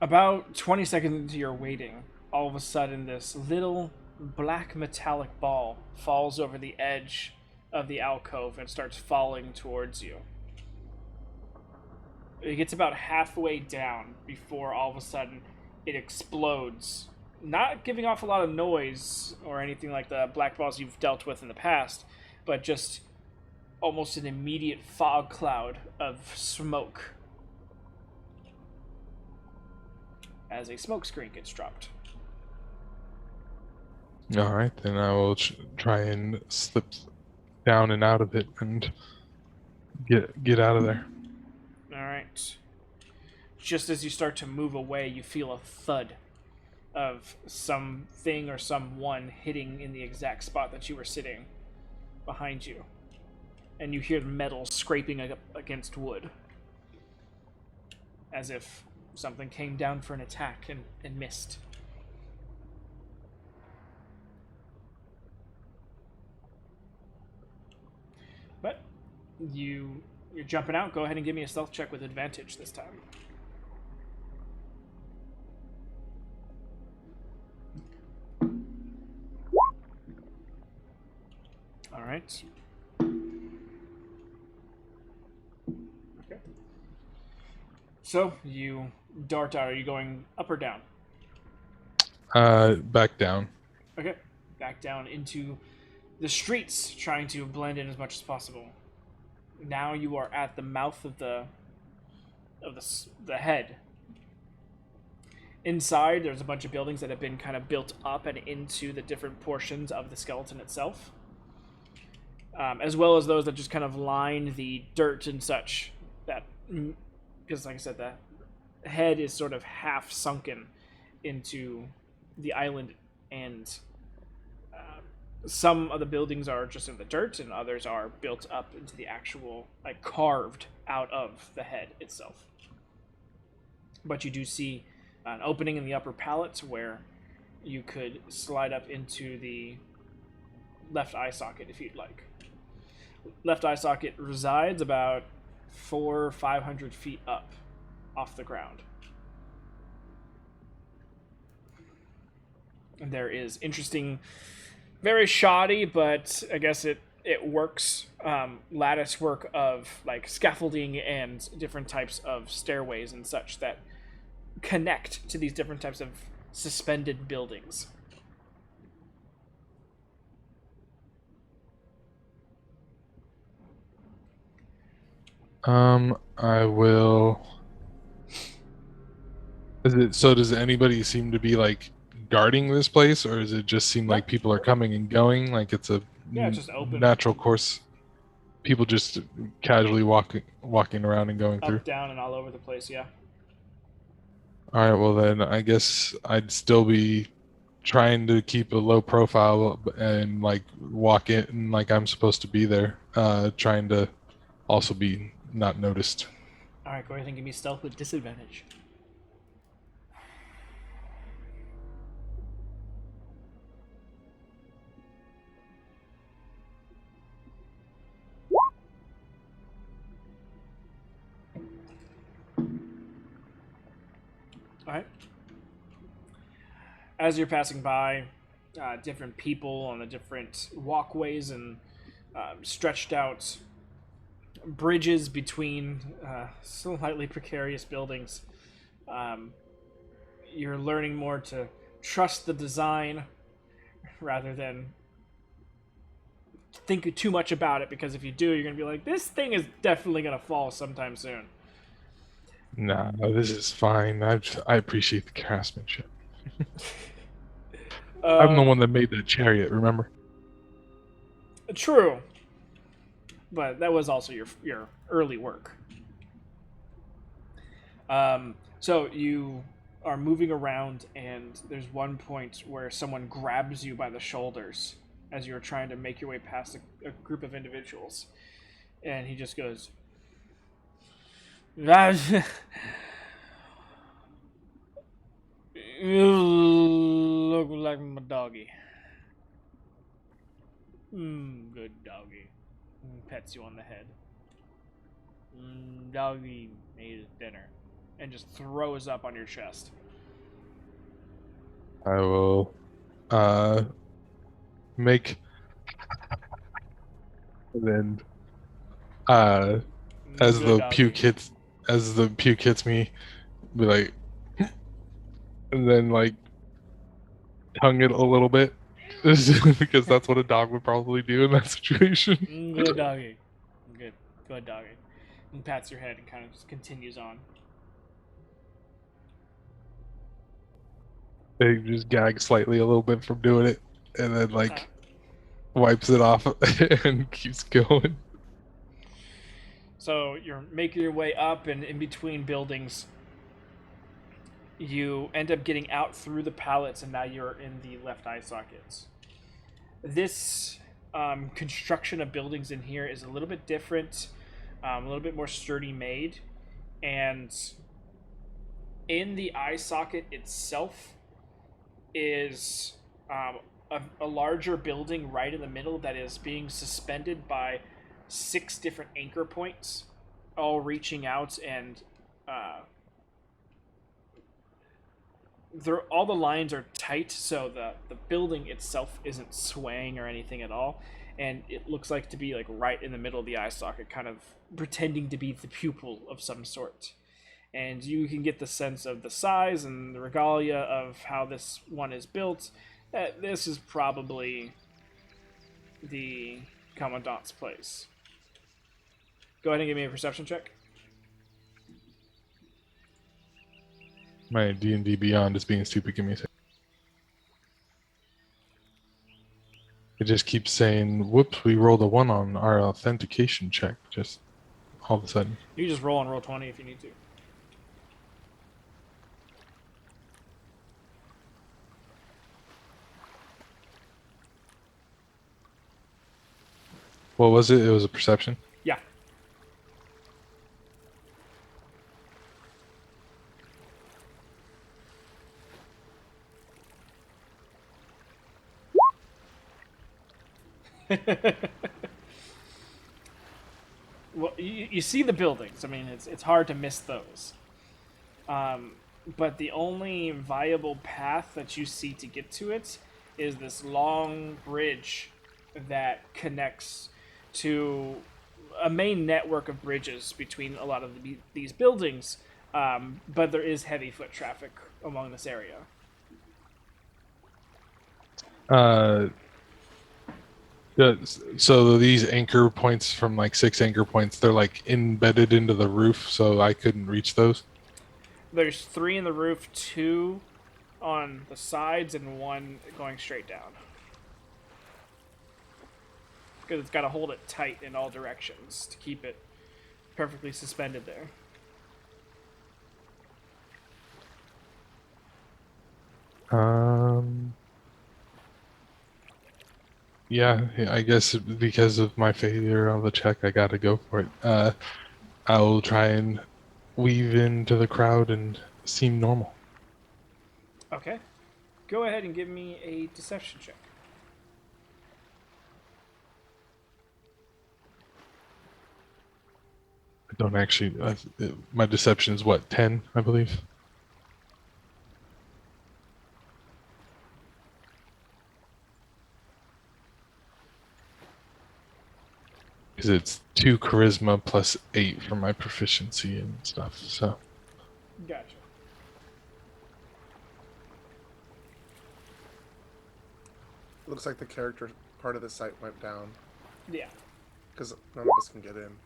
About 20 seconds into your waiting, all of a sudden this little black metallic ball falls over the edge of the alcove and starts falling towards you. It gets about halfway down before all of a sudden it explodes, not giving off a lot of noise or anything like the black balls you've dealt with in the past, but just almost an immediate fog cloud of smoke as a smoke screen gets dropped. All right, then I will try and slip down and out of it and get out of there. All right. Just as you start to move away, you feel a thud of something or someone hitting in the exact spot that you were sitting behind you. And you hear metal scraping against wood, as if something came down for an attack and missed. But you're jumping out. Go ahead and give me a stealth check with advantage this time. All right. Okay. So you dart out. Are you going up or down? Back down. Okay. Back down into the streets, trying to blend in as much as possible. Now you are at the mouth of the head. Inside, there's a bunch of buildings that have been kind of built up and into the different portions of the skeleton itself, as well as those that just kind of line the dirt and such. That, because like I said, the head is sort of half sunken into the island, and some of the buildings are just in the dirt, and others are built up into the actual, like, carved out of the head itself. But you do see an opening in the upper palate where you could slide up into the left eye socket if you'd like. Left eye socket resides about 400 or 500 feet up off the ground. And there is interesting, very shoddy, but I guess it works, lattice work of like scaffolding and different types of stairways and such that connect to these different types of suspended buildings. I will. Does anybody seem to be like guarding this place, or does it just seem like people are coming and going, like it's a It's just open. natural course? People just casually walking around and going through. Up, down, and all over the place, yeah. All right, well then I guess I'd still be trying to keep a low profile and like walk in like I'm supposed to be there, trying to also be not noticed. All right, go ahead and give me stealth with disadvantage. All right. As you're passing by, different people on the different walkways and stretched out bridges between slightly precarious buildings, you're learning more to trust the design rather than think too much about it, because if you do, you're going to be like, this thing is definitely going to fall sometime soon. Nah, this is fine. I appreciate the craftsmanship. I'm the one that made that chariot, remember? True. But that was also your early work. So you are moving around, and there's one point where someone grabs you by the shoulders as you're trying to make your way past a group of individuals. And he just goes, you look like my doggy. Good doggy. Pets you on the head. Doggy ate his dinner. And just throws up on your chest. I will make and then as Good the doggy. puke hits me, be like and then like tongue it a little bit. Because that's what a dog would probably do in that situation. Good doggy. Good doggy. And pats your head and kind of just continues on. They just gag slightly a little bit from doing it, and then like wipes it off and keeps going. So you're making your way up, and in between buildings, you end up getting out through the pallets, and now you're in the left eye sockets. This construction of buildings in here is a little bit different, a little bit more sturdy made, and in the eye socket itself is a larger building right in the middle that is being suspended by 6 different anchor points, all reaching out, and all the lines are tight, so the building itself isn't swaying or anything at all, and it looks like to be like right in the middle of the eye socket, kind of pretending to be the pupil of some sort. And you can get the sense of the size and the regalia of how this one is built. That this is probably the commandant's place. Go ahead and give me a perception check. My D&D Beyond is being stupid. Give me a second. It just keeps saying, "Whoops, we rolled a 1 on our authentication check." Just all of a sudden. You just roll and roll 20 if you need to. What was it? It was a perception. Yeah. Well, you see the buildings. I mean, it's hard to miss those. But the only viable path that you see to get to it is this long bridge that connects to a main network of bridges between a lot of these buildings. But there is heavy foot traffic along this area. So these anchor points from like 6 anchor points, they're like embedded into the roof, so I couldn't reach those. There's 3 in the roof, 2 on the sides, and 1 going straight down. Because it's got to hold it tight in all directions to keep it perfectly suspended there. Yeah, I guess because of my failure on the check, I gotta go for it. I'll try and weave into the crowd and seem normal. Okay. Go ahead and give me a deception check. I don't actually. My deception is what, 10, I believe. Because it's 2 charisma plus 8 for my proficiency and stuff. So Gotcha. Looks like the character part of the site went down Yeah. because none of us can get in.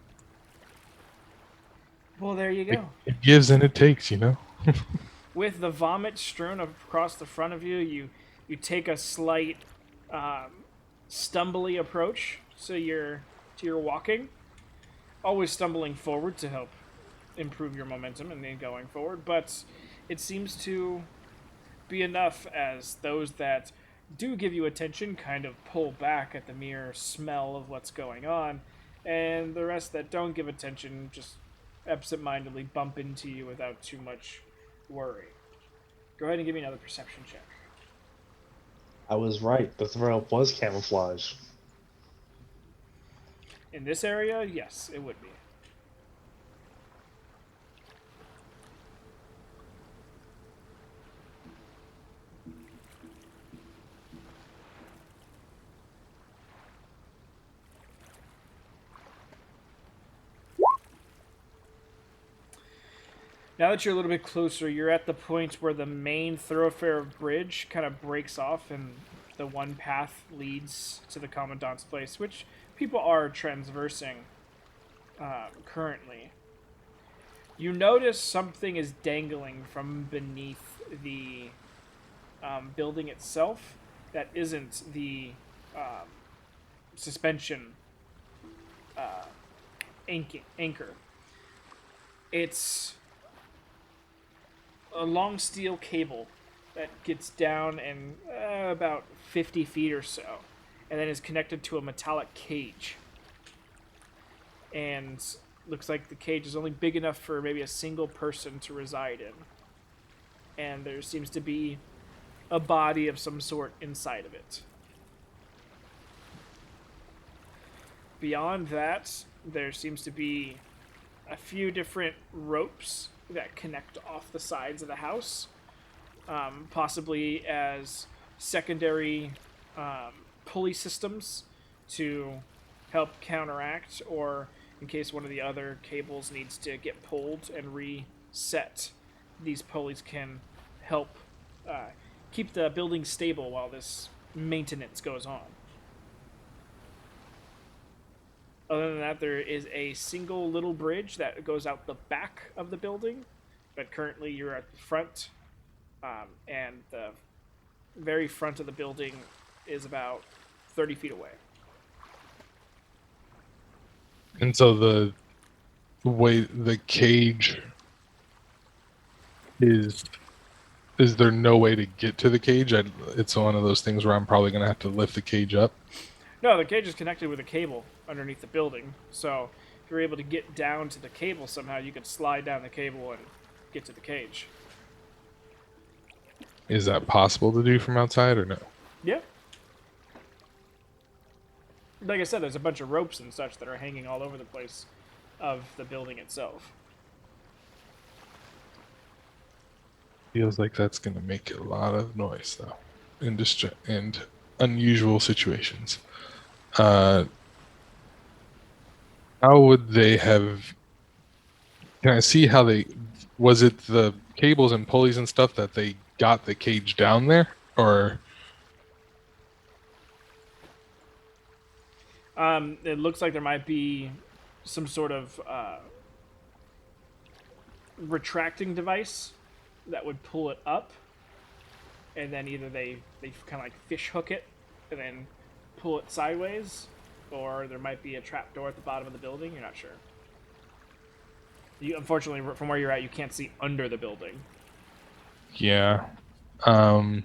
Well, there you go. it gives and it takes, you know. With the vomit strewn across the front of you, you take a slight stumbly approach. So you're walking, always stumbling forward to help improve your momentum and then going forward. But it seems to be enough, as those that do give you attention kind of pull back at the mere smell of what's going on, and the rest that don't give attention just absentmindedly bump into you without too much worry. Go ahead and give me another perception check. I was right. The throw was camouflage. In this area, yes, it would be. Now that you're a little bit closer, you're at the point where the main thoroughfare bridge kind of breaks off and the one path leads to the Commandant's place, which people are transversing currently. You notice something is dangling from beneath the building itself that isn't the suspension anchor. It's a long steel cable that gets down and about 50 feet or so, and then is connected to a metallic cage. And looks like the cage is only big enough for maybe a single person to reside in. And there seems to be a body of some sort inside of it. Beyond that, there seems to be a few different ropes that connect off the sides of the house, possibly as secondary pulley systems to help counteract, or in case one of the other cables needs to get pulled and reset. These pulleys can help keep the building stable while this maintenance goes on. Other than that, there is a single little bridge that goes out the back of the building, but currently you're at the front, and the very front of the building is about 30 feet away. And so the way the cage is there no way to get to the cage? It's one of those things where I'm probably going to have to lift the cage up. No, the cage is connected with a cable underneath the building, so if you're able to get down to the cable somehow, you could slide down the cable and get to the cage. Is that possible to do from outside or no? Yeah. Like I said, there's a bunch of ropes and such that are hanging all over the place of the building itself. Feels like that's going to make a lot of noise, though, and unusual situations. How would they have? Can I see how they? Was it the cables and pulleys and stuff that they got the cage down there, or? It looks like there might be some sort of retracting device that would pull it up, and then either they kind of like fish hook it and then pull it sideways, or there might be a trap door at the bottom of the building. You're not sure. You, unfortunately, from where you're at, you can't see under the building. Yeah. That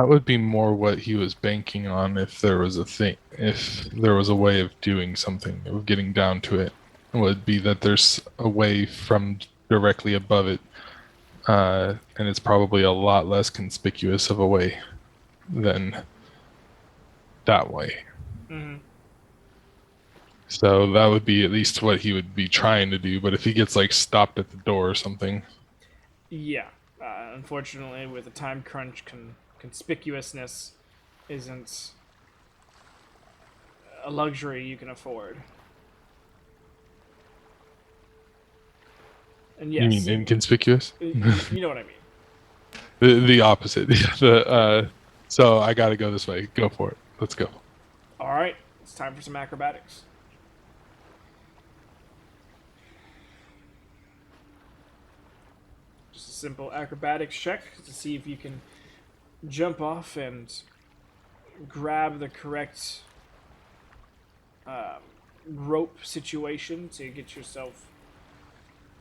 would be more what he was banking on if there was a way of doing something, of getting down to it. It would be that there's a way from directly above it, and it's probably a lot less conspicuous of a way than that way. Mm-hmm. So that would be at least what he would be trying to do, but if he gets like stopped at the door or something. Yeah. Unfortunately, with a time crunch, conspicuousness isn't a luxury you can afford. And yes, You mean inconspicuous? you know what I mean. The opposite. So I got to go this way. Go for it. Let's go. All right, it's time for some acrobatics. Just a simple acrobatics check to see if you can jump off and grab the correct rope situation to get yourself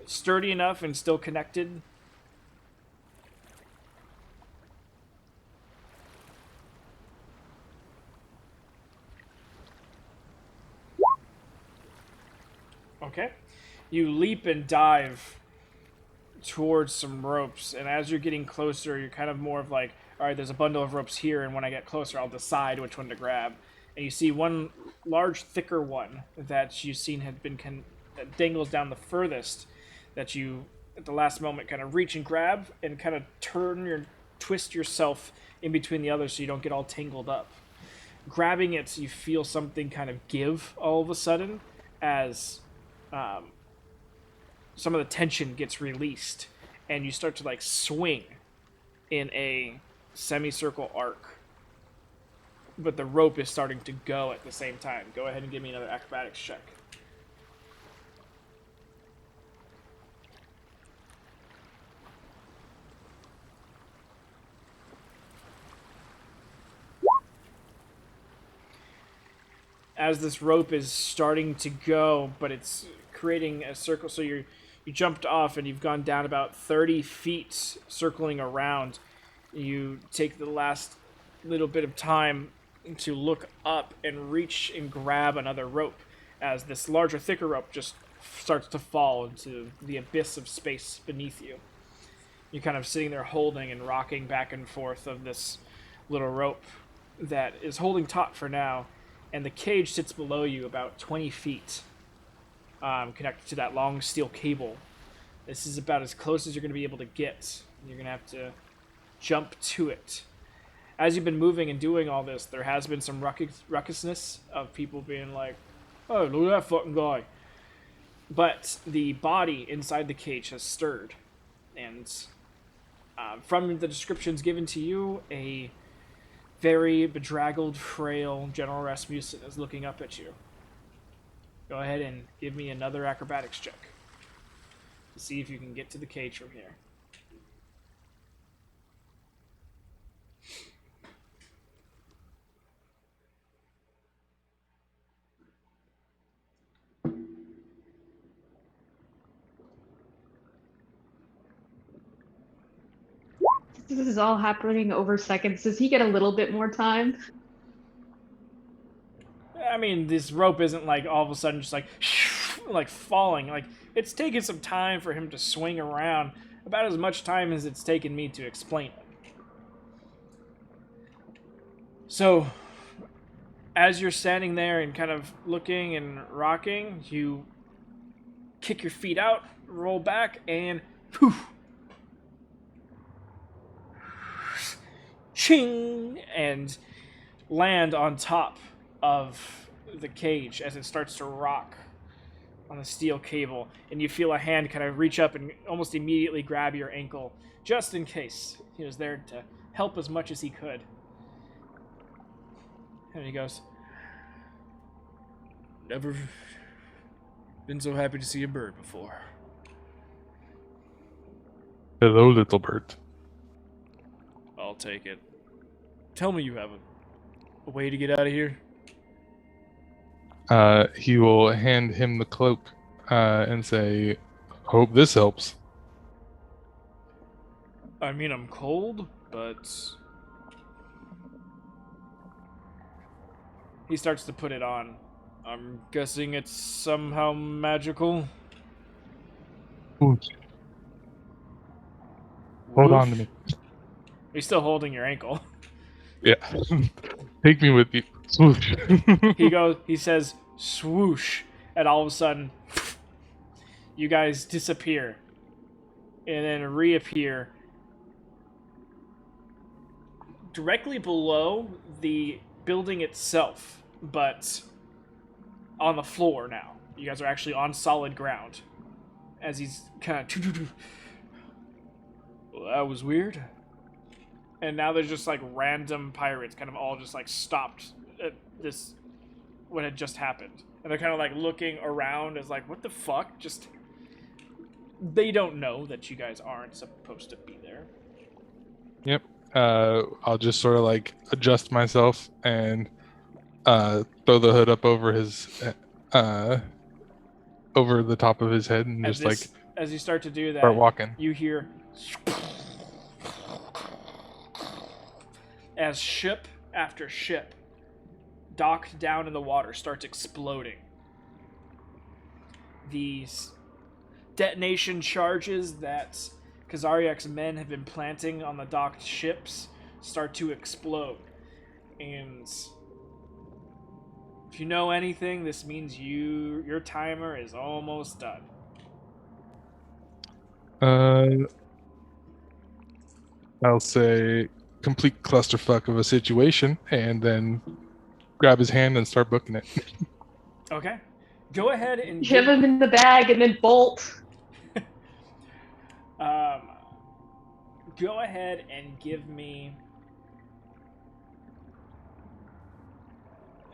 sturdy enough and still connected. Okay. You leap and dive towards some ropes, and as you're getting closer, you're kind of more of like, all right, there's a bundle of ropes here, and when I get closer, I'll decide which one to grab. And you see one large, thicker one that you've seen had been that dangles down the furthest, that you, at the last moment, kind of reach and grab, and kind of twist yourself in between the others so you don't get all tangled up. Grabbing it, you feel something kind of give all of a sudden as some of the tension gets released, and you start to like swing in a semicircle arc, but the rope is starting to go at the same time. Go ahead and give me another acrobatics check. as this rope is starting to go, but it's creating a circle. So you jumped off and you've gone down about 30 feet circling around. You take the last little bit of time to look up and reach and grab another rope as this larger, thicker rope just starts to fall into the abyss of space beneath you. You're kind of sitting there holding and rocking back and forth of this little rope that is holding taut for now, and the cage sits below you about 20 feet, connected to that long steel cable. This is about as close as you're going to be able to get. You're going to have to jump to it. As you've been moving and doing all this, there has been some ruckusness of people being like, "Oh, look at that fucking guy." But the body inside the cage has stirred, and from the descriptions given to you, a very bedraggled, frail General Rasmussen is looking up at you. Go ahead and give me another acrobatics check to see if you can get to the cage from here. This is all happening over seconds. Does he get a little bit more time? I mean, this rope isn't like all of a sudden just like falling. Like, it's taken some time for him to swing around, about as much time as it's taken me to explain it. So, as you're standing there and kind of looking and rocking, you kick your feet out, roll back, and poof, ching, and land on top of the cage as it starts to rock on the steel cable, and you feel a hand kind of reach up and almost immediately grab your ankle, just in case. He was there to help as much as he could. And he goes, "Never been so happy to see a bird before." Hello, little bird. "I'll take it. Tell me you have a way to get out of here." He will hand him the cloak and say, "Hope this helps." "I mean, I'm cold, but..." He starts to put it on. "I'm guessing it's somehow magical." Ooh, hold on to me. He's still holding your ankle. Yeah. Take me with you. Swoosh. He says, "Swoosh," and all of a sudden, you guys disappear. And then reappear directly below the building itself, but on the floor now. You guys are actually on solid ground. As he's kind of... "Well, that was weird." And now there's just like random pirates kind of all just like stopped at this, what had just happened. And they're kind of like looking around as like, what the fuck? Just, they don't know that you guys aren't supposed to be there. Yep. I'll just sort of like adjust myself and throw the hood up over his over the top of his head and just like as you start to do that, start walking. You hear as ship after ship docked down in the water starts exploding. These detonation charges that Kazariak's men have been planting on the docked ships start to explode. And if you know anything, this means your timer is almost done. I'll say complete clusterfuck of a situation and then grab his hand and start booking it. Okay. Go ahead and Shove him in the bag and then bolt. Go ahead and give me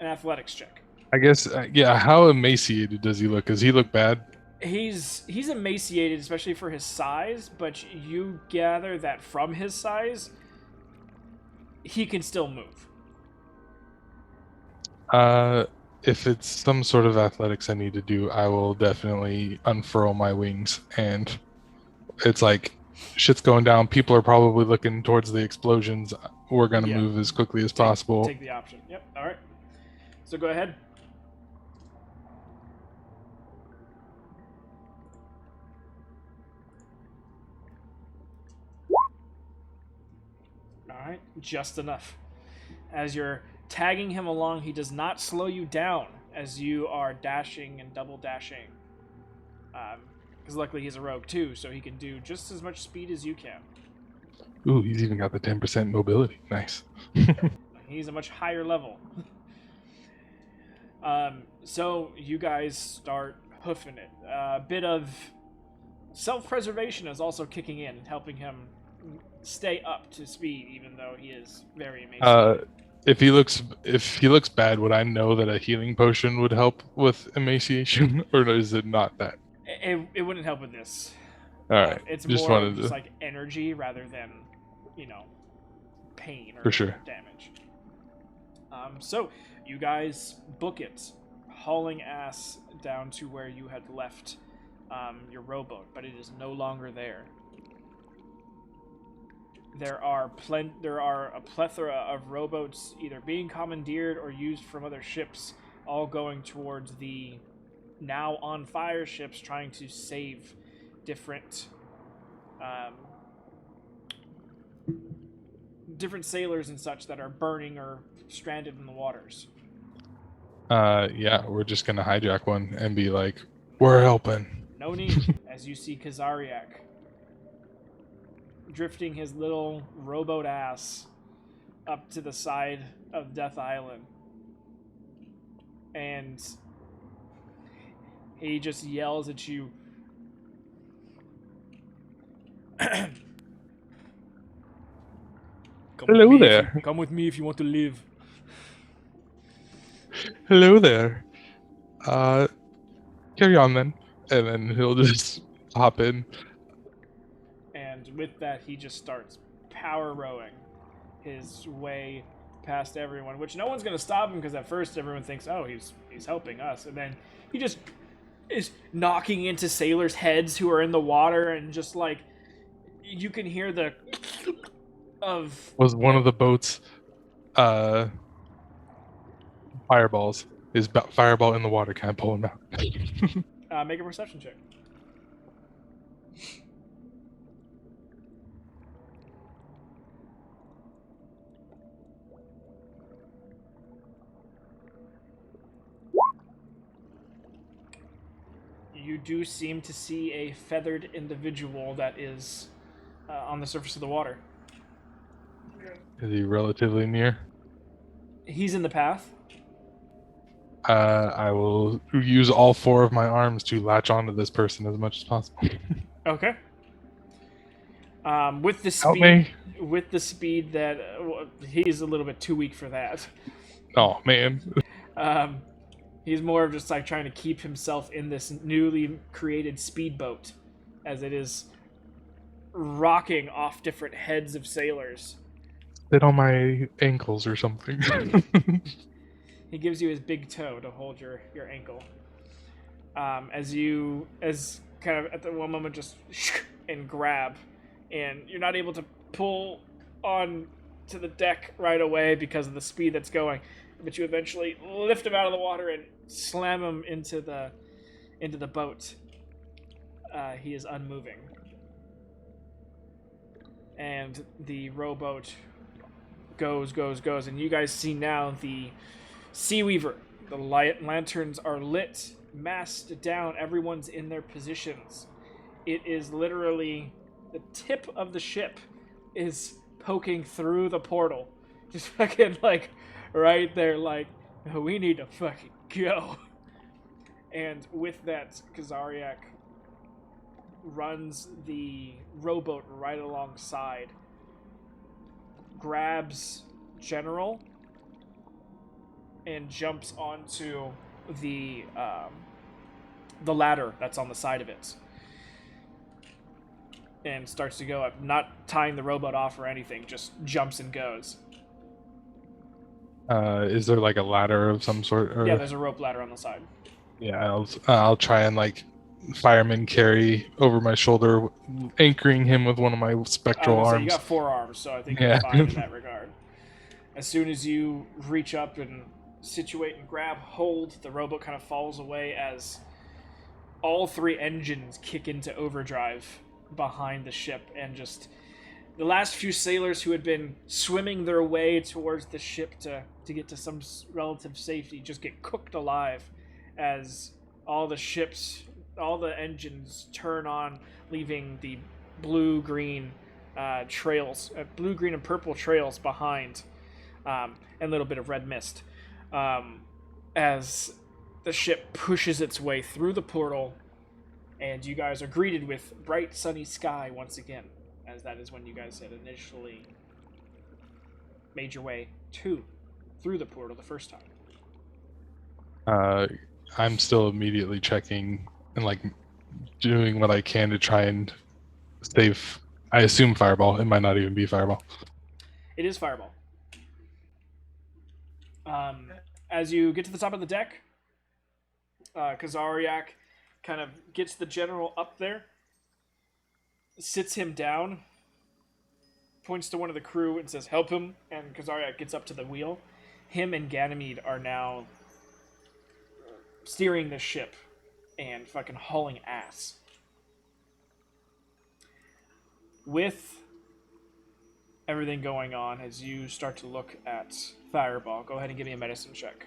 an athletics check. I guess, yeah, how emaciated does he look? Does he look bad? He's emaciated, especially for his size, but you gather that from his size, he can still move. if it's some sort of athletics I need to do, I will definitely unfurl my wings. And it's like shit's going down. People are probably looking towards the explosions. We're gonna Yeah. move as quickly as possible. Take the option. Yep. All right. So go ahead. All right, just enough. As you're tagging him along, he does not slow you down as you are dashing and double dashing. Because luckily he's a rogue too, so he can do just as much speed as you can. Ooh, he's even got the 10% mobility. Nice. He's a much higher level. So you guys start hoofing it. A bit of self-preservation is also kicking in, helping him stay up to speed, even though he is very emaciated. If he looks bad, would I know that a healing potion would help with emaciation, or is it not that? It wouldn't help with this. All right, It's just more wanted of just to like energy rather than, pain or for sure. damage. So you guys book it, hauling ass down to where you had left your rowboat, but it is no longer there. There are a plethora of rowboats either being commandeered or used from other ships, all going towards the now on fire ships, trying to save different different sailors and such that are burning or stranded in the waters. Yeah, we're just gonna hijack one and be like, "We're helping." No need, as you see Kazariak drifting his little rowboat ass up to the side of Death Island. And he just yells at you. Hello there. Come with me if you want to live. Hello there. Carry on then. And then he'll just hop in. And with that, he just starts power rowing his way past everyone, which no one's going to stop him because at first everyone thinks, oh, he's helping us. And then he just is knocking into sailors' heads who are in the water, and just like you can hear the of Was one of the boats fireballs? Is fireball in the water? Can I pull him out? make a perception check. You do seem to see a feathered individual that is on the surface of the water. Is he relatively near? He's in the path. I will use all 4 of my arms to latch onto this person as much as possible. Okay. With the Help speed, me. with the speed that he's a little bit too weak for that. Oh man. He's more of just like trying to keep himself in this newly created speedboat, as it is rocking off different heads of sailors. Sit on my ankles or something. He gives you his big toe to hold your ankle. As kind of at the one moment just and grab, and you're not able to pull on to the deck right away because of the speed that's going, but you eventually lift him out of the water and slam him into the boat. He is unmoving, and the rowboat goes, and you guys see now the Sea Weaver. The lanterns are lit, masked down. Everyone's in their positions. It is literally the tip of the ship is poking through the portal, just fucking like right there. Like, we need to fucking go. And with that, Kazariak runs the rowboat right alongside, grabs General, and jumps onto the ladder that's on the side of it, and starts to go up, not tying the rowboat off or anything, just jumps and goes. Is there like a ladder of some sort? Or Yeah, there's a rope ladder on the side. yeah, I'll try and like fireman carry over my shoulder, anchoring him with one of my I was spectral gonna say you arms. got 4 arms, so I think you're Yeah. fine in that regard. As soon as you reach up and situate and grab hold, the rowboat kind of falls away as all 3 engines kick into overdrive behind the ship, and just the last few sailors who had been swimming their way towards the ship to get to some relative safety just get cooked alive as all the engines turn on, leaving the blue-green trails, blue, green, and purple trails behind, and a little bit of red mist. As the ship pushes its way through the portal, and you guys are greeted with bright sunny sky once again, as that is when you guys had initially made your way through the portal the first time. I'm still immediately checking and like doing what I can to try and save. I assume Fireball. It might not even be Fireball. It is Fireball. As you get to the top of the deck, Kazariak kind of gets the general up there, sits him down, points to one of the crew and says, "Help him," and Kazariak gets up to the wheel. Him and Ganymede are now steering the ship and fucking hauling ass. With everything going on, as you start to look at Fireball, go ahead and give me a medicine check.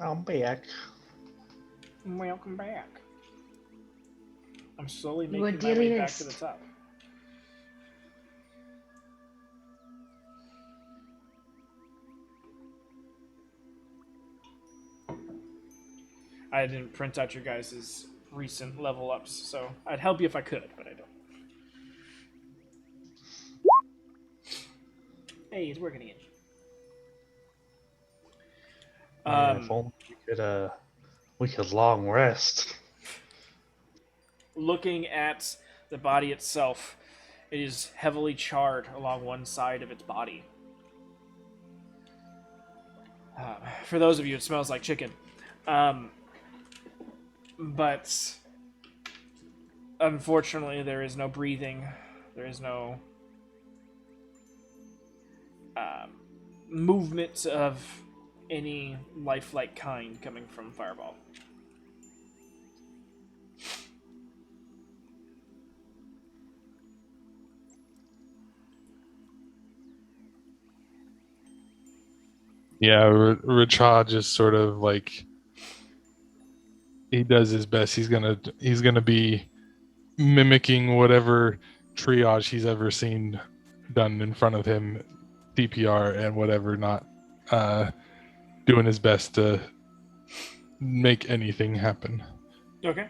I'm back. Welcome back. I'm slowly You were making my way dearly back to the missed. top. I didn't print out your guys' recent level ups, so I'd help you if I could, but I don't. Hey, it's working again. If only we could long rest. Looking at the body itself, it is heavily charred along one side of its body. For those of you, it smells like chicken. But unfortunately, there is no breathing. There is no movement of any lifelike kind coming from Fireball. Yeah, Richard just sort of like he does his best. He's gonna be mimicking whatever triage he's ever seen done in front of him, CPR and whatever, not doing his best to make anything happen. Okay.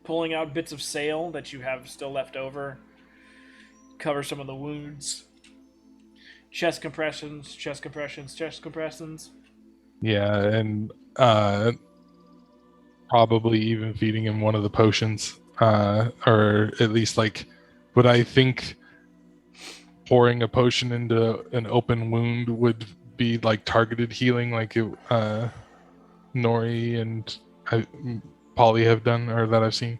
Pulling out bits of sail that you have still left over, cover some of the wounds. Chest compressions, chest compressions, chest compressions. Yeah, and probably even feeding him one of the potions, or at least like, would I think pouring a potion into an open wound would be like targeted healing, like it, Nori and Polly have done, or that I've seen.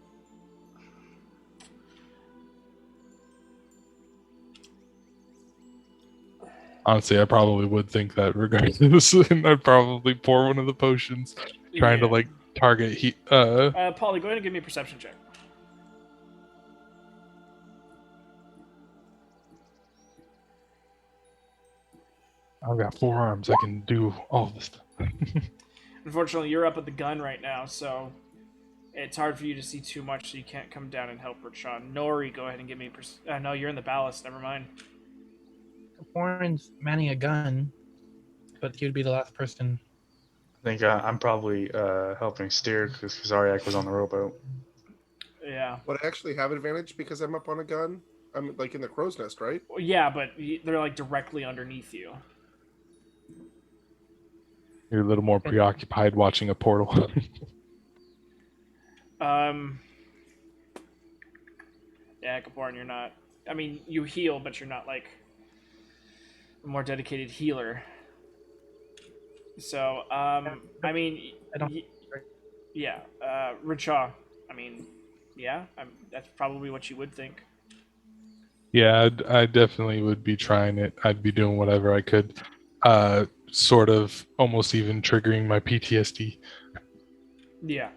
Honestly, I probably would think that regardless, and I'd probably pour one of the potions, trying to like target heat. Polly, go ahead and give me a perception check. I've got 4 arms. I can do all this stuff. Unfortunately, you're up at the gun right now, so it's hard for you to see too much, so you can't come down and help Rashawn. Nori, go ahead and give me no, you're in the ballast. Never mind. Warren's manning a gun, but he would be the last person. I think I'm probably helping steer because Kazariak was on the rowboat. Yeah. Would I actually have advantage because I'm up on a gun? I'm like in the crow's nest, right? Well, yeah, but they're like directly underneath you. You're a little more preoccupied watching a portal. Yeah, Kaporn, you're not. I mean, you heal, but you're not like a more dedicated healer. So, I mean, I don't. yeah, Richaw. I mean, yeah, that's probably what you would think. Yeah, I definitely would be trying it. I'd be doing whatever I could, sort of almost even triggering my PTSD. Yeah.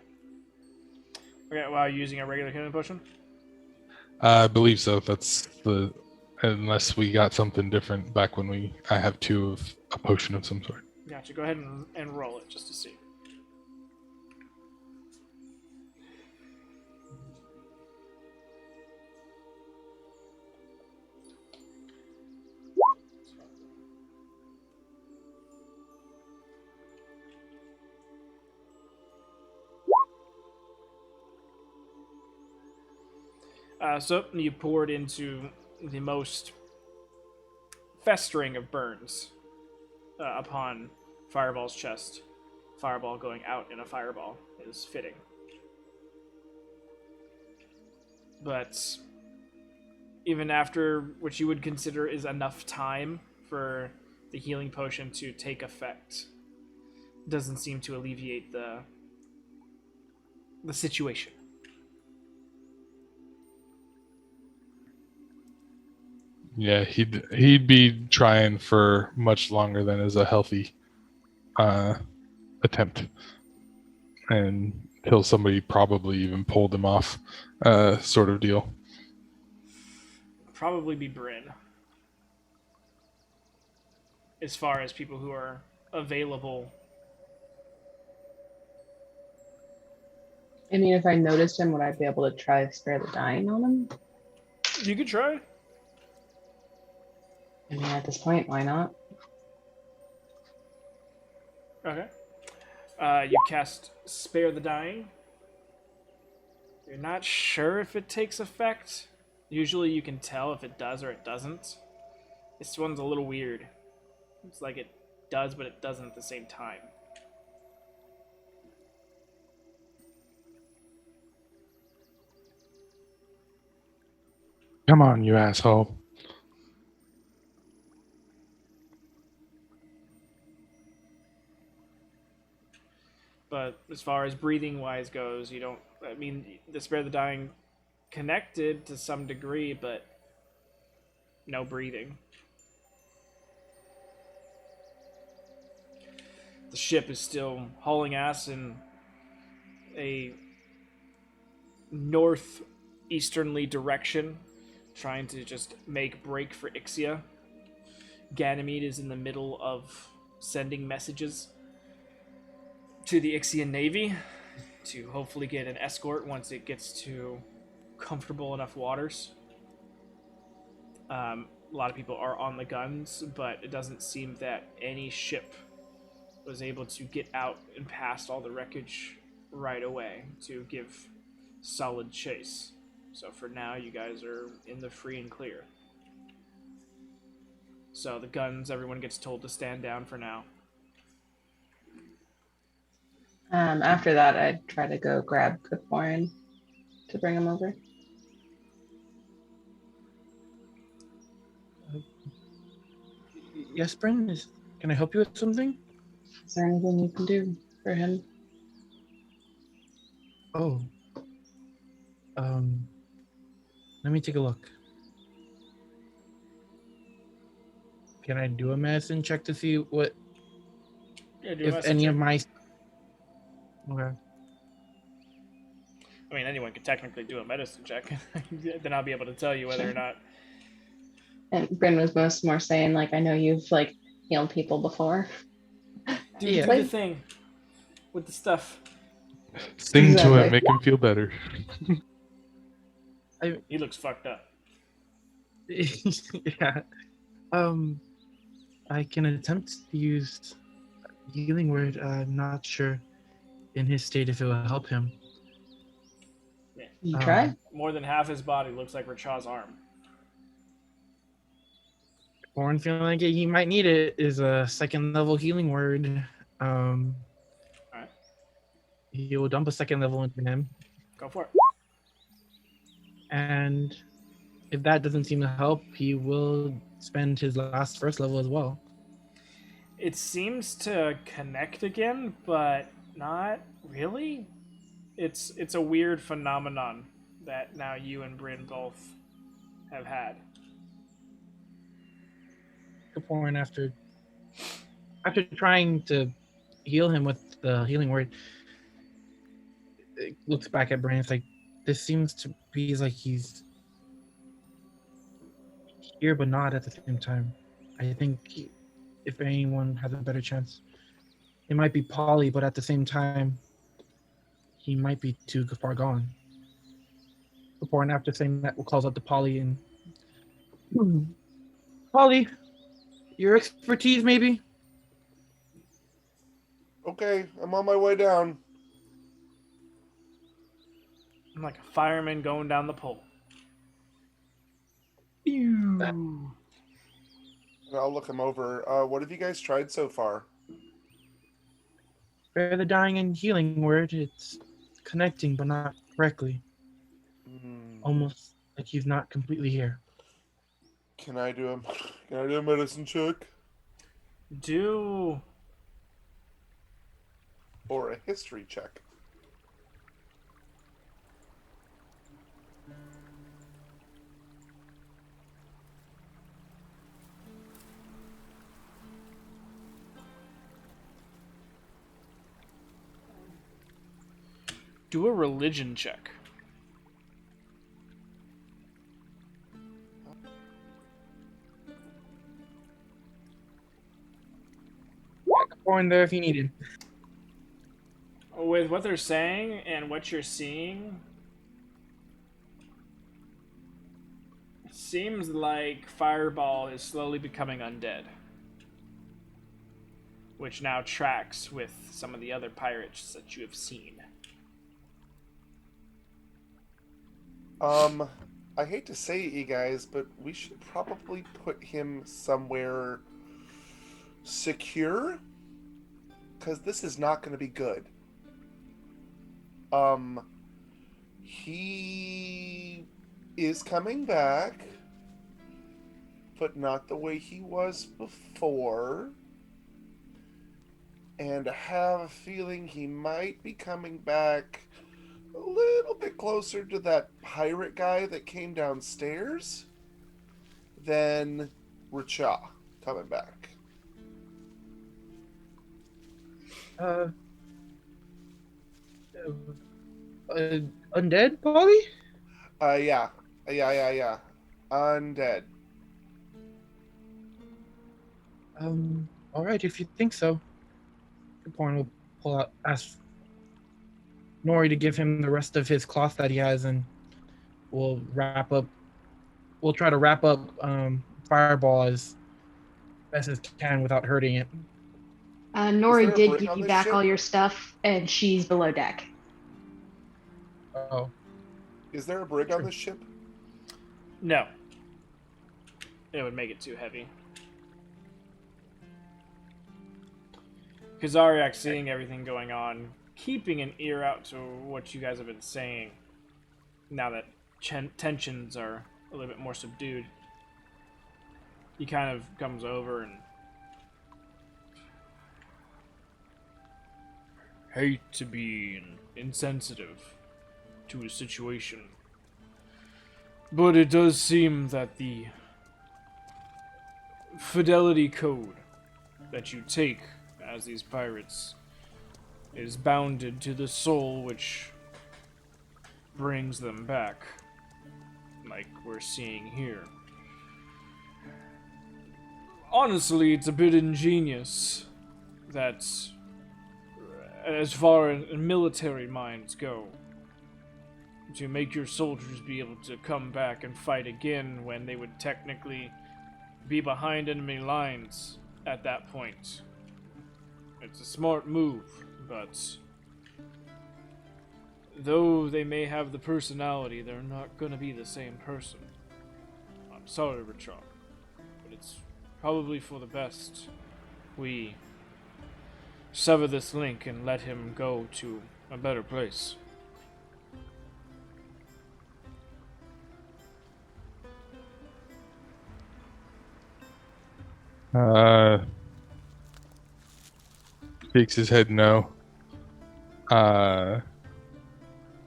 Okay, while using a regular healing potion. I believe so. That's the unless we got something different back when I have two of a potion of some sort. Gotcha. Go ahead and roll it just to see. So you poured into the most festering of burns upon Fireball's chest. Fireball going out in a fireball is fitting. But even after what you would consider is enough time for the healing potion to take effect, doesn't seem to alleviate the situation. Yeah, he'd be trying for much longer than is a healthy attempt, and until somebody probably even pulled him off, sort of deal. Probably be Bryn. As far as people who are available. I mean, if I noticed him, would I be able to try to spare the dying on him? You could try. I mean, at this point, why not? Okay. You cast Spare the Dying. You're not sure if it takes effect. Usually you can tell if it does or it doesn't. This one's a little weird. It's like it does, but it doesn't at the same time. Come on, you asshole. But as far as breathing wise goes, you don't. I mean, the Spare the Dying connected to some degree, but no breathing. The ship is still hauling ass in a northeasternly direction, trying to just make break for Ixia. Ganymede is in the middle of sending messages to the Ixian Navy to hopefully get an escort once it gets to comfortable enough waters. A lot of people are on the guns, but it doesn't seem that any ship was able to get out and past all the wreckage right away to give solid chase. So for now, you guys are in the free and clear. So the guns, everyone gets told to stand down for now. After that, I'd try to go grab Cookbourne to bring him over. Yes, Bryn, can I help you with something? Is there anything you can do for him? Oh. Let me take a look. Can I do a medicine check to see what Yeah, do a if medicine any check. of my Okay. I mean, anyone could technically do a medicine check. Then I'll be able to tell you whether or not. And Bryn was more saying, like, I know you've like healed people before. Do Yeah. the thing with the stuff. Sing to Exactly. him, make him feel better. He looks fucked up. Yeah. I can attempt to use healing word. I'm not sure in his state if it will help him. You try? More than half his body looks like Rachaw's arm. Born feeling like he might need it is a second level healing word. Alright, He will dump a second level into him. go for it. And if that doesn't seem to help, he will spend his last first level as well. It seems to connect again, but not really. It's a weird phenomenon that now you and Bryn both have had. Kaporin, after trying to heal him with the healing word, it looks back at Bryn. It's like, this seems to be like he's here, but not at the same time. I think if anyone has a better chance, it might be Polly, but at the same time, he might be too far gone. Kaporin, after saying that, calls up to Polly and Polly, your expertise, maybe? Okay, I'm on my way down. I'm like a fireman going down the pole. Ew. I'll look him over. What have you guys tried so far? Spare the dying and healing word. It's connecting, but not correctly. Almost like he's not completely here. Can I do a medicine check Do or a history check? a religion check. Kaporin there if you needed. With what they're saying and what you're seeing, it seems like Fireball is slowly becoming undead, which now tracks with some of the other pirates that you have seen. I hate to say it, you guys, but we should probably put him somewhere secure, because this is not going to be good. He is coming back, but not the way he was before. And I have a feeling he might be coming back a little bit closer to that pirate guy that came downstairs than Richa coming back. Undead, Polly? Yeah. Undead. All right, if you think so. Kaporin will pull out, ask Nori to give him the rest of his cloth that he has, and we'll try to wrap up Fireball as best as can without hurting it. Nori did give you back all your stuff, and she's below deck. Oh. Is there a brig on this ship? No. It would make it too heavy. Kazariak, seeing everything going on, keeping an ear out to what you guys have been saying, now that tensions are a little bit more subdued, he kind of comes over and hate to be insensitive to a situation, but it does seem that the fidelity code that you take as these pirates is bounded to the soul which brings them back, like we're seeing here. Honestly, it's a bit ingenious that, as far as military minds go, to make your soldiers be able to come back and fight again when they would technically be behind enemy lines at that point. It's a smart move, but though they may have the personality, they're not gonna be the same person. I'm sorry, Richard, but it's probably for the best we sever this link and let him go to a better place. Shakes his head no. And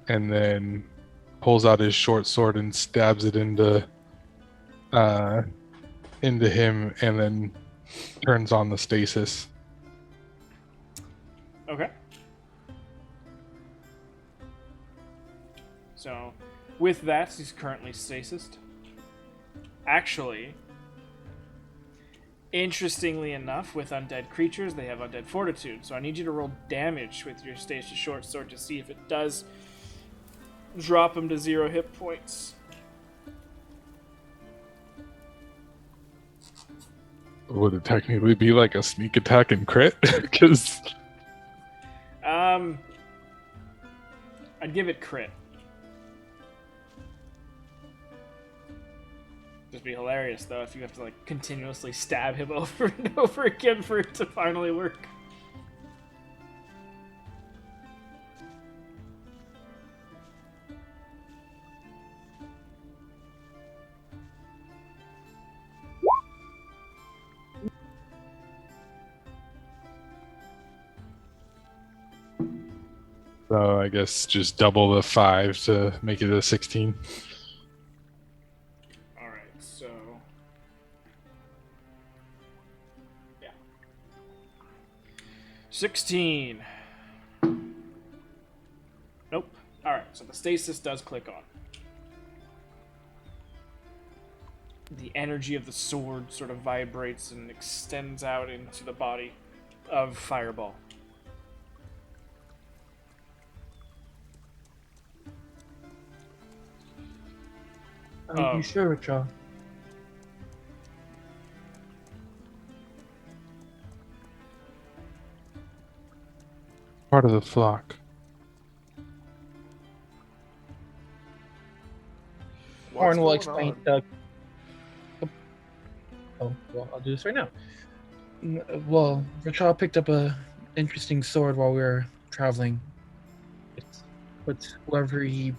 then pulls out his short sword and stabs it into him, and then turns on the stasis. Okay. So, with that, he's currently stasised. Actually, interestingly enough, with undead creatures, they have undead fortitude. So I need you to roll damage with your stasis short sword to see if it does drop him to 0 hit points. Would it technically be like a sneak attack and crit? Because I'd give it crit. Just be hilarious though if you have to like continuously stab him over and over again for it to finally work. so I guess just double the 5 to make it a 16. Alright, so. Yeah. 16. Nope. Alright, so the stasis does click on. The energy of the sword sort of vibrates and extends out into the body of Fireball. Are you sure, Richard? Part of the flock. What's Horn will going explain. on? Oh, well, I'll do this right now. Well, Richard picked up a interesting sword while we were traveling. It puts whoever he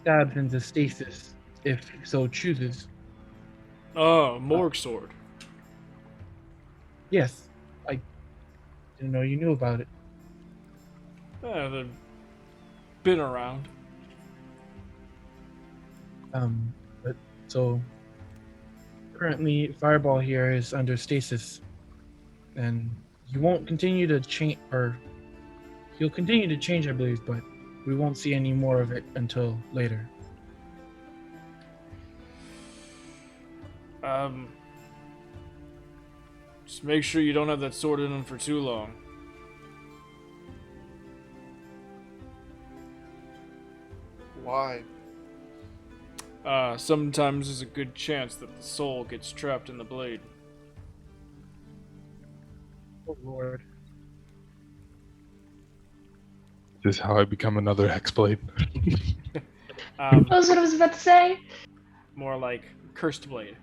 stabs into stasis, if he so chooses. Oh, Morg sword. Yes, I didn't know you knew about it. They've been around. But so currently Fireball here is under stasis, and he won't continue to change, or he'll continue to change, I believe, but we won't see any more of it until later. Just make sure you don't have that sword in him for too long. Why? Sometimes there's a good chance that the soul gets trapped in the blade. Oh Lord. This is how I become another Hexblade. That was what I was about to say. More like cursed blade.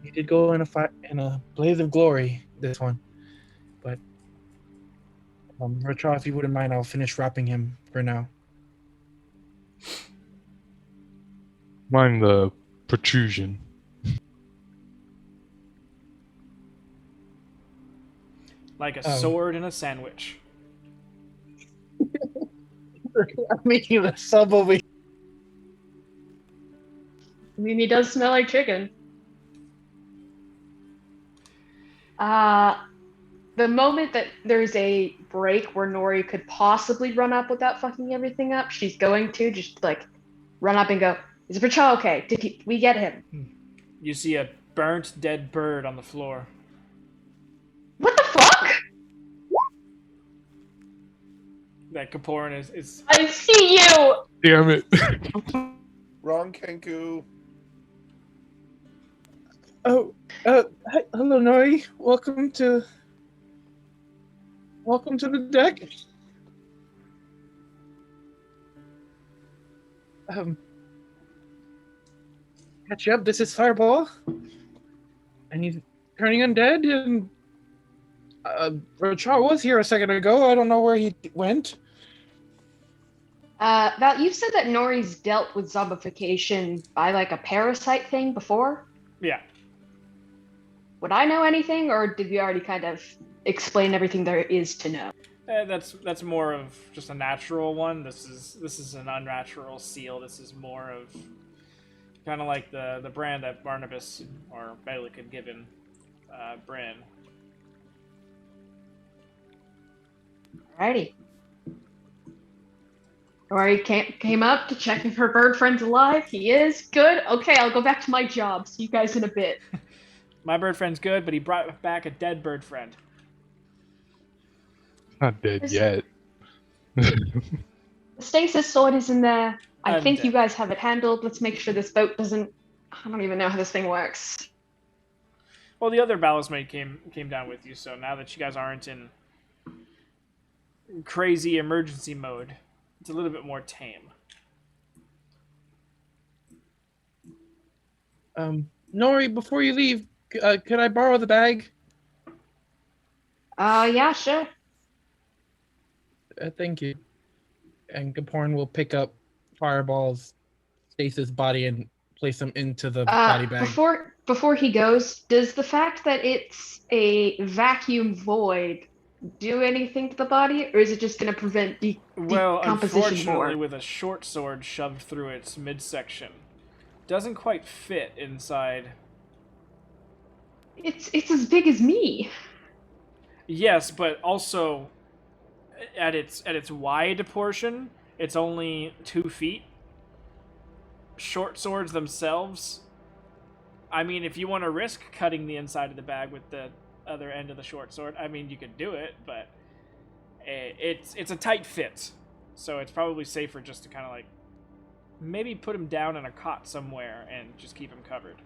He did go in a blaze of glory, this one. But Richard, if you wouldn't mind, I'll finish wrapping him for now. Mind the protrusion. Like a Oh. sword in a sandwich. I'm making a sub over here. I mean, he does smell like chicken. The moment that there's a break where Nori could possibly run up without fucking everything up, she's going to just like run up and go, "Is Rachel okay? Did we get him?" You see a burnt dead bird on the floor. What the fuck? That Kaporin is I see you. Damn it. Wrong Kenku. Oh, hi, hello, Nori. Welcome to the deck. Catch you up. This is Fireball, and he's turning undead. And Richard was here a second ago. I don't know where he went. Val, you've said that Nori's dealt with zombification by like a parasite thing before. Yeah. Would I know anything, or did we already kind of explain everything there is to know? That's more of just a natural one. This is an unnatural seal. This is more of kind of like the brand that Barnabas or Balik had given Bryn. Alrighty. Nori came up to check if her bird friend's alive. He is. Good. Okay, I'll go back to my job. See you guys in a bit. My bird friend's good, but he brought back a dead bird friend. Not dead Is- yet. The stasis sword is in there. I I'm think dead. you guys have it handled. Let's make sure this boat doesn't... I don't even know how this thing works. Well, the other ballast mate came down with you, so now that you guys aren't in crazy emergency mode, it's a little bit more tame. Nori, before you leave, could I borrow the bag? Yeah, sure. Thank you. And Gaporn will pick up Fireball's stasis body and place them into the body bag. Before he goes, does the fact that it's a vacuum void do anything to the body, or is it just going to prevent Well, decomposition unfortunately, more? with a short sword shoved through its midsection, doesn't quite fit inside. It's as big as me. Yes, but also at its wide portion, it's only 2 feet. Short swords themselves, I mean, if you want to risk cutting the inside of the bag with the other end of the short sword, I mean, you could do it, but it's a tight fit, so it's probably safer just to kind of like maybe put him down in a cot somewhere and just keep him covered.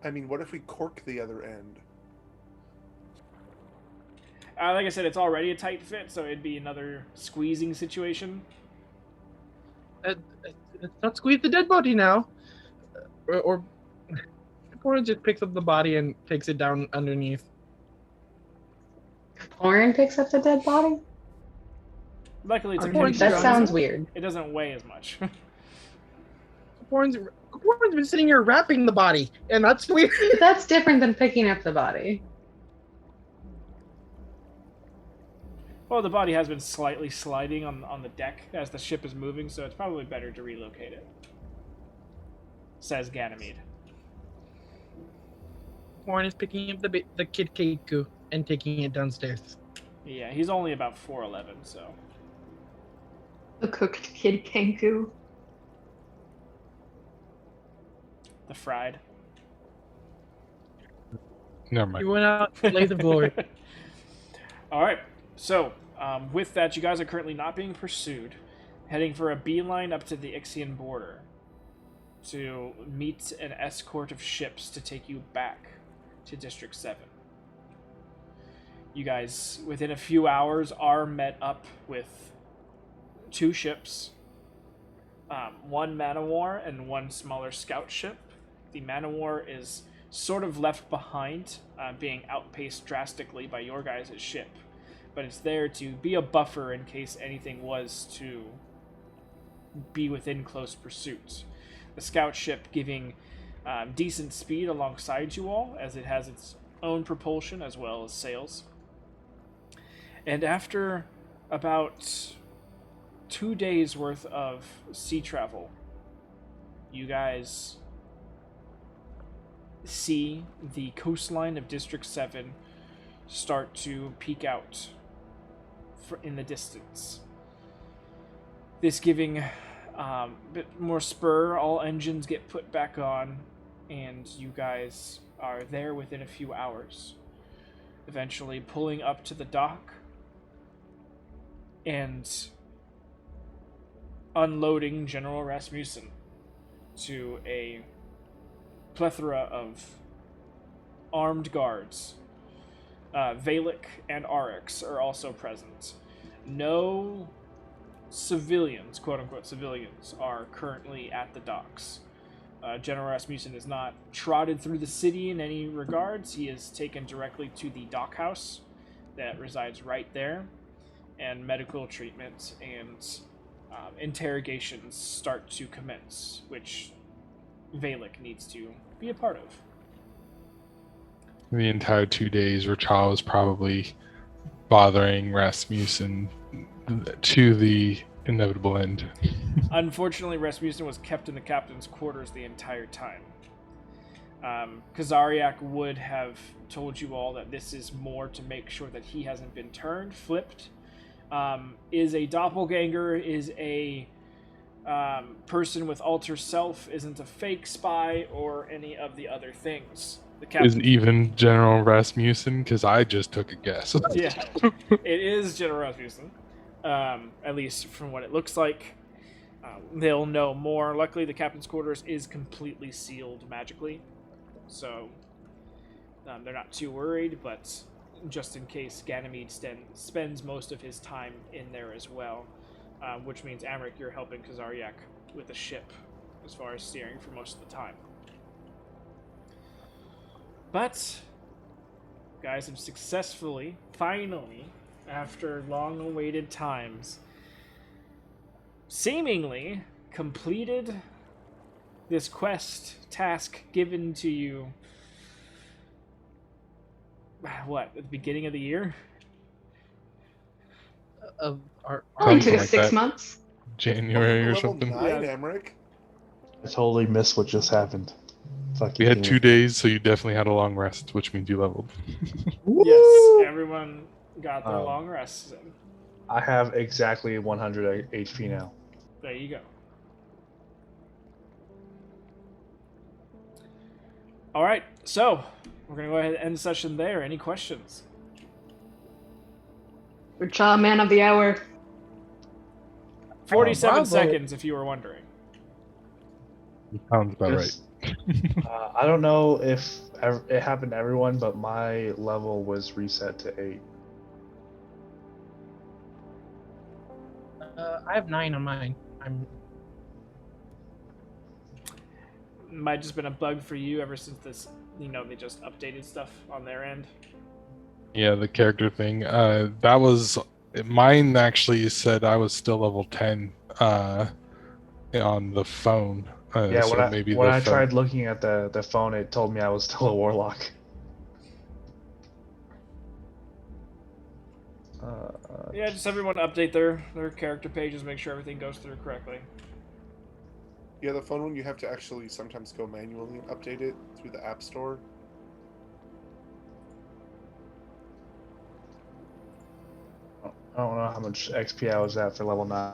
I mean, what if we cork the other end? Like I said, it's already a tight fit, so it'd be another squeezing situation. Let's not squeeze the dead body now. Or Gaporn just picks up the body and takes it down underneath. Lauren picks up the dead body? Luckily, it's a Okay, heavy That stone, sounds so weird. It doesn't weigh as much. Gaporn's been sitting here wrapping the body, and that's weird. But that's different than picking up the body. Well, the body has been slightly sliding on the deck as the ship is moving, so it's probably better to relocate it, says Ganymede. Gaporn is picking up the kid Keiku and taking it downstairs. Yeah, he's only about 4'11", so... The cooked kid Kenku. The fried. Never mind. You went out, blaze of glory. Alright, so, with that, you guys are currently not being pursued, heading for a beeline up to the Ixian border to meet an escort of ships to take you back to District 7. You guys, within a few hours, are met up with 2 ships, one man-of-war and one smaller scout ship. The man-of-war is sort of left behind, being outpaced drastically by your guys' ship, but it's there to be a buffer in case anything was to be within close pursuit. The scout ship giving decent speed alongside you all, as it has its own propulsion as well as sails. And after about 2 days worth of sea travel, you guys see the coastline of District 7 start to peek out in the distance. This giving a bit more spur, all engines get put back on, and you guys are there within a few hours. Eventually pulling up to the dock and unloading General Rasmussen to a plethora of armed guards. Valak and Arix are also present. No civilians, quote-unquote civilians, are currently at the docks. General Rasmussen is not trotted through the city in any regards. He is taken directly to the dock house that resides right there, and medical treatment and interrogations start to commence, which Valek needs to be a part of. The entire 2 days, Rachel was probably bothering Rasmussen to the inevitable end. Unfortunately, Rasmussen was kept in the captain's quarters the entire time. Kazariak would have told you all that this is more to make sure that he hasn't been flipped. Is a doppelganger, is a person with alter self, isn't a fake spy, or any of the other things. The captain Is even General Rasmussen? Because I just took a guess. Yeah, it is General Rasmussen, at least from what it looks like. They'll know more. Luckily, the captain's quarters is completely sealed magically, so they're not too worried, but just in case, Ganymede spends most of his time in there as well, which means, Amric, you're helping Kazariak with the ship as far as steering for most of the time. But guys have successfully, finally, after long-awaited times, seemingly completed this quest task given to you, what, at the beginning of the year? Only took Something us like 6 that. months. January or Level something. 9, Yeah. Emmerich. I totally missed what just happened. Fuck We you, had Peter. 2 days, so you definitely had a long rest, which means you leveled. Yes, everyone got their Oh. long rests in. I have exactly 100 HP now. There you go. All right, so we're going to go ahead and end the session there. Any questions? Racha, man of the hour. 47 bravo. seconds, if you were wondering. Sounds about right. Just- I don't know if it happened to everyone, but my level was reset to 8. I have 9 on mine. Might just been a bug for you ever since this, they just updated stuff on their end. Yeah, the character thing. That was mine. Actually, said I was still level 10 on the phone. Yeah, so maybe when the I phone. tried looking at the phone, it told me I was still a warlock. Yeah, just everyone update their character pages, make sure everything goes through correctly. Yeah, the phone one, you have to actually sometimes go manually and update it through the App Store. I don't know how much XP I was at for level 9.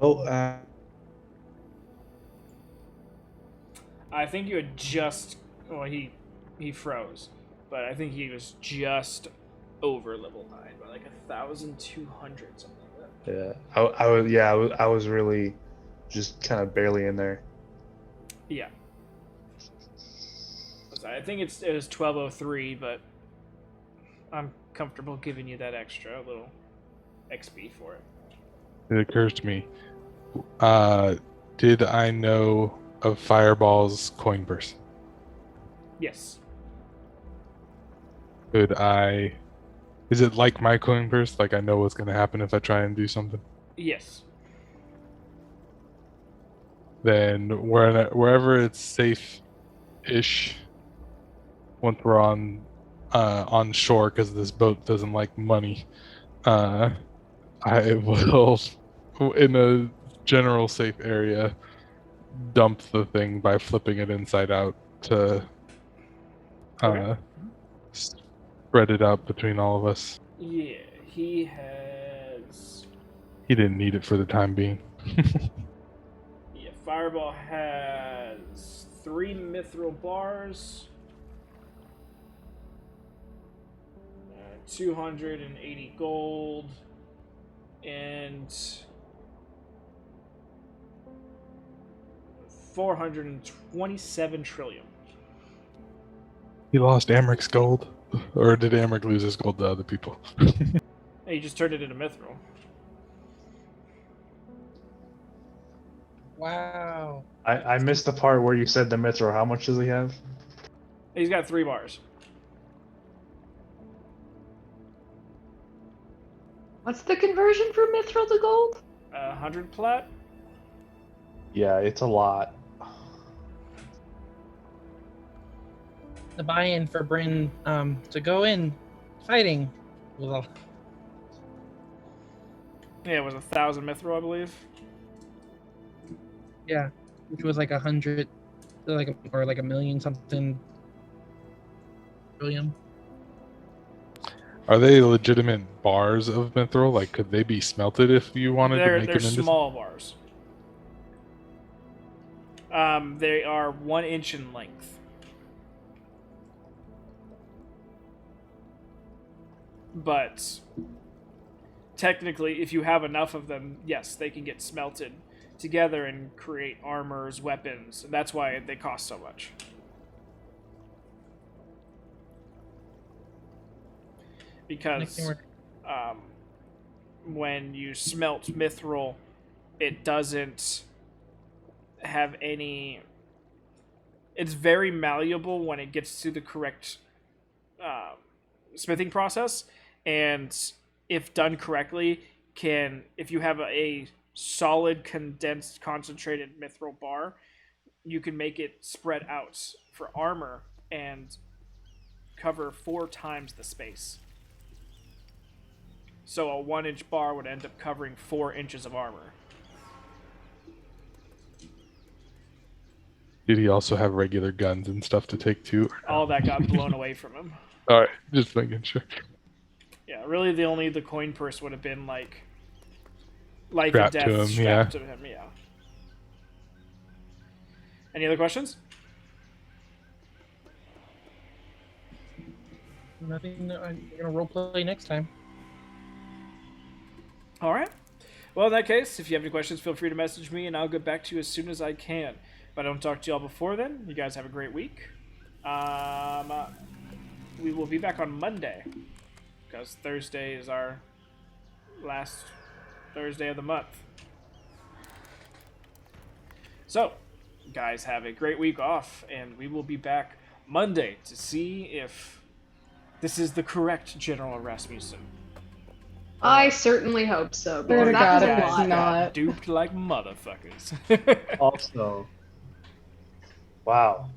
Oh, I think you had just, well, he froze, but I think he was just over level 9 by like 1,200, something like that. yeah, I was really just kind of barely in there. Yeah. I think it was 1203, but I'm comfortable giving you that extra little XP for it. It occurs to me. Did I know of Fireball's coin burst? Yes. Could I? Is it like my coin burst? Like I know what's going to happen if I try and do something? Yes. Then wherever it's safe-ish, once we're on shore, because this boat doesn't like money, I will, in a general safe area, dump the thing by flipping it inside out to Okay. spread it out between all of us. Yeah, he has. He didn't need it for the time being. Yeah, Fireball has 3 mithril bars, 280 gold, and 427 trillium. He lost Amric's gold, or did Amric lose his gold to other people? Hey, you just turned it into mithril. Wow. I missed the part where you said the mithril. How much does he have? He's got 3 bars. What's the conversion from mithril to gold? 100 plat. Yeah, it's a lot. The buy-in for Bryn to go in fighting. Well, Yeah, it was 1,000 mithril, I believe. yeah, which was like 100, or like a million something billion. Are they legitimate bars of mithril? Like, could they be smelted if you wanted to make They're them into? small bars. They are 1 inch in length. But technically, if you have enough of them, yes, they can get smelted together and create armors, weapons. And that's why they cost so much. Because when you smelt mithril, it doesn't have any. It's very malleable when it gets to the correct smithing process, and if done correctly, if you have a solid, condensed, concentrated mithril bar, you can make it spread out for armor and cover 4 times the space. So a 1 inch bar would end up covering 4 inches of armor. Did he also have regular guns and stuff to take too? All that got blown away from him. All right, just making sure. Yeah, really, the coin purse would have been like life Strapped and to death him, strapped to him. Yeah. Any other questions? Nothing. I'm gonna roleplay next time. All right. Well, in that case, if you have any questions, feel free to message me, and I'll get back to you as soon as I can. If I don't talk to y'all before then, you guys have a great week. We will be back on Monday, because Thursday is our last Thursday of the month. So, guys, have a great week off, and we will be back Monday to see if this is the correct General Rasmussen. I certainly hope so. Swear to Because God, that if was a it's lot. not. Duped like motherfuckers. Also, wow.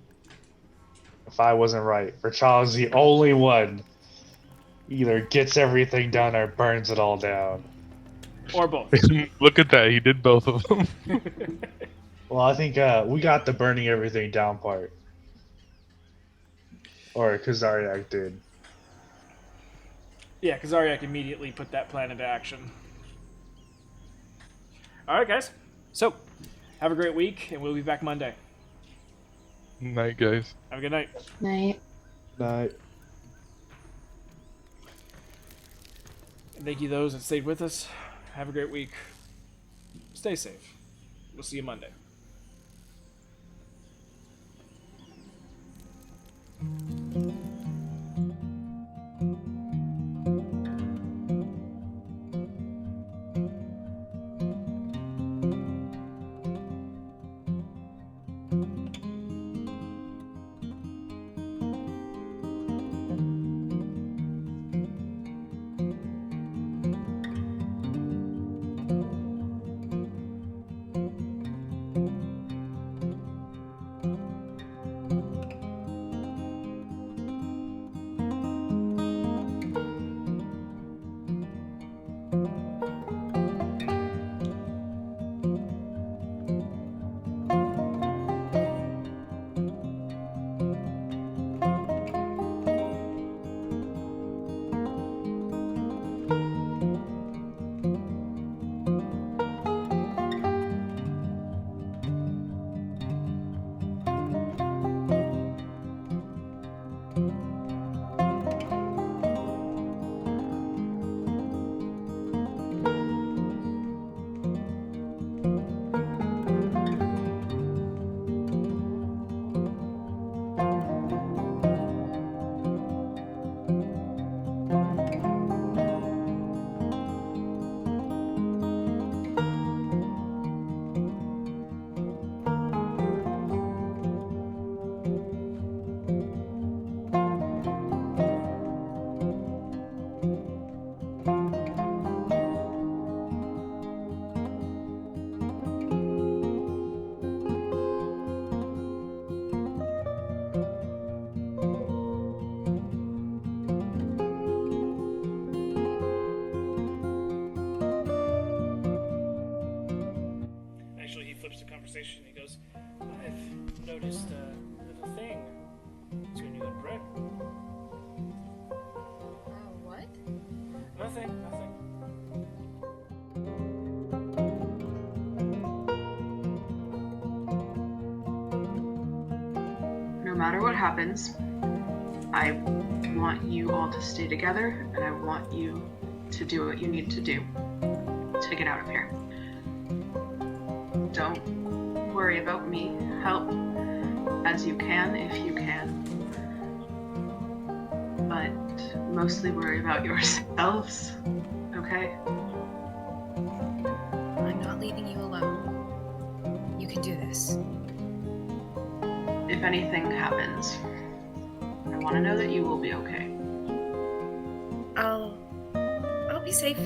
If I wasn't right, Rachal's the only one either gets everything done or burns it all down. Or both. Look at that. He did both of them. Well, I think we got the burning everything down part. Or Kazariak did. Yeah, Kazariak immediately put that plan into action. Alright, guys. So, have a great week, and we'll be back Monday. Night, guys. Have a good night. Night. Night. And thank you those that stayed with us. Have a great week. Stay safe. We'll see you Monday. conversation. He goes, I've noticed a little thing between you and Brett. What? Nothing. No matter what happens, I want you all to stay together, and I want you to do what you need to do to get out of here. Don't worry about me. Help as you can if you can. But mostly worry about yourselves, okay? I'm not leaving you alone. You can do this. If anything happens, I want to know that you will be okay. I'll be safe.